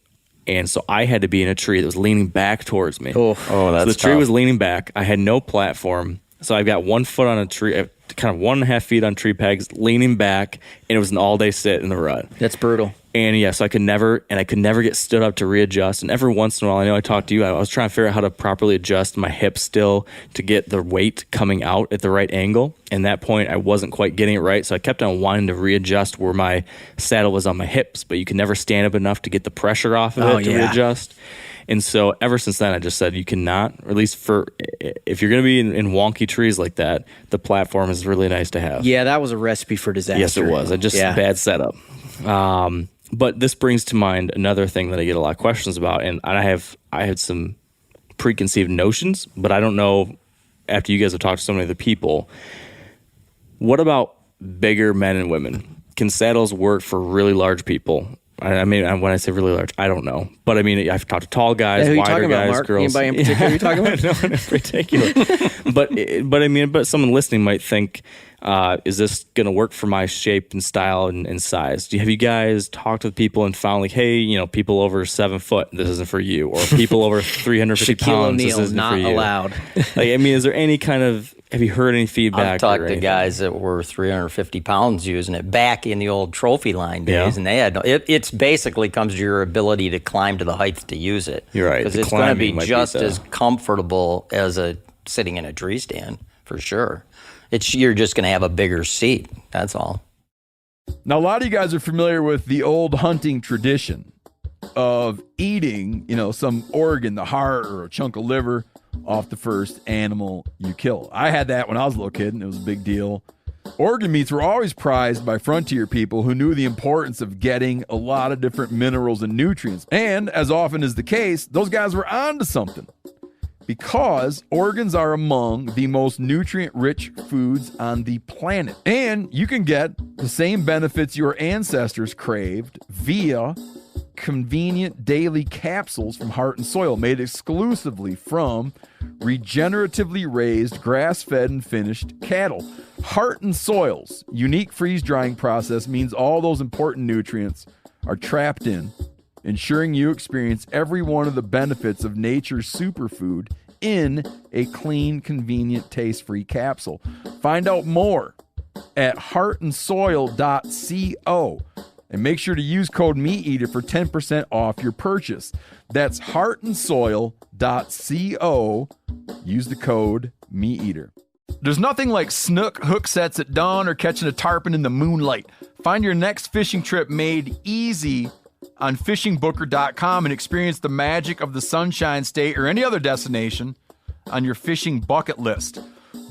C: And so I had to be in a tree that was leaning back towards me.
F: Oh, that's
C: so the tree
F: tough.
C: was leaning back. I had no platform. So I've got 1 foot on a tree, kind of 1.5 feet on tree pegs, leaning back, and it was an all-day sit in the rut.
G: That's brutal.
C: And yeah, so I could never get stood up to readjust. And every once in a while, I know I talked to you, I was trying to figure out how to properly adjust my hips still to get the weight coming out at the right angle. And at that point, I wasn't quite getting it right. So I kept on wanting to readjust where my saddle was on my hips, but you can never stand up enough to get the pressure off of it to readjust. And so ever since then, I just said you cannot, or at least if you're going to be in wonky trees like that, the platform is really nice to have.
G: Yeah, that was a recipe for disaster.
C: Yes, it was. Bad setup. But this brings to mind another thing that I get a lot of questions about, and I had some preconceived notions, but I don't know, after you guys have talked to so many other people, what about bigger men and women? Can saddles work for really large people? I mean, when I say really large, I don't know. But I mean, I've talked to tall guys, wider guys,
G: Mark?
C: girls.
G: Anybody in particular you're talking about?
C: No one in particular. but I mean, but someone listening might think, is this going to work for my shape and style and size? Have you guys talked with people and found like, hey, people over 7 foot, this isn't for you, or people over 350 pounds, this isn't
G: not
C: for you?
G: allowed.
C: Like, I mean, is there any kind of? Have you heard any feedback?
F: I've talked to guys that were 350 pounds using it back in the old trophy line days, and they had it's basically comes to your ability to climb to the heights to use it.
C: You're right.
F: Because it's going to be just as comfortable as sitting in a tree stand, for sure. You're just going to have a bigger seat. That's all.
A: Now, a lot of you guys are familiar with the old hunting tradition of eating, some organ, the heart or a chunk of liver, off the first animal you kill. I had that when I was a little kid, and it was a big deal. Organ meats were always prized by frontier people who knew the importance of getting a lot of different minerals and nutrients. And as often is the case, those guys were onto something, because organs are among the most nutrient-rich foods on the planet. And you can get the same benefits your ancestors craved via convenient daily capsules from Heart and Soil, made exclusively from regeneratively raised, grass-fed, and finished cattle. Heart and Soil's unique freeze-drying process means all those important nutrients are trapped in, ensuring you experience every one of the benefits of nature's superfood in a clean, convenient, taste-free capsule. Find out more at heartandsoil.co. And make sure to use code MeatEater for 10% off your purchase. That's heartandsoil.co. Use the code MeatEater. There's nothing like snook hook sets at dawn or catching a tarpon in the moonlight. Find your next fishing trip made easy on fishingbooker.com and experience the magic of the Sunshine State or any other destination on your fishing bucket list.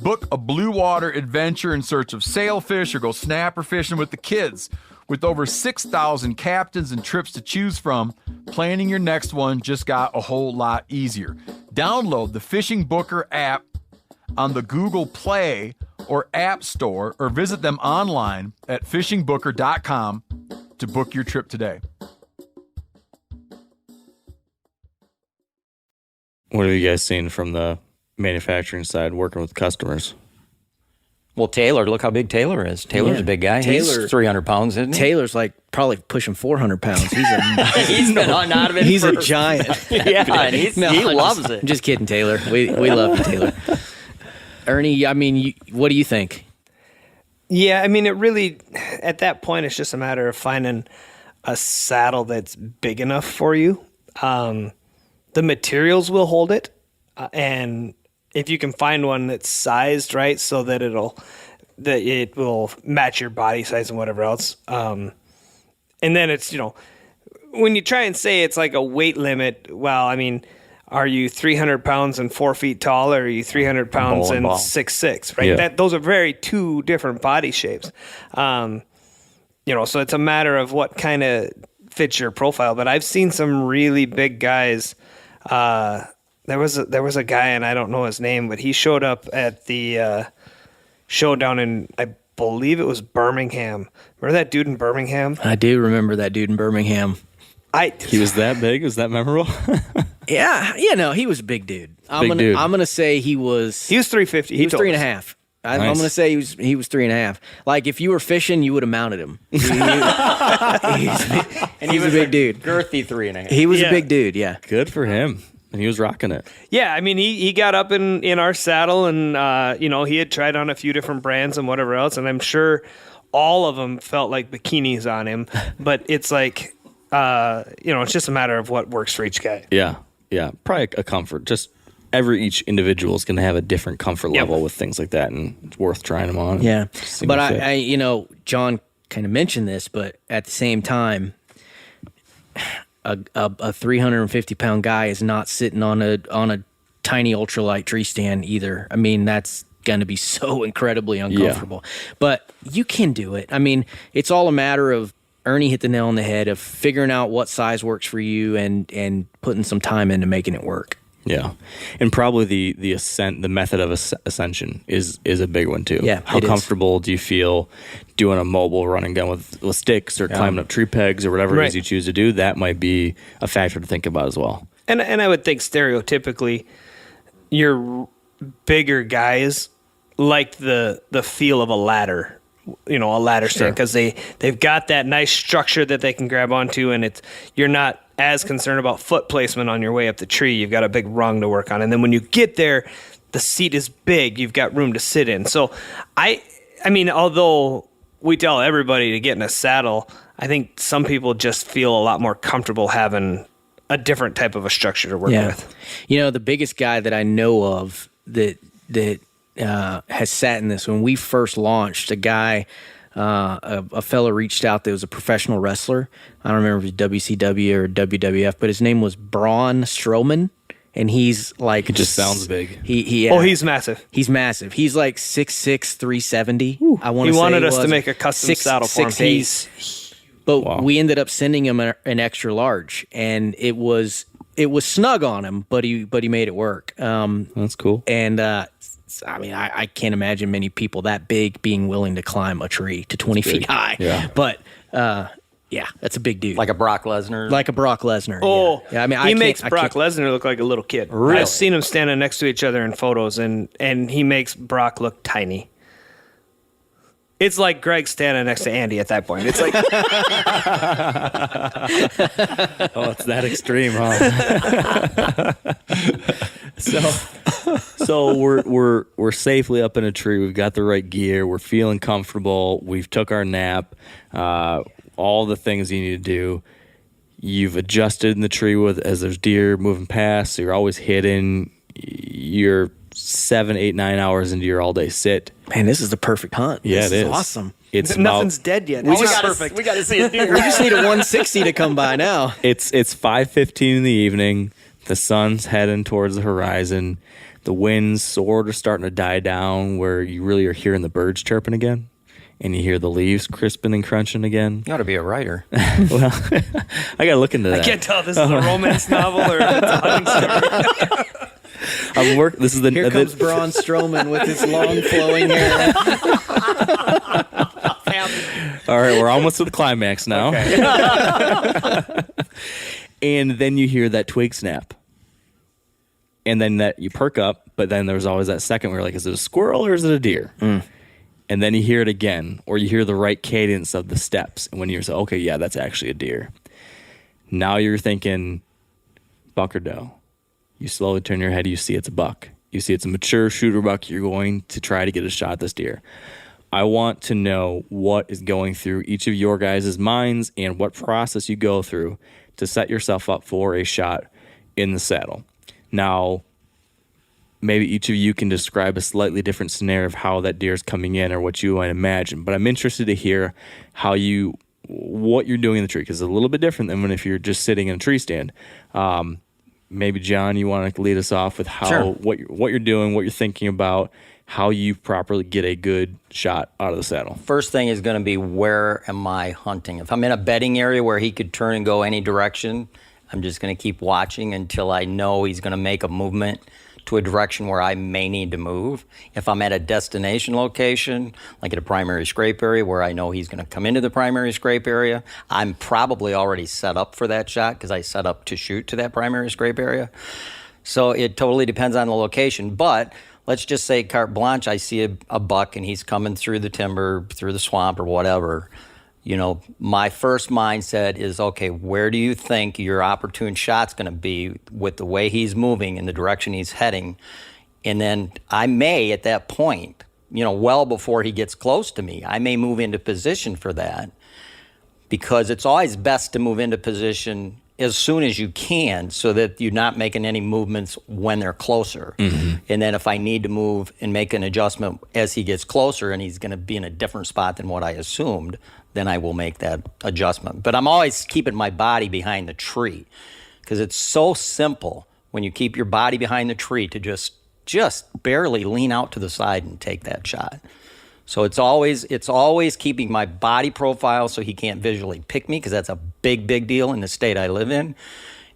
A: Book a blue water adventure in search of sailfish or go snapper fishing with the kids. With over 6,000 captains and trips to choose from, planning your next one just got a whole lot easier. Download the Fishing Booker app on the Google Play or App Store, or visit them online at fishingbooker.com to book your trip today.
C: What have you guys seen from the manufacturing side, working with customers?
F: Well, Taylor, look how big Taylor is. Taylor's a big guy. He's 300 pounds, isn't he?
G: Taylor's like probably pushing 400 pounds.
F: He's been on out of it.
G: He's a giant.
F: Yeah, and he loves it.
G: I'm just kidding, Taylor. We love you, Taylor. Ernie, I mean, what do you think?
D: Yeah, I mean, it really, at that point, it's just a matter of finding a saddle that's big enough for you. The materials will hold it, and if you can find one that's sized right so that it will match your body size and whatever else. And then it's, when you try and say it's like a weight limit, well, I mean, are you 300 pounds and 4 feet tall, or are you 300 pounds and 6'6", right?
C: Yeah.
D: Those are very two different body shapes. So it's a matter of what kind of fits your profile. But I've seen some really big guys. There was a guy, and I don't know his name, but he showed up at the show down in, I believe it was Birmingham. Remember that dude in Birmingham?
G: I do remember that dude in Birmingham.
C: He was that big? Was that memorable?
G: Yeah, he was a big dude. I'm
C: dude.
G: gonna say he was
D: 350.
G: He was 3.5. I'm
C: Nice.
G: gonna say he was 3.5. Like if you were fishing, you would have mounted him. He was a big dude.
F: Girthy 3.5.
G: He was
D: Yeah.
G: a big dude. Yeah.
C: Good for him. And he was rocking it.
D: Yeah, I mean, he got up in our saddle, and he had tried on a few different brands and whatever else, and I'm sure all of them felt like bikinis on him. But it's like, it's just a matter of what works for each guy.
C: Yeah. Yeah. Probably a comfort. Just each individual is going to have a different comfort level with things like that, and it's worth trying them on.
G: Yeah.
C: See
G: But
C: what fit.
G: I John kind of mentioned this, but at the same time, a 350-pound guy is not sitting on a tiny ultralight tree stand either. I mean, that's going to be so incredibly uncomfortable. But you can do it. I mean, it's all a matter of Ernie hit the nail on the head of figuring out what size works for you and putting some time into making it work.
C: Yeah, and probably the method of ascension is a big one too.
G: Yeah,
C: how
G: it is.
C: comfortable do you feel doing a mobile run and gun with sticks or climbing up tree pegs or whatever it is
D: Right.
C: you choose to do? That might be a factor to think about as well.
D: And I would think stereotypically, your bigger guys like the feel of a ladder, a ladder stand, because they've got that nice structure that they can grab onto, and you're not as concerned about foot placement on your way up the tree. You've got a big rung to work on, and then when you get there, the seat is big. You've got room to sit in. So I mean, although we tell everybody to get in a saddle, I think some people just feel a lot more comfortable having a different type of a structure to work with.
G: The biggest guy that I know of that has sat in this, when we first launched, a guy, a fella reached out that was a professional wrestler. I don't remember if it was WCW or WWF, but his name was Braun Strowman, and he's like...
C: It just sounds big.
D: He's massive.
G: He's massive. He's like 6'6", 370. I want
D: He
G: to say
D: wanted
G: he
D: us to
G: was
D: make a custom saddle for him.
G: 6'8". But we ended up sending him an extra large, and it was snug on him, but he made it work.
C: That's cool.
G: And I mean, I can't imagine many people that big being willing to climb a tree to 20 feet high.
C: Yeah.
G: But yeah, that's a big dude.
F: Like a Brock Lesnar.
G: Like a Brock Lesnar.
D: Oh,
G: yeah. I mean,
D: he makes Brock Lesnar look like a little kid.
F: Really?
D: I've seen them standing next to each other in photos, and he makes Brock look tiny. It's like Greg standing next to Andy at that point. It's like,
C: Oh, it's that extreme, huh? So we're safely up in a tree. We've got the right gear. We're feeling comfortable. We've took our nap. All the things you need to do. You've adjusted in the tree as there's deer moving past. So you're always hidden. You're 7, 8, 9 hours into your all day sit.
G: Man, this is the perfect hunt.
C: Yeah,
G: this
C: it is
G: awesome.
C: It's
D: nothing's dead yet.
F: we
D: It's
F: got
D: perfect.
F: We got to see a deer.
G: We just need a 160 to come by now.
C: It's 5:15 in the evening. The sun's heading towards the horizon. The wind's sort of starting to die down, where you really are hearing the birds chirping again, and you hear the leaves crisping and crunching again.
F: You ought to be a writer.
C: Well, I gotta look into that.
D: I can't tell if this is a romance novel or if it's a hunting story.
C: This is the
G: Here comes Braun Strowman with his long flowing hair.
C: All right, we're almost to the climax now. And then you hear that twig snap. And then that you perk up, but then there's always that second where you're like, is it a squirrel or is it a deer? And then you hear it again, or you hear the right cadence of the steps. And when you're so, okay, yeah, that's actually a deer. Now you're thinking buck or doe. You slowly turn your head, you see it's a buck. You see it's a mature shooter buck. You're going to try to get a shot at this deer. I want to know what is going through each of your guys' minds and what process you go through to set yourself up for a shot in the saddle. Now, maybe each of you can describe a slightly different scenario of how that deer is coming in or what you might imagine. But I'm interested to hear what you're doing in the tree, because it's a little bit different than if you're just sitting in a tree stand. Maybe John, you want to lead us off with what you're doing, what you're thinking about, how you properly get a good shot out of the saddle.
F: First thing is going to be, where am I hunting? If I'm in a bedding area where he could turn and go any direction, I'm just going to keep watching until I know he's going to make a movement to a direction where I may need to move. If I'm at a destination location, like at a primary scrape area where I know he's going to come into the primary scrape area, I'm probably already set up for that shot because I set up to shoot to that primary scrape area. So it totally depends on the location. But let's just say carte blanche, I see a buck and he's coming through the timber, through the swamp or whatever. My first mindset is, okay, where do you think your opportune shot's going to be with the way he's moving and the direction he's heading? And then I may, at that point, well before he gets close to me, I may move into position for that, because it's always best to move into position as soon as you can so that you're not making any movements when they're closer. Mm-hmm. And then if I need to move and make an adjustment as he gets closer and he's going to be in a different spot than what I assumed, then I will make that adjustment. But I'm always keeping my body behind the tree, because it's so simple when you keep your body behind the tree to just barely lean out to the side and take that shot. So it's always keeping my body profile so he can't visually pick me, because that's a big, big deal in the state I live in.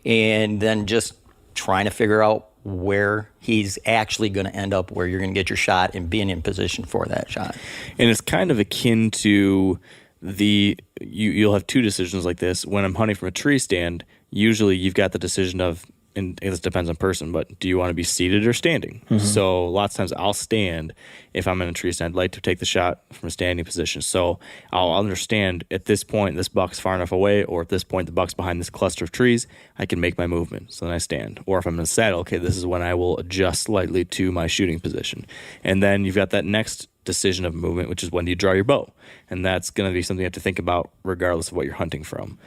F: And then just trying to figure out where he's actually going to end up, where you're going to get your shot and being in position for that shot. And
C: it's kind of akin to you'll have two decisions like this. When I'm hunting from a tree stand, usually you've got the decision of, and this depends on person, but do you want to be seated or standing? Mm-hmm. So lots of times I'll stand if I'm in a tree stand. I'd like to take the shot from a standing position. So I'll understand at this point this buck's far enough away, or at this point the buck's behind this cluster of trees, I can make my movement. So then I stand. Or if I'm in a saddle, okay, this is when I will adjust slightly to my shooting position. And then you've got that next decision of movement, which is when do you draw your bow? And that's going to be something you have to think about regardless of what you're hunting from.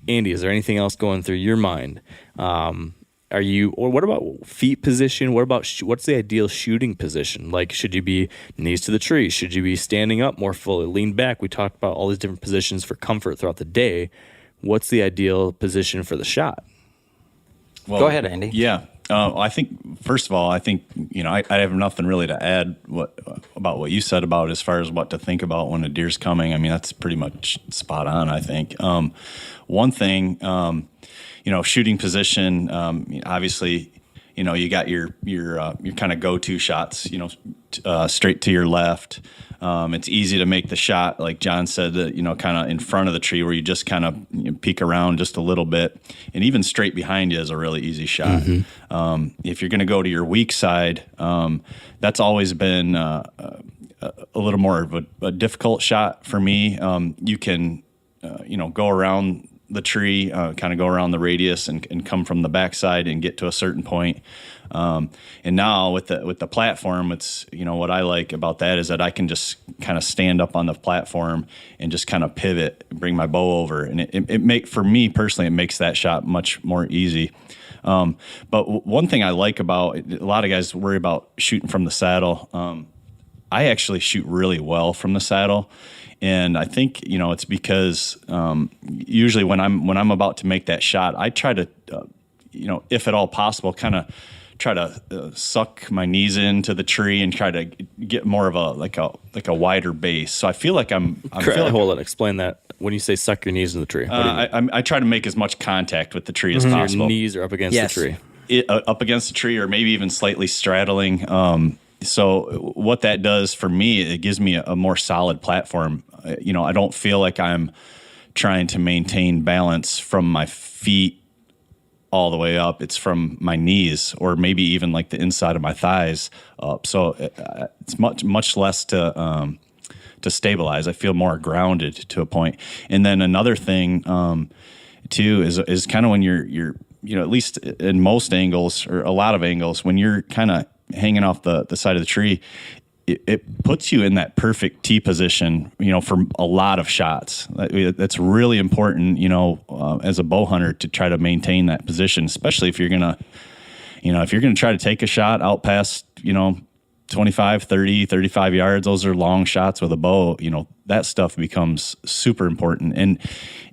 C: Andy, is there anything else going through your mind? Or what about feet position? What about what's the ideal shooting position? Like, should you be knees to the tree? Should you be standing up more fully, lean back? We talked about all these different positions for comfort throughout the day. What's the ideal position for the shot?
F: Well, go ahead, Andy.
E: Yeah. I think, first of all, I have nothing really to add about what you said about as far as what to think about when a deer's coming. I mean, that's pretty much spot on, I think. One thing, shooting position, obviously, you got your kind of go-to shots, straight to your left. It's easy to make the shot, like John said, kind of in front of the tree where you just kind of peek around just a little bit. And even straight behind you is a really easy shot. Mm-hmm. If you're going to go to your weak side, that's always been a little more of a difficult shot for me. You can, go around the tree, kind of go around the radius and come from the backside and get to a certain point. And now with the platform, it's, what I like about that is that I can just kind of stand up on the platform and just kind of pivot, bring my bow over. And for me personally, it makes that shot much more easy. But one thing I like about it, a lot of guys worry about shooting from the saddle. I actually shoot really well from the saddle. And I think, it's because usually when I'm about to make that shot, I try to, if at all possible, kind of try to suck my knees into the tree and try to get more of a wider base. So I feel like
C: hold on, explain that. When you say suck your knees in the tree,
E: I try to make as much contact with the tree as possible.
C: Your knees are up against the tree.
E: Up against the tree, or maybe even slightly straddling. So what that does for me, it gives me a more solid platform. I don't feel like I'm trying to maintain balance from my feet all the way up. It's from my knees, or maybe even like the inside of my thighs up. So it's much less to stabilize. I feel more grounded to a point. And then another thing too is kind of when you're at least in most angles, or a lot of angles, when you're kind of hanging off the side of the tree, it puts you in that perfect T position, for a lot of shots. That's really important, as a bow hunter, to try to maintain that position, especially if you're going to, if you're going to try to take a shot out past, 25, 30, 35 yards, those are long shots with a bow, that stuff becomes super important.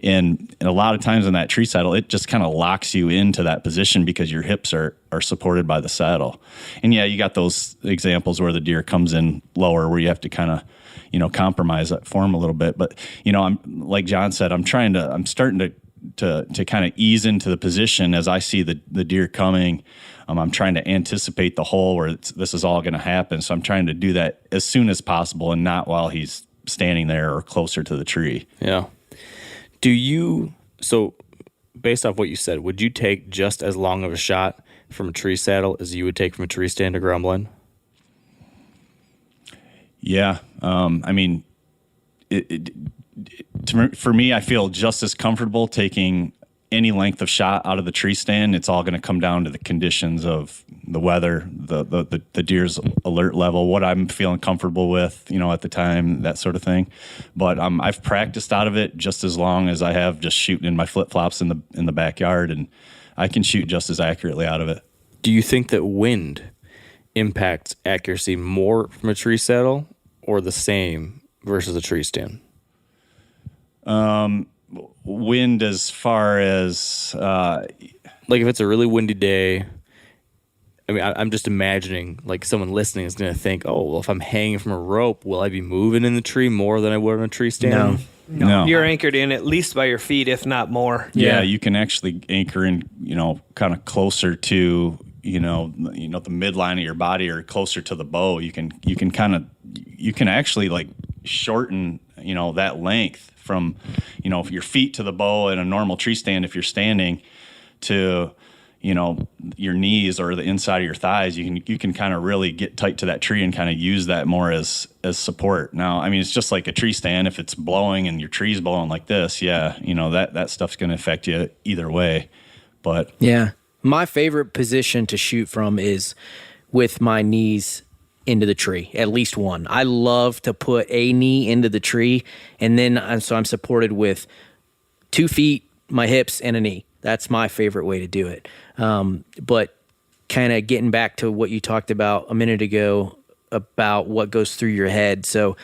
E: And a lot of times in that tree saddle, it just kind of locks you into that position because your hips are supported by the saddle. And yeah, you got those examples where the deer comes in lower where you have to kind of, compromise that form a little bit. But, I'm like John said, I'm starting to kind of ease into the position as I see the deer coming. I'm trying to anticipate the hole where this is all going to happen. So I'm trying to do that as soon as possible and not while he's standing there or closer to the tree.
C: Yeah. So based off what you said, would you take just as long of a shot from a tree saddle as you would take from a tree stand to grumbling?
E: Yeah. For me, I feel just as comfortable taking any length of shot out of the tree stand. It's all going to come down to the conditions of the weather, the deer's alert level, what I'm feeling comfortable with, at the time, that sort of thing. But I've practiced out of it just as long as I have just shooting in my flip-flops in the backyard, and I can shoot just as accurately out of it.
C: Do you think that wind impacts accuracy more from a tree saddle or the same versus a tree stand?
E: Wind as far as
C: like if it's a really windy day, I'm just imagining like someone listening is going to think, oh, well, if I'm hanging from a rope, will I be moving in the tree more than I would on a tree stand?
E: No.
D: You're anchored in at least by your feet, if not more.
E: Yeah, you can actually anchor in, kind of closer to, the midline of your body or closer to the bow. You can actually like shorten, that length from, your feet to the bow in a normal tree stand. If you're standing to, your knees or the inside of your thighs, you can kind of really get tight to that tree and kind of use that more as support. Now, it's just like a tree stand. If it's blowing and your tree's blowing like this, that stuff's going to affect you either way. But
G: yeah, my favorite position to shoot from is with my knees into the tree, at least one. I love to put a knee into the tree, and then I'm supported with 2 feet, my hips, and a knee. That's my favorite way to do it. But kind of getting back to what you talked about a minute ago about what goes through your head. So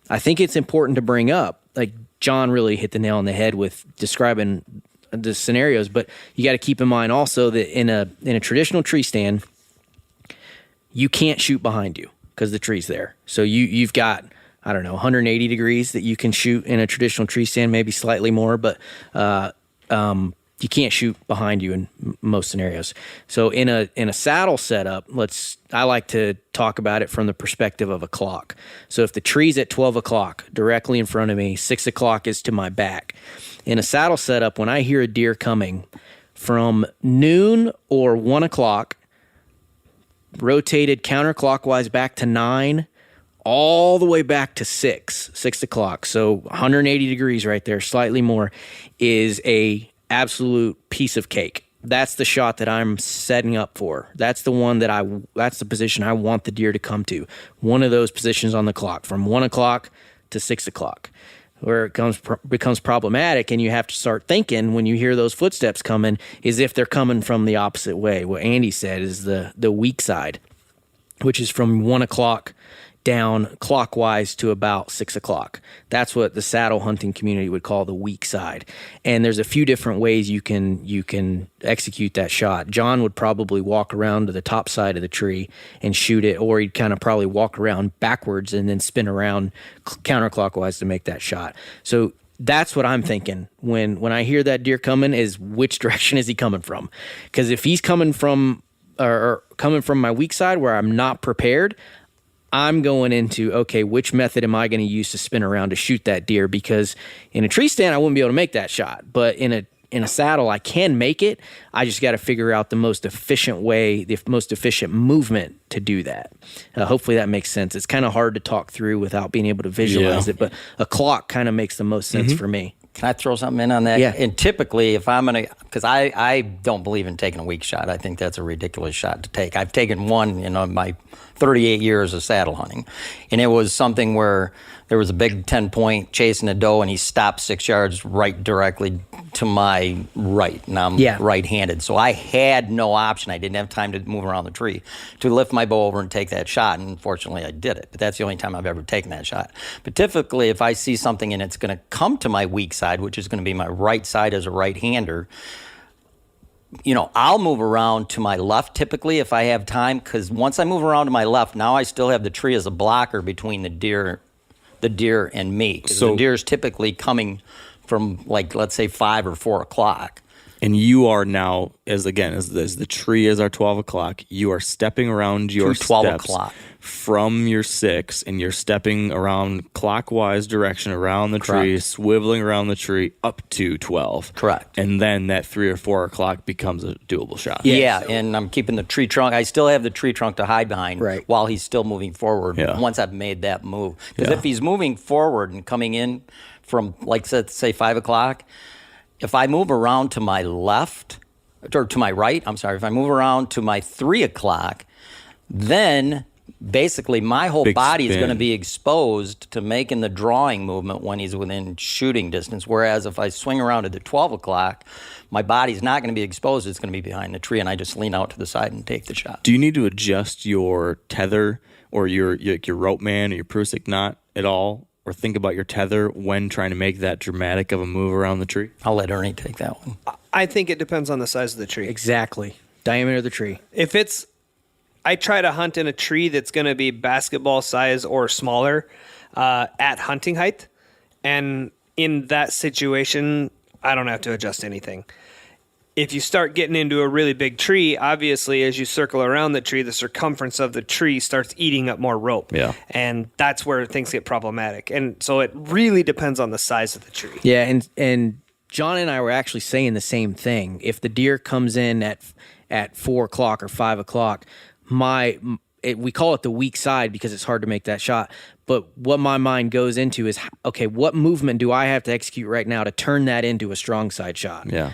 G: I think it's important to bring up, like John really hit the nail on the head with describing the scenarios, but you got to keep in mind also that in a traditional tree stand, you can't shoot behind you because the tree's there. So you've got, 180 degrees that you can shoot in a traditional tree stand, maybe slightly more, but you can't shoot behind you in most scenarios. So in a saddle setup, I like to talk about it from the perspective of a clock. So if the tree's at 12 o'clock directly in front of me, 6 o'clock is to my back. In a saddle setup, when I hear a deer coming from noon or 1 o'clock, rotated counterclockwise back to 9, all the way back to 6 o'clock. So 180 degrees right there, slightly more, is a absolute piece of cake. That's the shot that I'm setting up for. That's the one that's the position I want the deer to come to. One of those positions on the clock from 1 o'clock to 6 o'clock. Where it becomes problematic, and you have to start thinking when you hear those footsteps coming, is if they're coming from the opposite way. What Andy said is the weak side, which is from 1 o'clock down clockwise to about 6 o'clock. That's what the saddle hunting community would call the weak side. And there's a few different ways you can execute that shot. John would probably walk around to the top side of the tree and shoot it, or he'd kind of probably walk around backwards and then spin around counterclockwise to make that shot. So that's what I'm thinking when I hear that deer coming, is which direction is he coming from? Because if he's coming from or coming from my weak side where I'm not prepared, I'm going into, okay, which method am I going to use to spin around to shoot that deer? Because in a tree stand, I wouldn't be able to make that shot. But in a saddle, I can make it. I just got to figure out the most efficient way, the most efficient movement to do that. Hopefully that makes sense. It's kind of hard to talk through without being able to visualize it, but a clock kind of makes the most sense for me.
F: Can I throw something in on that?
G: Yeah.
F: And typically, if I'm going to, because I don't believe in taking a weak shot. I think that's a ridiculous shot to take. I've taken one in my 38 years of saddle hunting, and it was something where there was a big 10-point chasing a doe, and he stopped 6 yards right directly to my right, and I'm right-handed. So I had no option. I didn't have time to move around the tree to lift my bow over and take that shot, and fortunately I did it. But that's the only time I've ever taken that shot. But typically, if I see something and it's going to come to my weak side, which is going to be my right side as a right-hander, I'll move around to my left typically if I have time, because once I move around to my left, now I still have the tree as a blocker between the deer and me. Because the deer is typically coming from, like, let's say 5 or 4 o'clock.
C: And you are now, as the tree is our 12 o'clock, you are stepping around your
F: 12
C: steps
F: o'clock.
C: From your 6, and you're stepping around clockwise direction around the tree, swiveling around the tree up to 12.
F: Correct.
C: And then that 3 or 4 o'clock becomes a doable shot.
F: Yeah, and I'm keeping the tree trunk. I still have the tree trunk to hide behind while he's still moving forward once I've made that move. Because if he's moving forward and coming in from, like, say 5 o'clock, if I move around to my left, or to my right, if I move around to my 3 o'clock, then basically my whole body is going to be exposed to making the drawing movement when he's within shooting distance. Whereas if I swing around at the 12 o'clock, my body's not going to be exposed. It's going to be behind the tree, and I just lean out to the side and take the shot.
C: Do you need to adjust your tether or your rope man or your Prusik knot at all? Or think about your tether when trying to make that dramatic of a move around the tree?
F: I'll let Ernie take that one.
D: I think it depends on the size of the tree.
G: Exactly. Diameter of the tree.
D: I try to hunt in a tree that's going to be basketball size or smaller at hunting height. And in that situation, I don't have to adjust anything. If you start getting into a really big tree, obviously, as you circle around the tree, the circumference of the tree starts eating up more rope.
C: Yeah.
D: And that's where things get problematic. And so it really depends on the size of the tree.
G: Yeah, and John and I were actually saying the same thing. If the deer comes in at 4 o'clock or 5 o'clock, we call it the weak side because it's hard to make that shot. But what my mind goes into is, okay, what movement do I have to execute right now to turn that into a strong side shot?
C: Yeah.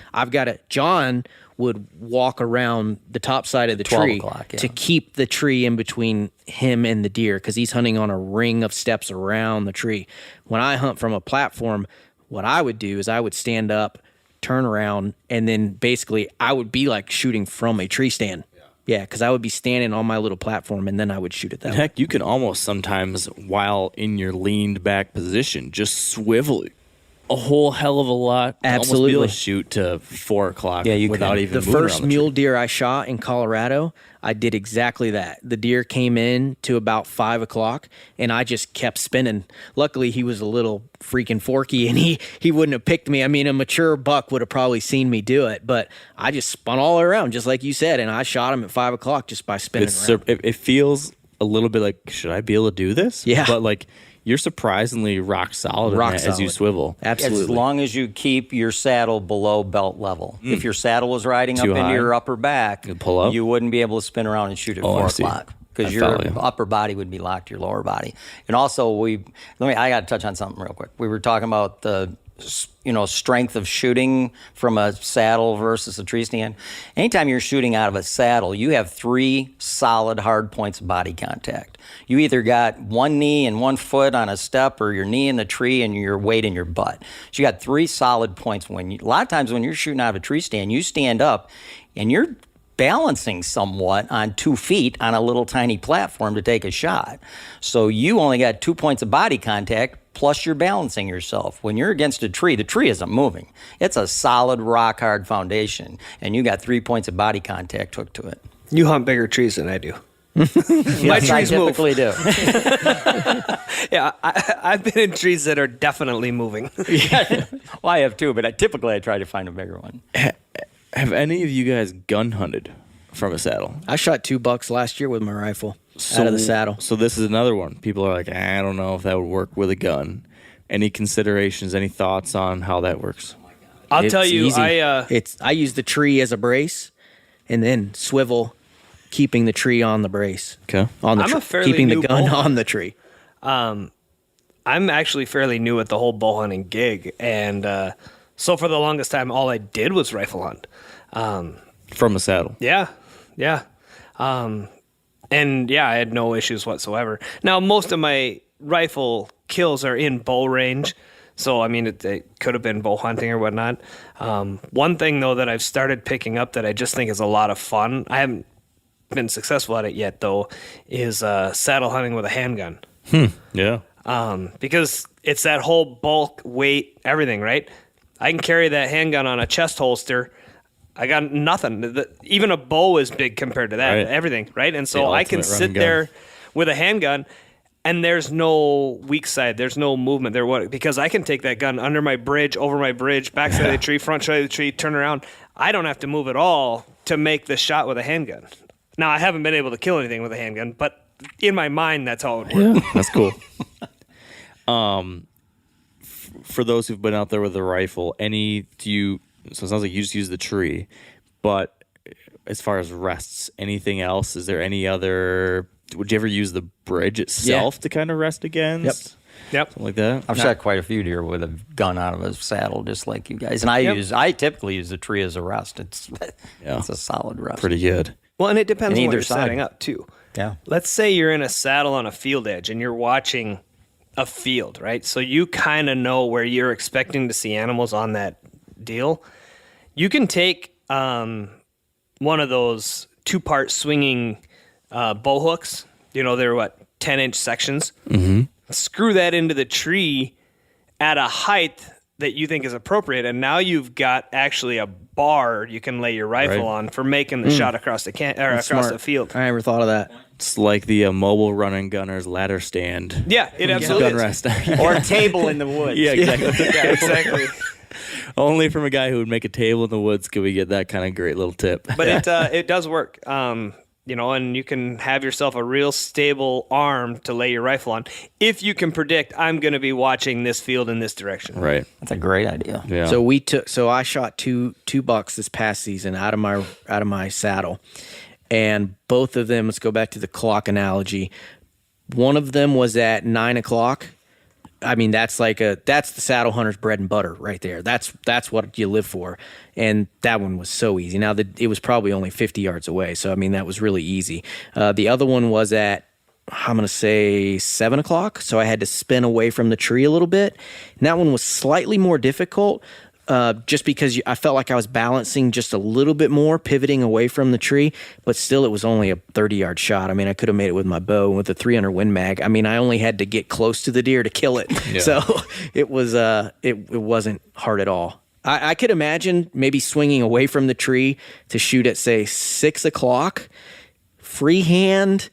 G: John would walk around the top side of the tree to keep the tree in between him and the deer because he's hunting on a ring of steps around the tree. When I hunt from a platform, what I would do is I would stand up, turn around, and then basically I would be like shooting from a tree stand. Yeah, because I would be standing on my little platform, and then I would shoot it that way.
C: Heck, you can almost sometimes, while in your leaned back position, just swivel a whole hell of a lot.
G: Absolutely.
C: Almost be able to shoot to 4 o'clock without even moving
G: The first
C: around
G: mule deer I shot in Colorado, I did exactly that. The deer came in to about 5 o'clock, and I just kept spinning. Luckily, he was a little freaking forky, and he wouldn't have picked me. I mean, a mature buck would have probably seen me do it, but I just spun all around, just like you said, and I shot him at 5 o'clock just by spinning around.
C: It feels a little bit like, should I be able to do this?
G: Yeah.
C: But, like, you're surprisingly rock solid as you swivel.
G: Absolutely.
F: As long as you keep your saddle below belt level. If your saddle was riding
C: Too
F: up
C: high.
F: into your upper back,
C: pull up?
F: you wouldn't be able to spin around and shoot at
C: Oh, I
F: 4
C: see.
F: o'clock. Because
C: I
F: your
C: follow you.
F: upper body would be locked to your lower body. And also, I got to touch on something real quick. We were talking about the strength of shooting from a saddle versus a tree stand. Anytime you're shooting out of a saddle, you have 3 solid hard points of body contact. You either got one knee and one foot on a step, or your knee in the tree and your weight in your butt. So you got 3 solid points. A lot of times when you're shooting out of a tree stand, you stand up and you're balancing somewhat on 2 feet on a little tiny platform to take a shot. So you only got 2 points of body contact, plus you're balancing yourself. When you're against a tree, the tree isn't moving. It's a solid, rock-hard foundation, and you got 3 points of body contact hooked to it.
D: You hunt bigger trees than I do.
F: My trees typically do.
D: Yeah, I've been in trees that are definitely moving.
F: Well, I have too, but I typically try to find a bigger one.
C: Have any of you guys gun hunted from a saddle?
G: I shot 2 bucks last year with my rifle out of the saddle.
C: So this is another one. People are like, I don't know if that would work with a gun. Any considerations, any thoughts on how that works?
D: I'll tell you,
G: easy. I use the tree as a brace, and then swivel, keeping the tree on the brace.
C: Okay.
G: On the
D: I'm a fairly
G: keeping the
D: new
G: gun
D: bull
G: on the tree.
D: I'm actually fairly new at the whole bow hunting gig, and so for the longest time, all I did was rifle hunt.
C: From a saddle.
D: Yeah. And yeah, I had no issues whatsoever. Now, most of my rifle kills are in bow range. So, I mean, it could have been bow hunting or whatnot. One thing, though, that I've started picking up that I just think is a lot of fun, I haven't been successful at it yet, though, is saddle hunting with a handgun.
C: Yeah.
D: Because it's that whole bulk, weight, everything, right? I can carry that handgun on a chest holster. I got nothing. Even a bow is big compared to that,
C: Right.
D: everything, right? And
C: The
D: so I can
C: ultimate run
D: sit
C: and gun.
D: there with a handgun, and there's no weak side. There's no movement there. Because I can take that gun under my bridge, over my bridge, back side of the tree, front side of the tree, turn around. I don't have to move at all to make the shot with a handgun. Now, I haven't been able to kill anything with a handgun, but in my mind, that's how it works.
C: That's cool. For those who've been out there with a rifle, so it sounds like you just use the tree, but as far as rests, anything else? Is there any other? Would you ever use the bridge itself to kind of rest against?
D: Yep.
C: Something like that.
F: I've shot quite a few deer with a gun out of a saddle, just like you guys. And I typically use the tree as a rest. It's a solid rest.
C: Pretty good.
D: Well, and it depends
F: And
D: on what
F: either
D: you're
F: side.
D: setting up, too.
F: Yeah.
D: Let's say you're in a saddle on a field edge and you're watching a field, right? So you kind of know where you're expecting to see animals on that deal. You can take one of those 2-part swinging bow hooks. They're 10-inch sections. Mm-hmm. Screw that into the tree at a height that you think is appropriate, and now you've got actually a bar you can lay your rifle on for making the shot across the across the field.
G: I never thought of that.
C: It's like the mobile running gunner's ladder stand.
D: Yeah, it absolutely
C: Gun
D: is.
C: rest.
F: Or a table in the woods.
C: Yeah, exactly.
D: Yeah, exactly.
C: Only from a guy who would make a table in the woods could we get that kind of great little tip.
D: But it does work. And you can have yourself a real stable arm to lay your rifle on if you can predict I'm going to be watching this field in this direction.
C: Right.
F: That's a great idea.
C: Yeah.
G: So I shot two bucks this past season out of my saddle, and both of them, let's go back to the clock analogy. One of them was at 9 o'clock. I mean, that's the saddle hunter's bread and butter right there. That's what you live for. And that one was so easy. Now, it was probably only 50 yards away. So, I mean, that was really easy. The other one was at, I'm going to say 7 o'clock. So I had to spin away from the tree a little bit. And that one was slightly more difficult. Just because I felt like I was balancing just a little bit more, pivoting away from the tree, but still it was only a 30-yard shot. I mean, I could have made it with my bow with a 300 Win Mag. I mean, I only had to get close to the deer to kill it.
C: Yeah.
G: So it was it wasn't hard at all. I could imagine maybe swinging away from the tree to shoot at, say, 6 o'clock, freehand,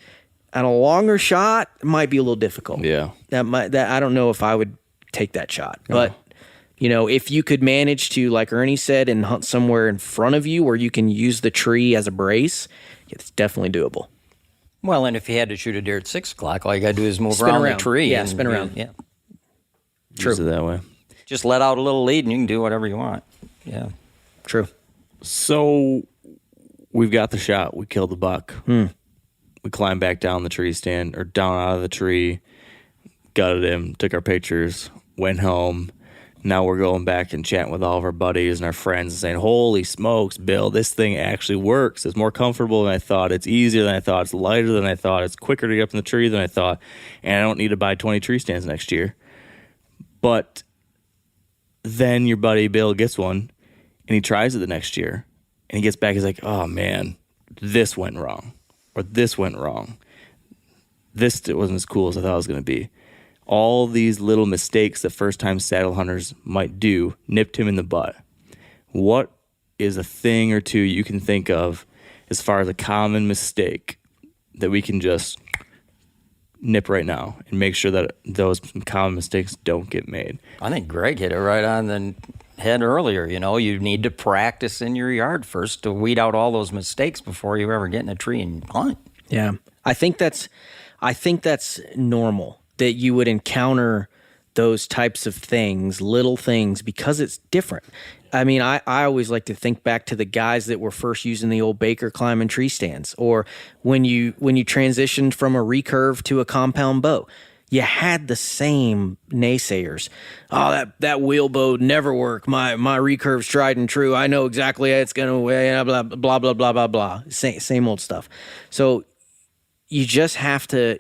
G: and a longer shot might be a little difficult.
C: Yeah.
G: That I don't know if I would take that shot, but. If you could manage to, like Ernie said, and hunt somewhere in front of you where you can use the tree as a brace, it's definitely doable.
F: Well, and if you had to shoot a deer at 6 o'clock, all you got to do is move
G: Spin
F: around
G: around.
F: the tree.
G: Yeah,
F: and
G: spin around.
F: Yeah.
C: Use it that way.
F: Just let out a little lead and you can do whatever you want. Yeah.
G: True.
C: So we've got the shot. We killed the buck. We climbed back down the tree stand, or down out of the tree, gutted him, took our pictures, went home. Now we're going back and chatting with all of our buddies and our friends and saying, holy smokes, Bill, this thing actually works. It's more comfortable than I thought. It's easier than I thought. It's lighter than I thought. It's quicker to get up in the tree than I thought. And I don't need to buy 20 tree stands next year. But then your buddy Bill gets one and he tries it the next year. And he gets back, he's like, oh man, this went wrong. Or this went wrong. This wasn't as cool as I thought it was going to be. All these little mistakes that first-time saddle hunters might do nipped him in the butt. What is a thing or two you can think of as far as a common mistake that we can just nip right now and make sure that those common mistakes don't get made?
F: I think Greg hit it right on the head earlier. You need to practice in your yard first to weed out all those mistakes before you ever get in a tree and hunt.
G: Yeah. I think that's normal that you would encounter those types of things, little things, because it's different. I mean, I always like to think back to the guys that were first using the old Baker climbing tree stands, or when you transitioned from a recurve to a compound bow. You had the same naysayers. Oh, that wheel bow never work. My recurve's tried and true. I know exactly how it's gonna weigh. Blah blah blah blah blah blah. Same old stuff. So you just have to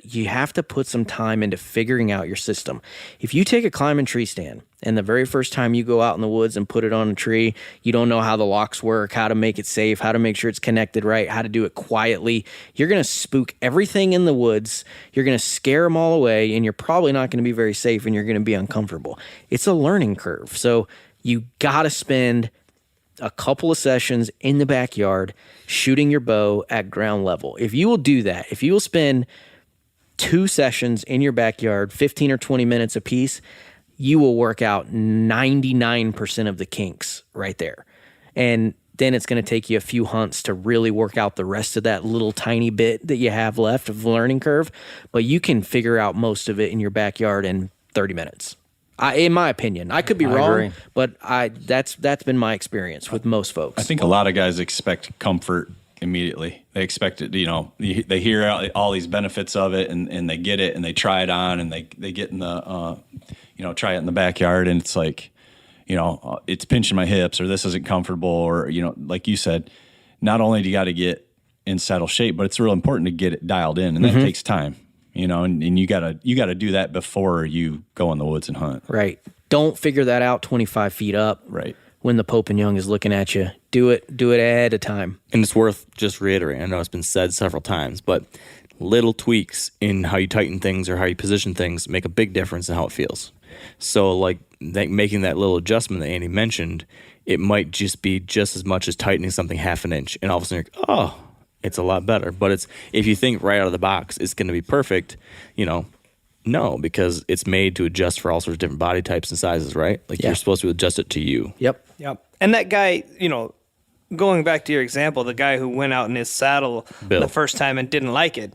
G: put some time into figuring out your system. If you take a climbing tree stand and the very first time you go out in the woods and put it on a tree, you don't know how the locks work, how to make it safe, how to make sure it's connected right, how to do it quietly, you're going to spook everything in the woods. You're going to scare them all away, and you're probably not going to be very safe, and you're going to be uncomfortable. It's a learning curve. So you got to spend a couple of sessions in the backyard shooting your bow at ground level. If you will do that, if you will spend 2 sessions in your backyard, 15 or 20 minutes apiece, you will work out 99% of the kinks right there. And then it's going to take you a few hunts to really work out the rest of that little tiny bit that you have left of the learning curve. But you can figure out most of it in your backyard in 30 minutes. In my opinion, I could be wrong,
F: agree.
G: but that's been my experience with most folks.
E: I think a lot of guys expect comfort immediately. They expect it, they hear all these benefits of it, and they get it, and they try it on, and they get in the, try it in the backyard, and it's like, it's pinching my hips, or this isn't comfortable, or, like you said, not only do you got to get in saddle shape, but it's real important to get it dialed in, and that takes time. And you gotta do that before you go in the woods and hunt.
G: Right. Don't figure that out 25 feet up.
E: Right.
G: When the Pope and Young is looking at you. Do it ahead of time.
C: And it's worth just reiterating. I know it's been said several times, but little tweaks in how you tighten things or how you position things make a big difference in how it feels. So like making that little adjustment that Andy mentioned, it might just be just as much as tightening something half an inch. And all of a sudden you're like, oh, it's a lot better. But if you think right out of the box it's going to be perfect, no, because it's made to adjust for all sorts of different body types and sizes, right? Like you're supposed to adjust it to you.
G: Yep.
D: And that guy, going back to your example, the guy who went out in his saddle
C: Bill.
D: the first time and didn't like it,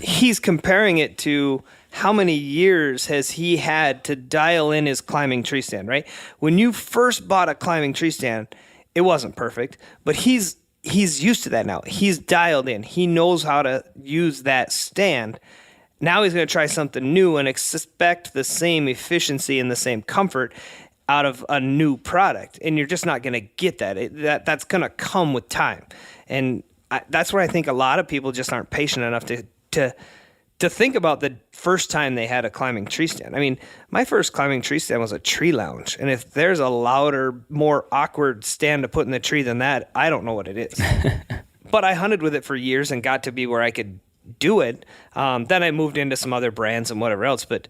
D: he's comparing it to how many years has he had to dial in his climbing tree stand, right? When you first bought a climbing tree stand, it wasn't perfect, but he's used to that now. He's dialed in. He knows how to use that stand. Now he's going to try something new and expect the same efficiency and the same comfort out of a new product. And you're just not going to get that. That's going to come with time. And that's where I think a lot of people just aren't patient enough to think about the first time they had a climbing tree stand. I mean, my first climbing tree stand was a tree lounge. And if there's a louder, more awkward stand to put in the tree than that, I don't know what it is. But I hunted with it for years and got to be where I could do it. Then I moved into some other brands and whatever else. But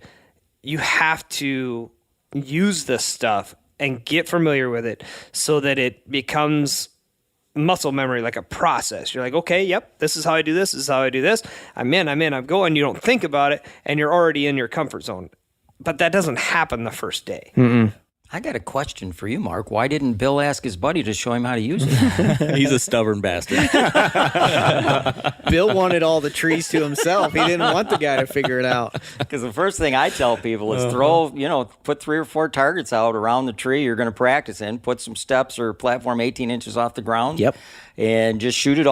D: you have to use this stuff and get familiar with it so that it becomes muscle memory, like a process. You're like, okay, yep, this is how I do this. This is how I do this. I'm in, I'm going. You don't think about it, and you're already in your comfort zone. But that doesn't happen the first day.
G: Mm-mm.
F: I got a question for you, Mark. Why didn't Bill ask his buddy to show him how to use it?
C: He's a stubborn bastard.
G: Bill wanted all the trees to himself. He didn't want the guy to figure it out.
F: Because the first thing I tell people is put 3 or 4 targets out around the tree you're going to practice in. Put some steps or platform 18 inches off the ground.
G: Yep.
F: And just shoot it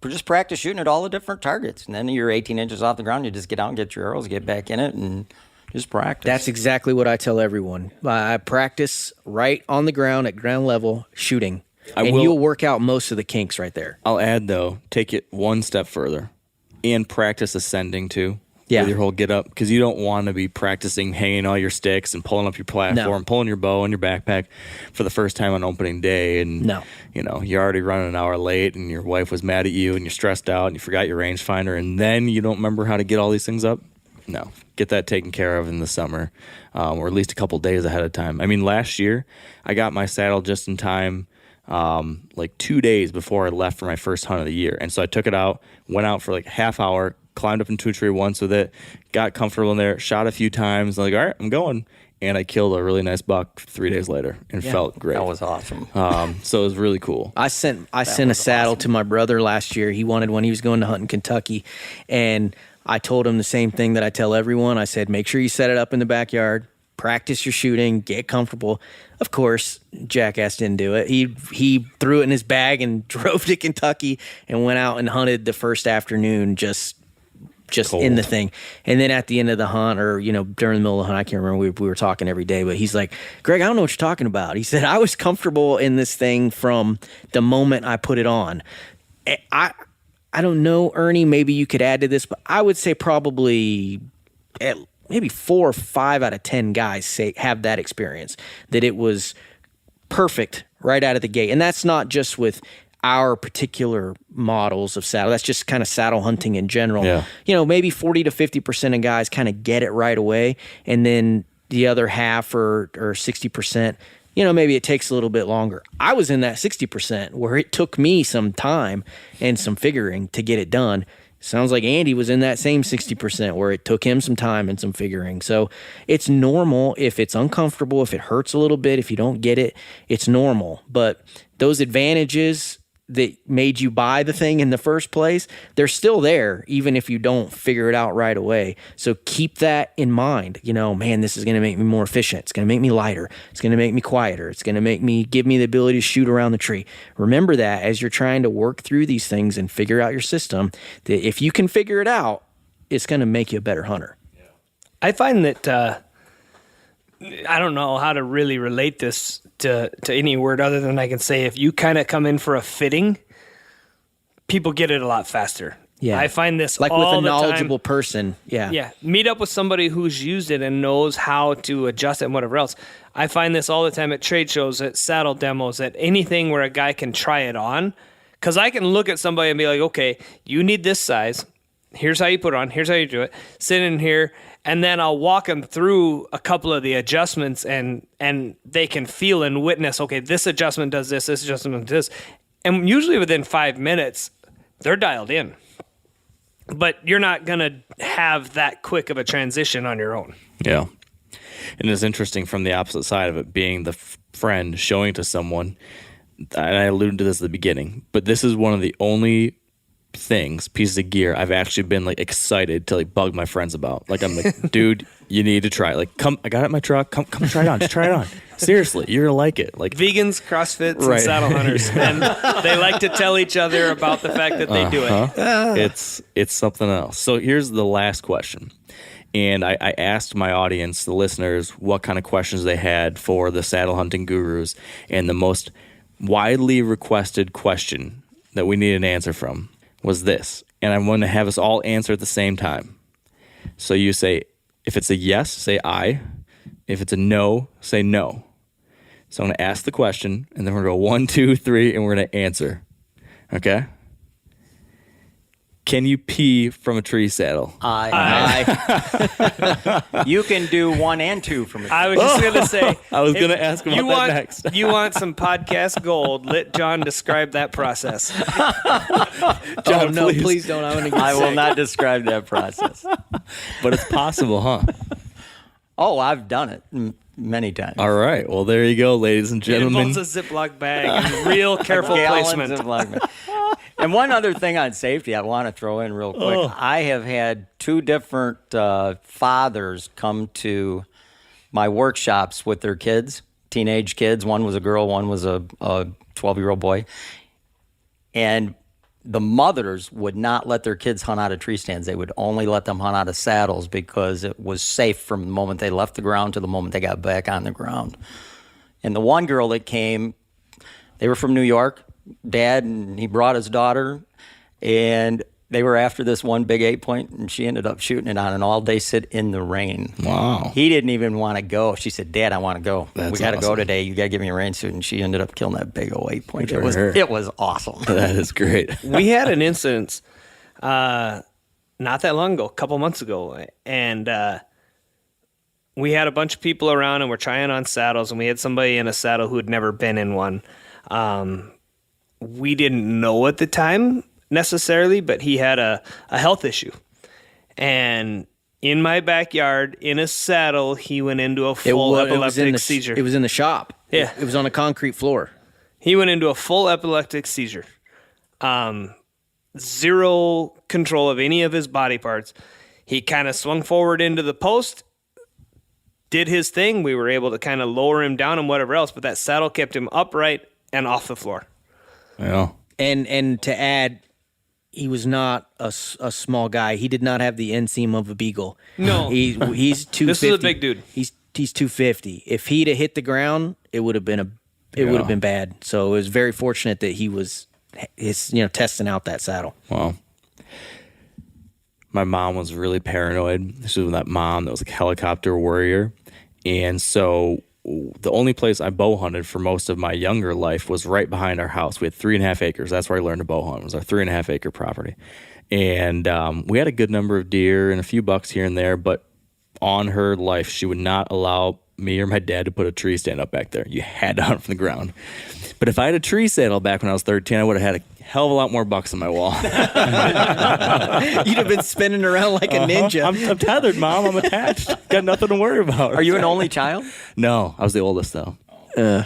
F: just practice shooting at all the different targets. And then you're 18 inches off the ground. You just get out and get your arrows, get back in it, and just practice.
G: That's exactly what I tell everyone. I practice right on the ground at ground level shooting. You'll work out most of the kinks right there.
C: I'll add, though, take it one step further and practice ascending, too.
G: Yeah.
C: With your whole get up. Because you don't want to be practicing hanging all your sticks and pulling up your platform, pulling your bow and your backpack for the first time on opening day. And, you're already running an hour late and your wife was mad at you and you're stressed out and you forgot your rangefinder and then you don't remember how to get all these things up. No, get that taken care of in the summer, or at least a couple days ahead of time. I mean, last year, I got my saddle just in time, like 2 days before I left for my first hunt of the year. And so I took it out, went out for like half hour, climbed up into a tree once with it, got comfortable in there, shot a few times, like, all right, I'm going. And I killed a really nice buck 3 days later and felt great.
F: That was awesome.
C: So it was really cool.
G: I sent a saddle to my brother last year. He wanted one. He was going to hunt in Kentucky. And I told him the same thing that I tell everyone. I said, make sure you set it up in the backyard, practice your shooting, get comfortable. Of course, jackass didn't do it. He threw it in his bag and drove to Kentucky and went out and hunted the first afternoon just cold. In the thing. And then at the end of the hunt or, during the middle of the hunt, I can't remember, we were talking every day, but he's like, Greg, I don't know what you're talking about. He said, I was comfortable in this thing from the moment I put it on. I don't know, Ernie, maybe you could add to this, but I would say probably maybe 4 or 5 out of 10 guys have that experience, that it was perfect right out of the gate. And that's not just with our particular models of saddle. That's just kind of saddle hunting in general.
C: Yeah.
G: Maybe 40 to 50% of guys kind of get it right away. And then the other half or 60%, maybe it takes a little bit longer. I was in that 60% where it took me some time and some figuring to get it done. Sounds like Andy was in that same 60% where it took him some time and some figuring. So it's normal if it's uncomfortable, if it hurts a little bit, if you don't get it, it's normal. But those advantages that made you buy the thing in the first place, they're still there, even if you don't figure it out right away. So keep that in mind. Man, this is going to make me more efficient. It's going to make me lighter. It's going to make me quieter. It's going to give me the ability to shoot around the tree. Remember that as you're trying to work through these things and figure out your system, that if you can figure it out, it's going to make you a better hunter.
D: I find that I don't know how to really relate this to any word other than I can say if you kind of come in for a fitting, people get it a lot faster.
G: Yeah.
D: I find this
G: like
D: all
G: with a
D: the
G: knowledgeable
D: time.
G: person. Yeah.
D: Yeah. Meet up with somebody who's used it and knows how to adjust it and whatever else. I find this all the time at trade shows, at saddle demos, at anything where a guy can try it on. Because I can look at somebody and be like, okay, you need this size. Here's how you put it on. Here's how you do it. Sit in here. And then I'll walk them through a couple of the adjustments and they can feel and witness, okay, this adjustment does this adjustment does this. And usually within 5 minutes, they're dialed in. But you're not going to have that quick of a transition on your own.
C: Yeah. And it's interesting from the opposite side of it, being the friend showing to someone, and I alluded to this at the beginning, but this is one of the only pieces of gear I've actually been excited to bug my friends about. I'm like, dude, you need to try it. Come, I got it in my truck. Come try it on. Just try it on. Seriously, you're gonna like it.
D: Vegans, CrossFits, and saddle hunters, and they like to tell each other about the fact that they do it.
C: It's something else. So here's the last question, and I asked my audience, the listeners, what kind of questions they had for the saddle hunting gurus, and the most widely requested question that we need an answer from was this, and I want to have us all answer at the same time. So you say, if it's a yes, say I. If it's a no, say no. So I'm going to ask the question, and then we're going to go 1, 2, 3, and we're going to answer. Okay? Can you pee from a tree saddle?
F: Aye. You can do 1 and 2 from it.
D: I was just going to say.
C: I was going to ask about that next.
D: You want some podcast gold? Let John describe that process.
C: John,
G: please don't.
F: I will not describe that process.
C: But it's possible, huh?
F: Oh, I've done it many times.
C: All right. Well, there you go, ladies and
D: It
C: gentlemen.
D: involves a Ziploc bag and real careful placement.
F: And one other thing on safety I want to throw in real quick. I have had 2 different fathers come to my workshops with their kids, teenage kids. One was a girl, one was a 12-year-old boy. And the mothers would not let their kids hunt out of tree stands. They would only let them hunt out of saddles because it was safe from the moment they left the ground to the moment they got back on the ground. And the one girl that came, they were from New York, Dad, and he brought his daughter, and they were after this one big 8-point, and she ended up shooting it on an all-day sit in the rain.
C: Wow.
F: He didn't even want to go. She said, Dad, I want to go.
C: That's
F: we got to
C: awesome.
F: go today. You got to give me a rain suit. And she ended up killing that big old 8-point.
C: Good for her.
F: It was awesome.
C: That is great.
D: We had an incident not that long ago, a couple months ago, and we had a bunch of people around, and we're trying on saddles, and we had somebody in a saddle who had never been in one. We didn't know at the time necessarily, but he had a health issue. And in my backyard, in a saddle, he went into a full epileptic seizure.
G: It was in the shop.
D: Yeah.
G: It was on a concrete floor.
D: He went into a full epileptic seizure. Zero control of any of his body parts. He kind of swung forward into the post, did his thing. We were able to kind of lower him down and whatever else, but that saddle kept him upright and off the floor.
C: Yeah.
G: And to add, he was not a small guy. He did not have the inseam of a beagle.
D: No.
G: He's 250.
D: This is a big dude.
G: He's 250. If he'd have hit the ground, it would have been bad. So it was very fortunate that he was is testing out that saddle.
C: Well, my mom was really paranoid. This was that mom that was a helicopter warrior. And so the only place I bow hunted for most of my younger life was right behind our house. We had 3.5 acres. That's where I learned to bow hunt. It was our 3.5 acre property. And we had a good number of deer and a few bucks here and there, but on her life, she would not allow me or my dad to put a tree stand up back there. You had to hunt from the ground. But if I had a tree saddle back when I was 13, I would have had a hell of a lot more bucks on my wall.
G: You'd have been spinning around like a ninja.
C: I'm tethered, Mom. I'm attached. Got nothing to worry about.
F: Are you an only child?
C: No, I was the oldest, though. Yeah,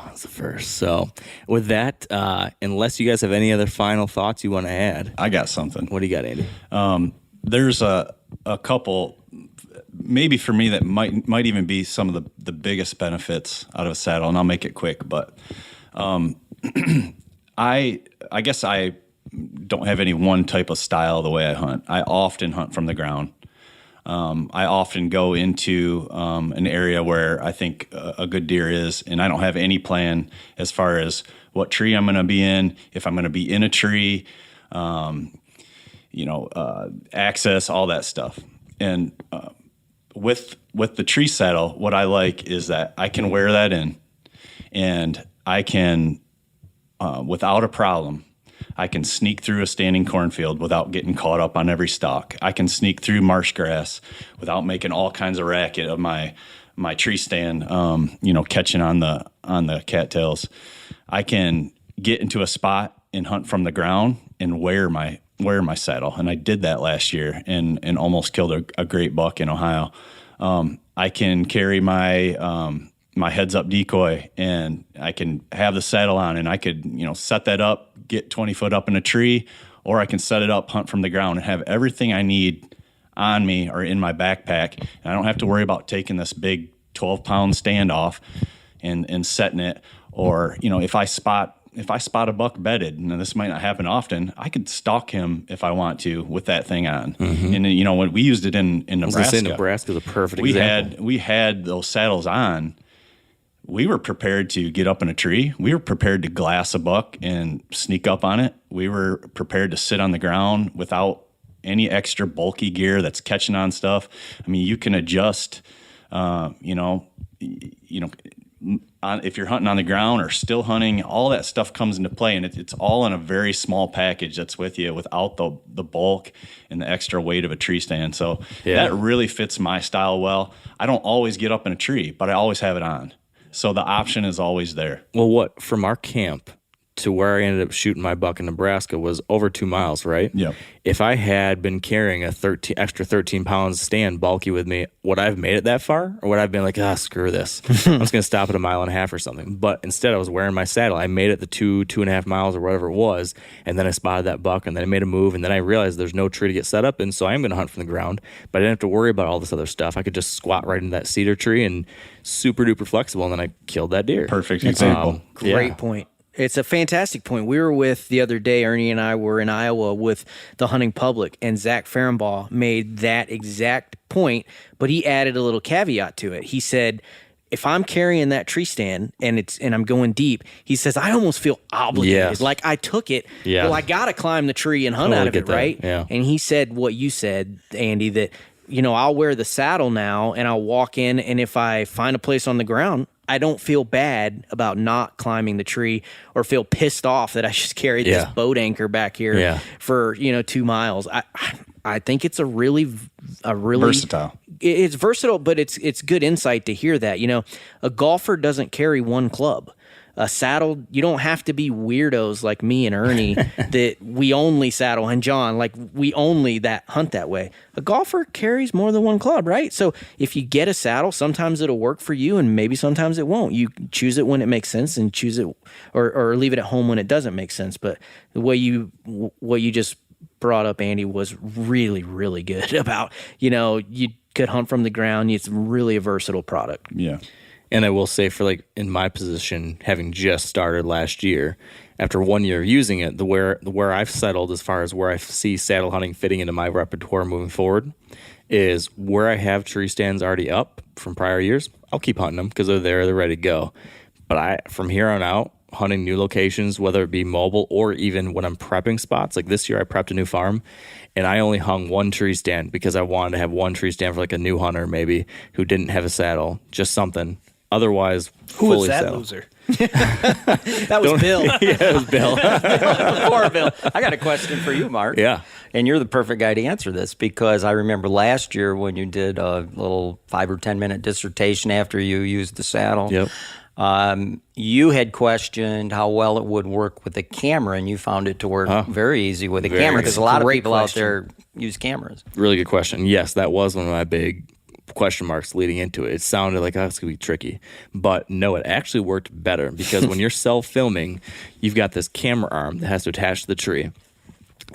C: that's the first. So with that, unless you guys have any other final thoughts you want to add.
E: I got something.
C: What do you got, Andy?
E: There's a couple, maybe for me, that might even be some of the biggest benefits out of a saddle, and I'll make it quick. But I guess I don't have any one type of style the way I hunt. I often hunt from the ground. I often go into an area where I think a good deer is, and I don't have any plan as far as what tree I'm going to be in, if I'm going to be in a tree, access, all that stuff. And with the tree saddle, what I like is that I can wear that in, and I can, without a problem, I can sneak through a standing cornfield without getting caught up on every stalk. I can sneak through marsh grass without making all kinds of racket of my tree stand, catching on the cattails. I can get into a spot and hunt from the ground and wear my saddle. And I did that last year and almost killed a great buck in Ohio. I can carry my heads up decoy, and I can have the saddle on, and I could, set that up, get 20 foot up in a tree, or I can set it up, hunt from the ground, and have everything I need on me or in my backpack. And I don't have to worry about taking this big 12-pound stand off and setting it. Or, if I spot a buck bedded, and this might not happen often, I could stalk him if I want to with that thing on. Mm-hmm. And when we used it in Nebraska,
C: I was gonna say Nebraska's a perfect example.
E: We had those saddles on. We were prepared to get up in a tree. We were prepared to glass a buck and sneak up on it. We were prepared to sit on the ground without any extra bulky gear that's catching on stuff. I mean, you can adjust, if you're hunting on the ground or still hunting, all that stuff comes into play, and it's all in a very small package that's with you without the bulk and the extra weight of a tree stand. So that really fits my style well. I don't always get up in a tree, but I always have it on. So the option is always there.
C: Well, from our camp to where I ended up shooting my buck in Nebraska was over 2 miles, right?
E: Yep.
C: If I had been carrying a extra 13 pounds stand bulky with me, would I have made it that far? Or would I have been like, screw this. I'm just going to stop at 1.5 miles or something. But instead, I was wearing my saddle. I made it the 2.5 miles or whatever it was, and then I spotted that buck, and then I made a move, and then I realized there's no tree to get set up in, so I am going to hunt from the ground. But I didn't have to worry about all this other stuff. I could just squat right into that cedar tree and super duper flexible, and then I killed that deer.
E: Perfect example.
G: Great point. It's a fantastic point. We were the other day, Ernie and I were in Iowa with the hunting public, and Zach Fehrenbaugh made that exact point, but he added a little caveat to it. He said, if I'm carrying that tree stand and I'm going deep, he says, I almost feel obligated.
C: Yes.
G: Like I took it.
C: Yeah.
G: Well, I got to climb the tree and hunt out of it, right?
C: Yeah.
G: And he said what you said, Andy, that, I'll wear the saddle now and I'll walk in, and if I find a place on the ground, I don't feel bad about not climbing the tree or feel pissed off that I just carried this boat anchor back here for 2 miles. I think it's a really
E: versatile.
G: It's versatile, but it's good insight to hear that. A golfer doesn't carry one club. A saddle, you don't have to be weirdos like me and Ernie that we only saddle, and John, like we only hunt that way. A golfer carries more than one club, right? So if you get a saddle, sometimes it'll work for you and maybe sometimes it won't. You choose it when it makes sense and choose it or leave it at home when it doesn't make sense. But the way what you just brought up, Andy, was really, really good about, you could hunt from the ground. It's really a versatile product.
E: Yeah.
C: And I will say, for in my position, having just started last year, after 1 year of using it, the where I've settled as far as where I see saddle hunting fitting into my repertoire moving forward is where I have tree stands already up from prior years. I'll keep hunting them because they're ready to go. But from here on out, hunting new locations, whether it be mobile or even when I'm prepping spots. Like this year I prepped a new farm and I only hung one tree stand because I wanted to have one tree stand for like a new hunter maybe who didn't have a saddle, just something. Otherwise,
D: Who was
C: fully
D: that
C: saddle.
D: loser?
G: That was Bill.
C: Yeah, it was Bill.
F: Poor Bill. I got a question for you, Mark.
C: Yeah.
F: And you're the perfect guy to answer this because I remember last year when you did a little 5 or 10 minute dissertation after you used the saddle.
C: Yep.
F: You had questioned how well it would work with a camera, and you found it to work very easy with a
C: Very
F: camera because a lot of
G: great
F: people
G: question.
F: out there use cameras.
C: Really good question. Yes, that was one of my big question marks leading into it. It sounded like, oh, it's going to be tricky. But no, it actually worked better because when you're self-filming, you've got this camera arm that has to attach to the tree.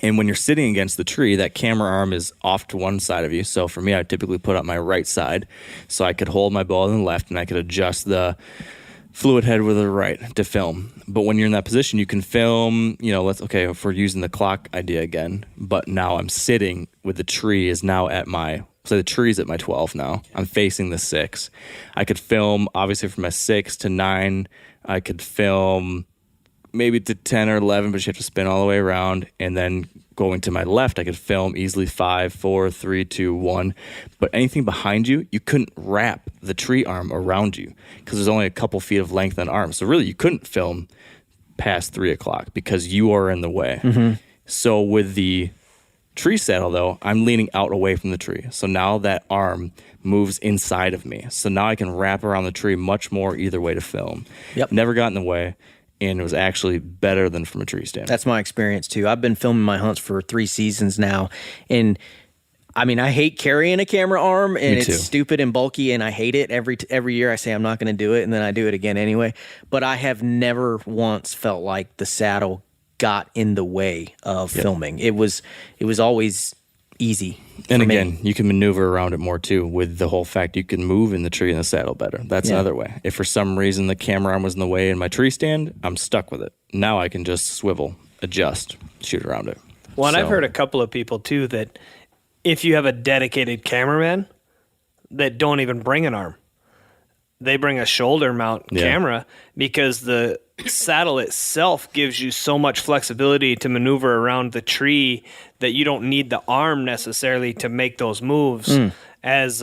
C: And when you're sitting against the tree, that camera arm is off to one side of you. So for me, I typically put up my right side so I could hold my bow on the left and I could adjust the fluid head with the right to film. But when you're in that position, you can film, if we're using the clock idea again, but now I'm sitting with the tree is now at so the tree's at my 12 now. I'm facing the 6. I could film, obviously, from a 6 to 9. I could film maybe to 10 or 11, but you have to spin all the way around. And then going to my left, I could film easily 5, 4, 3, 2, 1. But anything behind you, you couldn't wrap the tree arm around you because there's only a couple feet of length on arm. So really, you couldn't film past 3 o'clock because you are in the way. Mm-hmm. So with the tree saddle, though, I'm leaning out away from the tree. So now that arm moves inside of me. So now I can wrap around the tree much more either way to film.
G: Yep.
C: Never got in the way, and it was actually better than from a tree stand.
G: That's my experience too. I've been filming my hunts for 3 seasons now, and I mean, I hate carrying a camera arm, and
C: Me too.
G: it's stupid and bulky, and I hate it. Every year I say I'm not going to do it, and then I do it again anyway. But I have never once felt like the saddle got in the way of filming. It was always easy.
C: And
G: for me.
C: again, you can maneuver around it more too with the whole fact you can move in the tree and the saddle better. That's another way. If for some reason the camera arm was in the way in my tree stand, I'm stuck with it. Now I can just swivel, adjust, shoot around it.
D: Well, and I've
C: So-
D: heard a couple of people too that if you have a dedicated cameraman that don't even bring an arm, they bring a shoulder mount camera because the saddle itself gives you so much flexibility to maneuver around the tree that you don't need the arm necessarily to make those moves. As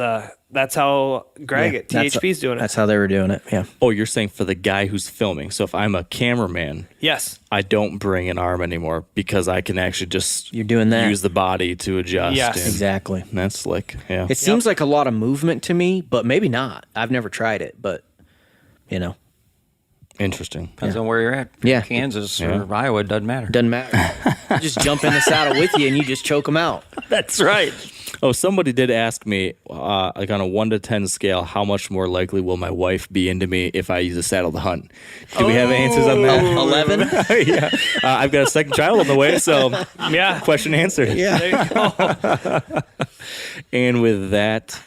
D: that's how Greg at THP's doing it.
G: That's how they were doing it. Yeah.
C: Oh, you're saying for the guy who's filming. So if I'm a cameraman,
D: Yes.
C: I don't bring an arm anymore because I can actually just
G: You're doing that.
C: use the body to adjust.
D: Yes.
C: and
G: Exactly.
C: That's slick. Yeah.
G: It seems like a lot of movement to me, but maybe not. I've never tried it, but
C: Interesting.
F: Depends on where you're at.
G: Yeah.
F: Kansas or Iowa, it doesn't matter.
G: doesn't matter. You just jump in the saddle with you and you just choke them out.
C: That's right. Oh, somebody did ask me, like on a 1 to 10 scale, how much more likely will my wife be into me if I use a saddle to hunt? Do we have answers on that?
G: 11?
C: Yeah. I've got a second child on the way, so
D: Yeah.
C: question answered.
G: Yeah.
D: There you go.
C: And with that,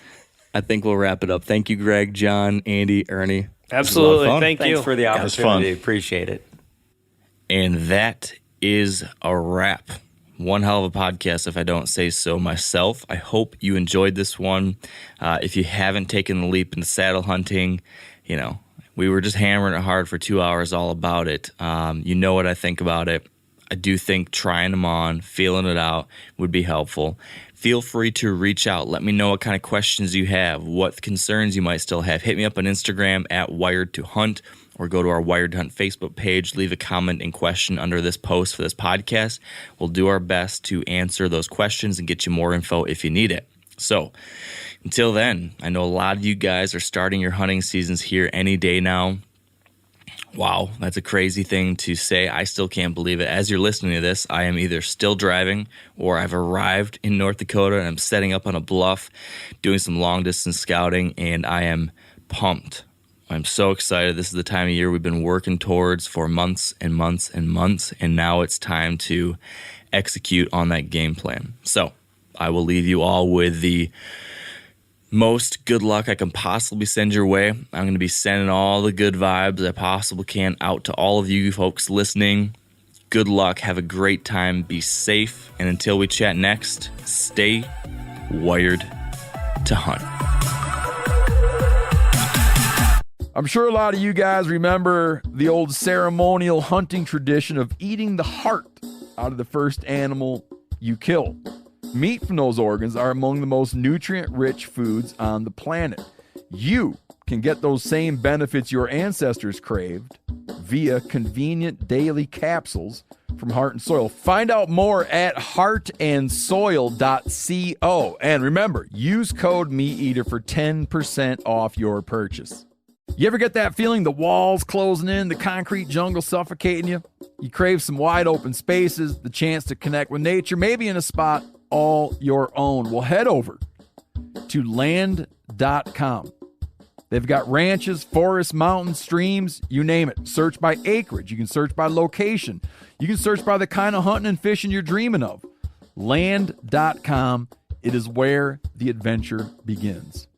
C: I think we'll wrap it up. Thank you, Greg, John, Andy, Ernie.
D: Absolutely.
C: fun.
D: Thank
F: Thanks
D: you.
F: for the
E: was fun.
F: opportunity. Appreciate it.
C: And that is a wrap. One hell of a podcast, if I don't say so myself. I hope you enjoyed this one. If you haven't taken the leap into saddle hunting, we were just hammering it hard for 2 hours all about it. You know what I think about it. I do think trying them on, feeling it out would be helpful. Feel free to reach out. Let me know what kind of questions you have, what concerns you might still have. Hit me up on Instagram at Wired to Hunt, or go to our Wired to Hunt Facebook page. Leave a comment and question under this post for this podcast. We'll do our best to answer those questions and get you more info if you need it. So until then, I know a lot of you guys are starting your hunting seasons here any day now. Wow, that's a crazy thing to say. I still can't believe it. As you're listening to this, I am either still driving or I've arrived in North Dakota and I'm setting up on a bluff, doing some long-distance scouting, and I am pumped. I'm so excited. This is the time of year we've been working towards for months and months and months, and now it's time to execute on that game plan. So I will leave you all with the most good luck I can possibly send your way. I'm going to be sending all the good vibes I possibly can out to all of you folks listening. Good luck. Have a great time. Be safe. And until we chat next, stay wired to hunt.
A: I'm sure a lot of you guys remember the old ceremonial hunting tradition of eating the heart out of the first animal you kill. Meat from those organs are among the most nutrient-rich foods on the planet. You can get those same benefits your ancestors craved via convenient daily capsules from Heart and Soil. Find out more at heartandsoil.co. And remember, use code MeatEater for 10% off your purchase. You ever get that feeling the walls closing in, the concrete jungle suffocating you? You crave some wide open spaces, the chance to connect with nature, maybe in a spot all your own. Well, head over to land.com. They've got ranches, forests, mountains, streams, you name it. Search by acreage. You can search by location. You can search by the kind of hunting and fishing you're dreaming of. Land.com. It is where the adventure begins.